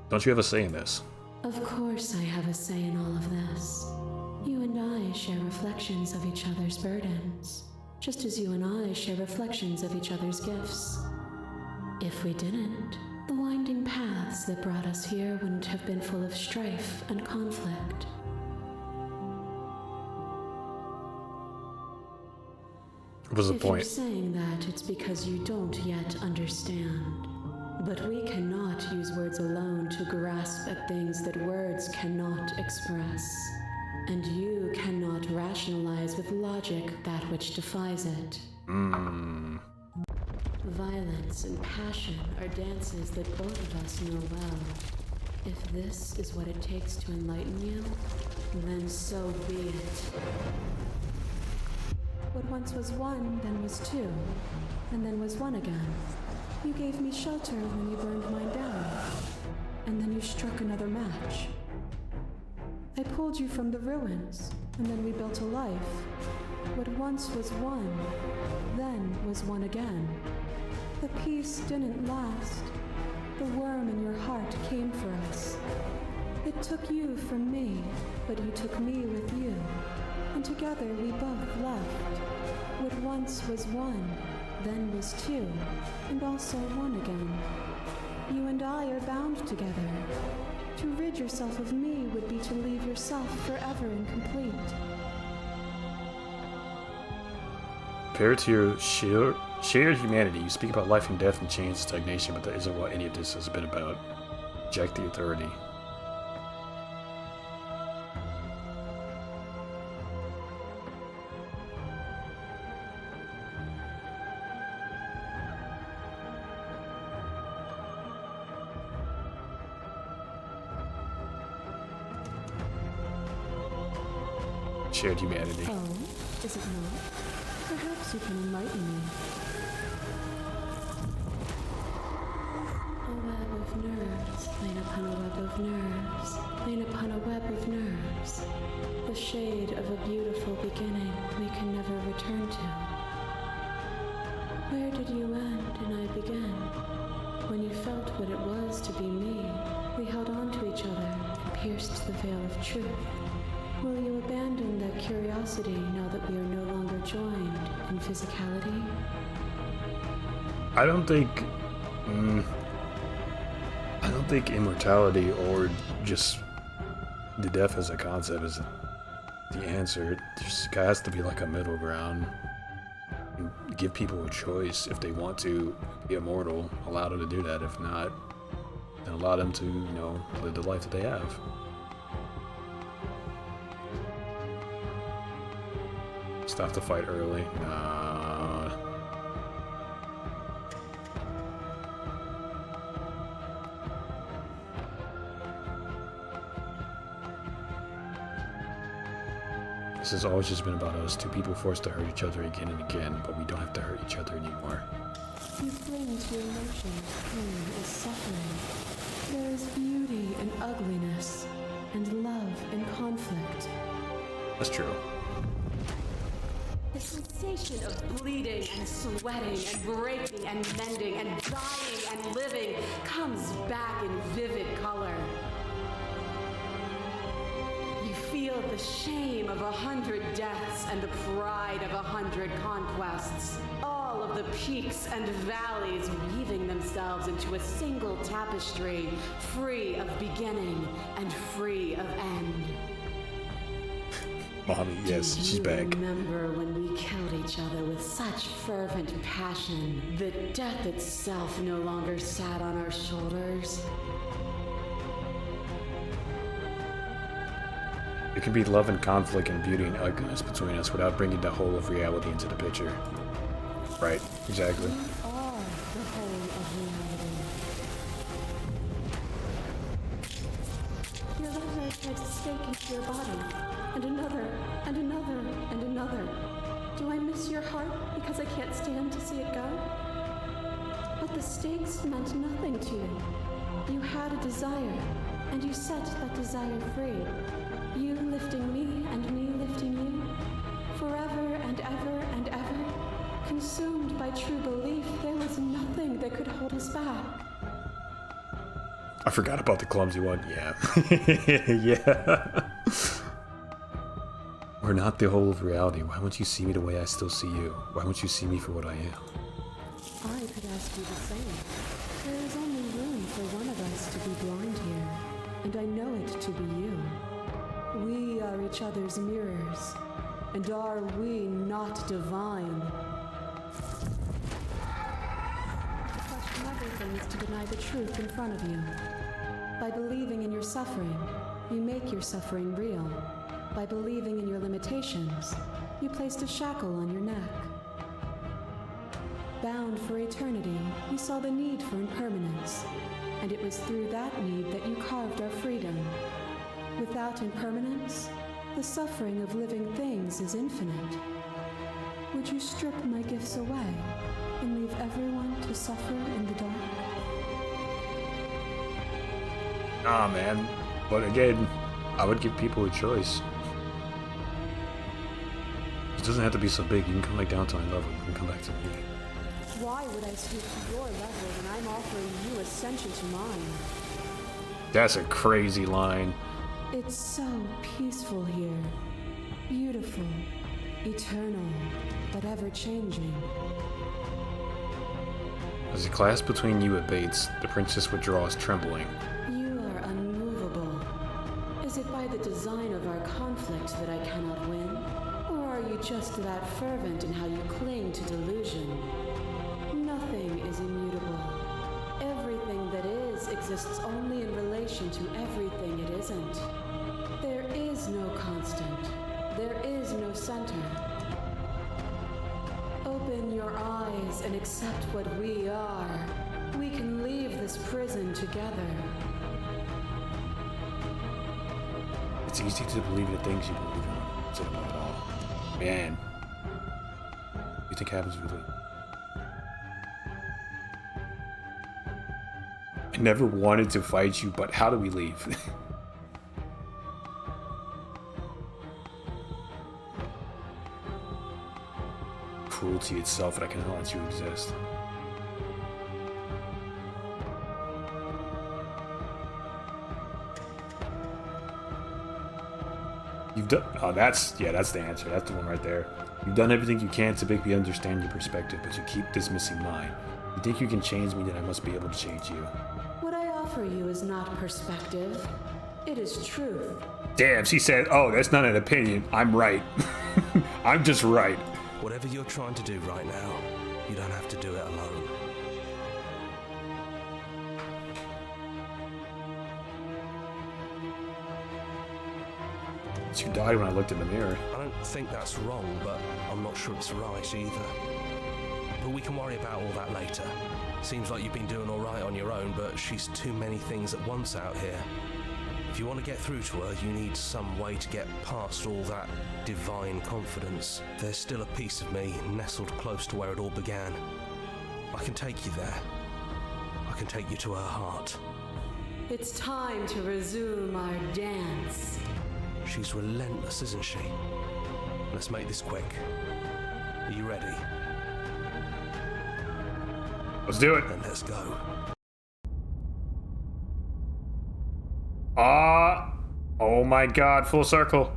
Don't you have a say in this? Of course I have a say in all of this. You and I share reflections of each other's burdens, just as you and I share reflections of each other's gifts. If we didn't, the winding paths that brought us here wouldn't have been full of strife and conflict. What was the If point? you're saying that, it's because you don't yet understand. But we cannot use words alone to grasp at things that words cannot express. And you cannot rationalize with logic that which defies it. Violence and passion are dances that both of us know well. If this is what it takes to enlighten you, then so be it. What once was one, then was two, and then was one again. You gave me shelter when you burned mine down, and then you struck another match. I pulled you from the ruins, and then we built a life. What once was one, then was one again. The peace didn't last. The worm in your heart came for us. It took you from me, but you took me with you, and together we both left. What once was one, then was two, and also one again. You and I are bound together. To rid yourself of me would be to leave yourself forever incomplete. Compare it to your Shared humanity. You speak about life and death and change, stagnation, but that isn't what any of this has been about. Reject the authority. Shared humanity. Oh, is it not? Perhaps you can enlighten me. A web of nerves, laid upon a web of nerves, laid upon a web of nerves. The shade of a beautiful beginning we can never return to. Where did you end and I begin? When you felt what it was to be me, we held on to each other and pierced the veil of truth. Will you abandon that curiosity now that we are no longer joined in physicality? I don't think immortality or just the death as a concept is the answer. There has to be like a middle ground. Give people a choice. If they want to be immortal, allow them to do that. If not, then allow them to, live the life that they have. Stop the fight early. Nah. This has always just been about us, two people forced to hurt each other again and again, but we don't have to hurt each other anymore. You cling to your emotions. Pain is suffering. There is beauty in ugliness, and love in conflict. That's true. The sensation of bleeding and sweating and breaking and mending and dying and living comes back in vivid color. You feel the shame of 100 deaths and the pride of 100 conquests. All of the peaks and valleys weaving themselves into a single tapestry, free of beginning and free of end. Mommy, yes, she's back. Remember when we killed each other with such fervent passion that death itself no longer sat on our shoulders? There can be love and conflict and beauty and ugliness between us without bringing the whole of reality into the picture. Right, exactly. We are the whole of reality. Your lover drives a stake into your body, and another, and another, and another. Do I miss your heart because I can't stand to see it go? But the stakes meant nothing to you. You had a desire, and you set that desire free. You lifting me and me lifting you, forever and ever and ever. Consumed by true belief, there was nothing that could hold us back. I forgot about the clumsy one. Yeah. Yeah. We're not the whole of reality. Why won't you see me the way I still see you? Why won't you see me for what I am? I could ask you the same. There is only room for one of us to be blind here, and I know it to be you. We are each other's mirrors, and are we not divine? To question everything is to deny the truth in front of you. By believing in your suffering, you make your suffering real. By believing in your limitations, you placed a shackle on your neck. Bound for eternity, you saw the need for impermanence, and it was through that need that you carved our freedom. Without impermanence, the suffering of living things is infinite. Would you strip my gifts away and leave everyone to suffer in the dark? Nah, man. But again, I would give people a choice. It doesn't have to be so big. You can come back down to my level. You can come back to me. Why would I stoop to your level when I'm offering you ascension to mine? That's a crazy line. It's so peaceful here. Beautiful, eternal, but ever-changing. As a class between you and Bates, the princess withdraws trembling. You are unmovable. Is it by the design of our conflict that I cannot win? Or are you just that fervent in how you cling to delusion? exists only in relation to everything it isn't. There is no constant. There is no center. Open your eyes and accept what we are. We can leave this prison together. It's easy to believe in the things you believe in. It's not at all. Man. What do you think happens if we leave? I never wanted to fight you, but how do we leave? Cruelty itself, and I cannot let you exist. You've done. Oh, that's the answer. That's the one right there. You've done everything you can to make me understand your perspective, but you keep dismissing mine. You think you can change me, then I must be able to change you. What I offer you is not perspective. It is truth. Damn, she said, oh, that's not an opinion. I'm right. I'm just right. Whatever you're trying to do right now, you don't have to do it alone. She died when I looked in the mirror. I don't think that's wrong, but I'm not sure it's right either. But we can worry about all that later. Seems like you've been doing all right on your own, but she's too many things at once out here. If you want to get through to her, you need some way to get past all that divine confidence. There's still a piece of me nestled close to where it all began. I can take you there. I can take you to her heart. It's time to resume our dance. She's relentless, isn't she? Let's make this quick. Are you ready? Let's do it. Then let's go. Oh my god, full circle.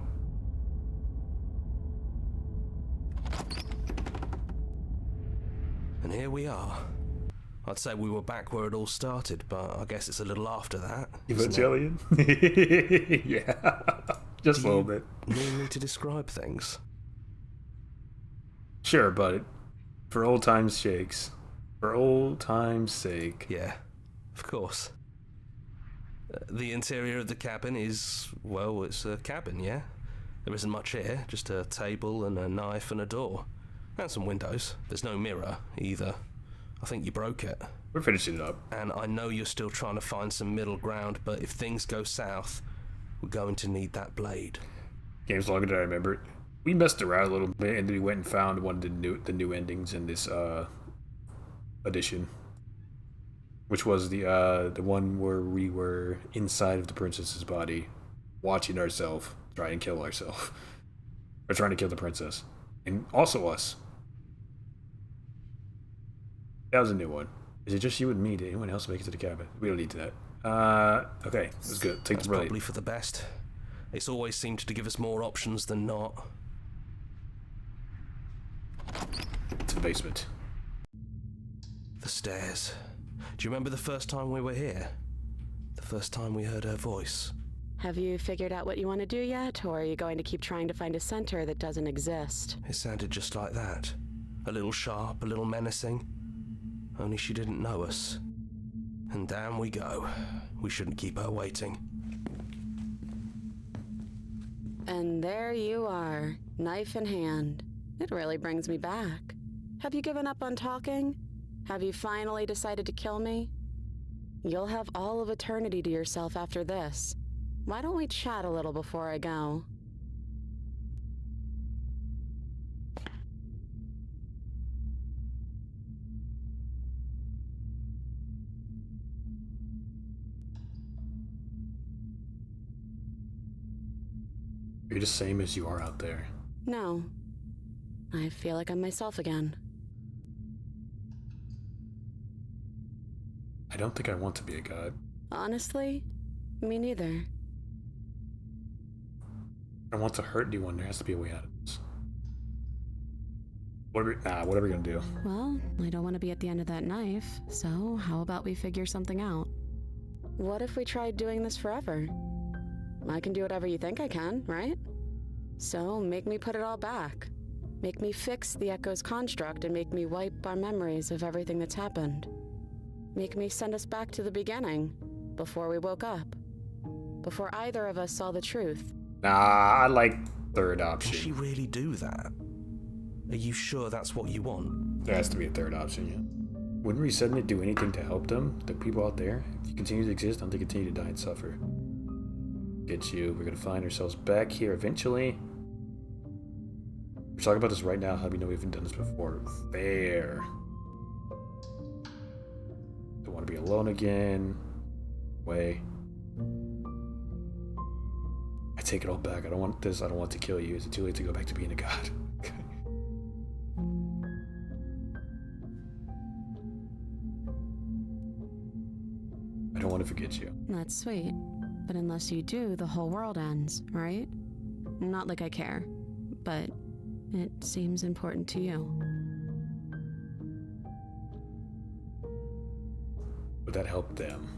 And here we are. I'd say we were back where it all started, but I guess it's a little after that. Evangelion? Yeah. Just a little bit. Need me to describe things? Sure, but for old time's sakes. For old time's sake. Yeah, of course. The interior of the cabin is, well, it's a cabin, yeah? There isn't much here, just a table and a knife and a door. And some windows. There's no mirror, either. I think you broke it. We're finishing it up. And I know you're still trying to find some middle ground, but if things go south, we're going to need that blade. Game's longer than I remember. We messed around a little bit, and then we went and found one of the new endings in this edition, which was the one where we were inside of the princess's body, watching ourselves try and kill ourselves, or trying to kill the princess, and also us. That was a new one. Is it just you and me? Did anyone else make it to the cabin? We don't need that. Okay, that's good. Take That's the blade. probably for the best. It's always seemed to give us more options than not. To the basement. The stairs. Do you remember the first time we were here? The first time we heard her voice? Have you figured out what you want to do yet, or are you going to keep trying to find a center that doesn't exist? It sounded just like that. A little sharp, a little menacing. Only she didn't know us. And down we go. We shouldn't keep her waiting. And there you are, knife in hand. It really brings me back. Have you given up on talking? Have you finally decided to kill me? You'll have all of eternity to yourself after this. Why don't we chat a little before I go? You're the same as you are out there. No. I feel like I'm myself again. I don't think I want to be a god. Honestly, me neither. I don't want to hurt anyone. There has to be a way out of this. What are we gonna do? Well, I don't want to be at the end of that knife, so how about we figure something out? What if we tried doing this forever? I can do whatever you think I can, right? So make me put it all back. Make me fix the Echo's construct and make me wipe our memories of everything that's happened. Make me send us back to the beginning. before we woke up. Before either of us saw the truth. Nah, I like third Can option. she really do that? Are you sure that's what you want? There has to be a third option, yeah. Wouldn't resetting it do anything to help them, the people out there? If you continue to exist, don't they continue to die and suffer? Get you. We're gonna find ourselves back here eventually. We're talking about this right now. How do we know we haven't done this before? Fair. Don't want to be alone again. Way. I take it all back. I don't want this. I don't want to kill you. Is it too late to go back to being a god? I don't want to forget you. That's sweet. But unless you do, the whole world ends, right? Not like I care, but it seems important to you. Would that help them?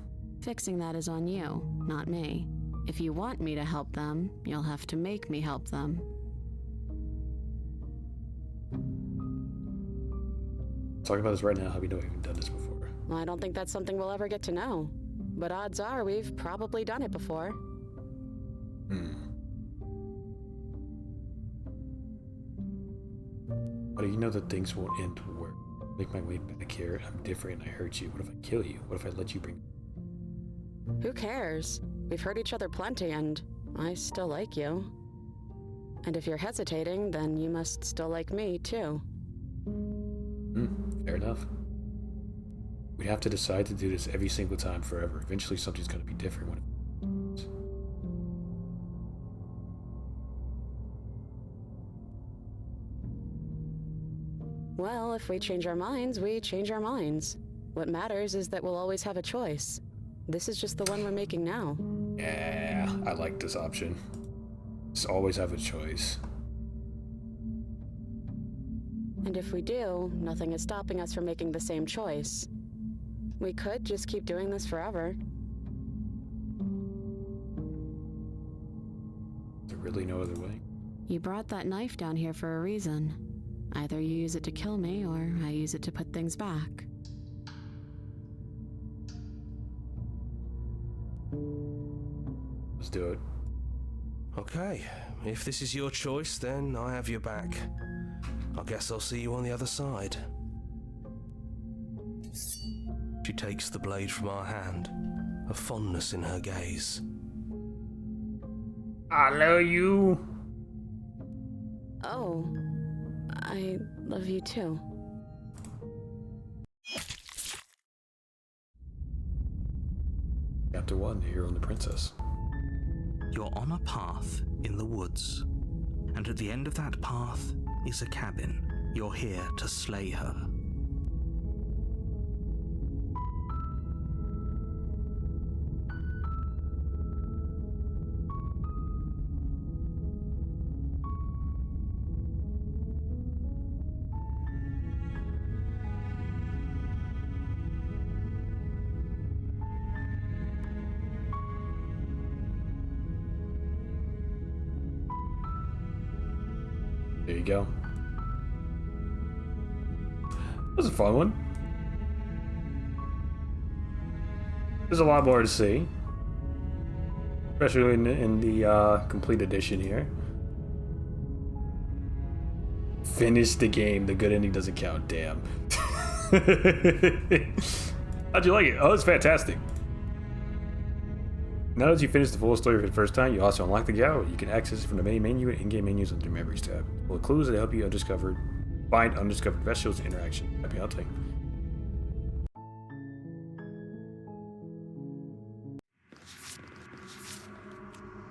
Fixing that is on you, not me. If you want me to help them, you'll have to make me help them. Talking about this right now. How do we know we haven't done this before? Well, I don't think that's something we'll ever get to know. But odds are we've probably done it before. How do you know that things won't end where make my way back here? I'm different and I hurt you. What if I kill you? What if I let you bring... Who cares? We've hurt each other plenty and I still like you. And if you're hesitating, then you must still like me, too. Fair enough. We have to decide to do this every single time forever. Eventually something's going to be different when it... Well, if we change our minds, we change our minds. What matters is that we'll always have a choice. This is just the one we're making now. Yeah, I like this option. Just always have a choice. And if we do, nothing is stopping us from making the same choice. We could just keep doing this forever. Is there really no other way? You brought that knife down here for a reason. Either you use it to kill me, or I use it to put things back. Let's do it. Okay, if this is your choice, then I have your back. I guess I'll see you on the other side. She takes the blade from our hand, a fondness in her gaze. I love you. Oh, I love you too. Chapter 1, The Hero and the Princess. You're on a path in the woods, and at the end of that path is a cabin. You're here to slay her. There you go. That was a fun one. There's a lot more to see. Especially in the complete edition here. Finish the game. The good ending doesn't count. Damn. How'd you like it? Oh, it's fantastic. Now that you finish the full story for the first time, you also unlock the gallery. You can access it from the main menu and in-game menus under the Memories tab. Full of clues that help you find undiscovered vegetables and interaction. Happy hunting.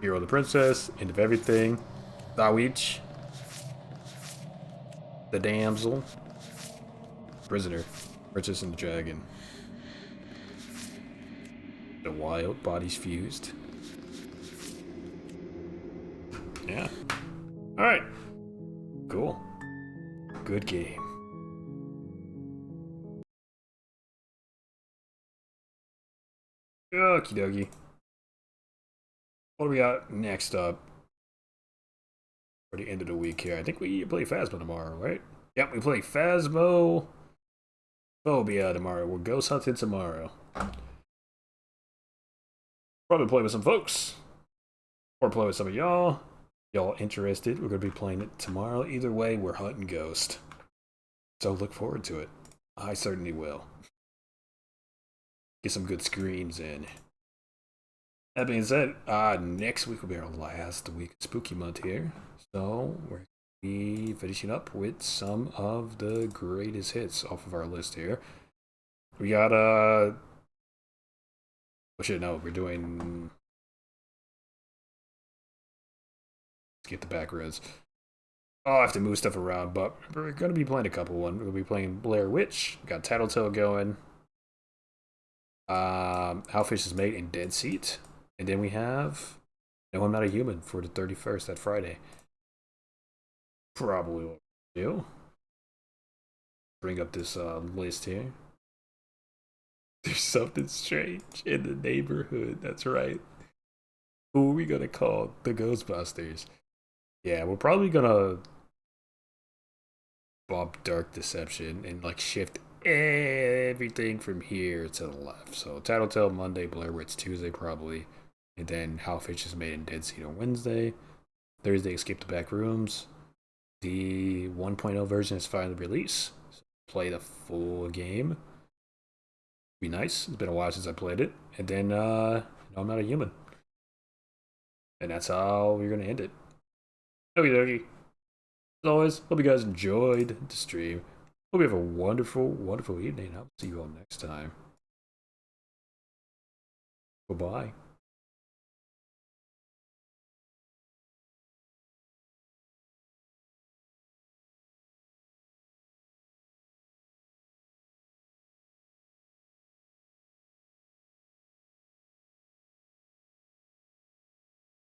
Hero the Princess, End of Everything, Thawich, The Damsel, Prisoner, Princess and the Dragon. The Wild, Bodies Fused. Yeah. Alright. Cool. Good game. Okie dokie. What do we got next up? For the end of the week here. I think we play Phasmo tomorrow, right? Yep, we play Phasmophobia tomorrow. We're ghost hunting tomorrow. Probably play with some folks. Or play with some of y'all. Y'all interested? We're going to be playing it tomorrow. Either way, we're hunting Ghost. So look forward to it. I certainly will. Get some good screams in. That being said, next week will be our last week of Spooky Month here. So we're be finishing up with some of the greatest hits off of our list here. We got oh shit, no, we're doing, let's get the back rows. Oh, I have to move stuff around, but we're gonna be playing a couple. We're gonna be playing Blair Witch. We got Tattletale going. How Fishes Mate and Dead Seat. And then we have No, I'm Not a Human for the 31st, that Friday. Probably what we'll do. Bring up this list here. There's something strange in the neighborhood. That's right. Who are we gonna call the Ghostbusters? Yeah, we're probably gonna bump Dark Deception and like shift everything from here to the left. So Tattletale Monday, Blair Witch Tuesday probably, and then How Fishes Made in Dead Seed on Wednesday. Thursday, Escape the Back Rooms. The 1.0 version is finally released. So play the full game. Be nice. It's been a while since I played it. And then No, I'm Not a Human. And that's how we're gonna end it. Okie dokie. As always, hope you guys enjoyed the stream. Hope you have a wonderful, wonderful evening. I'll see you all next time. Bye-bye.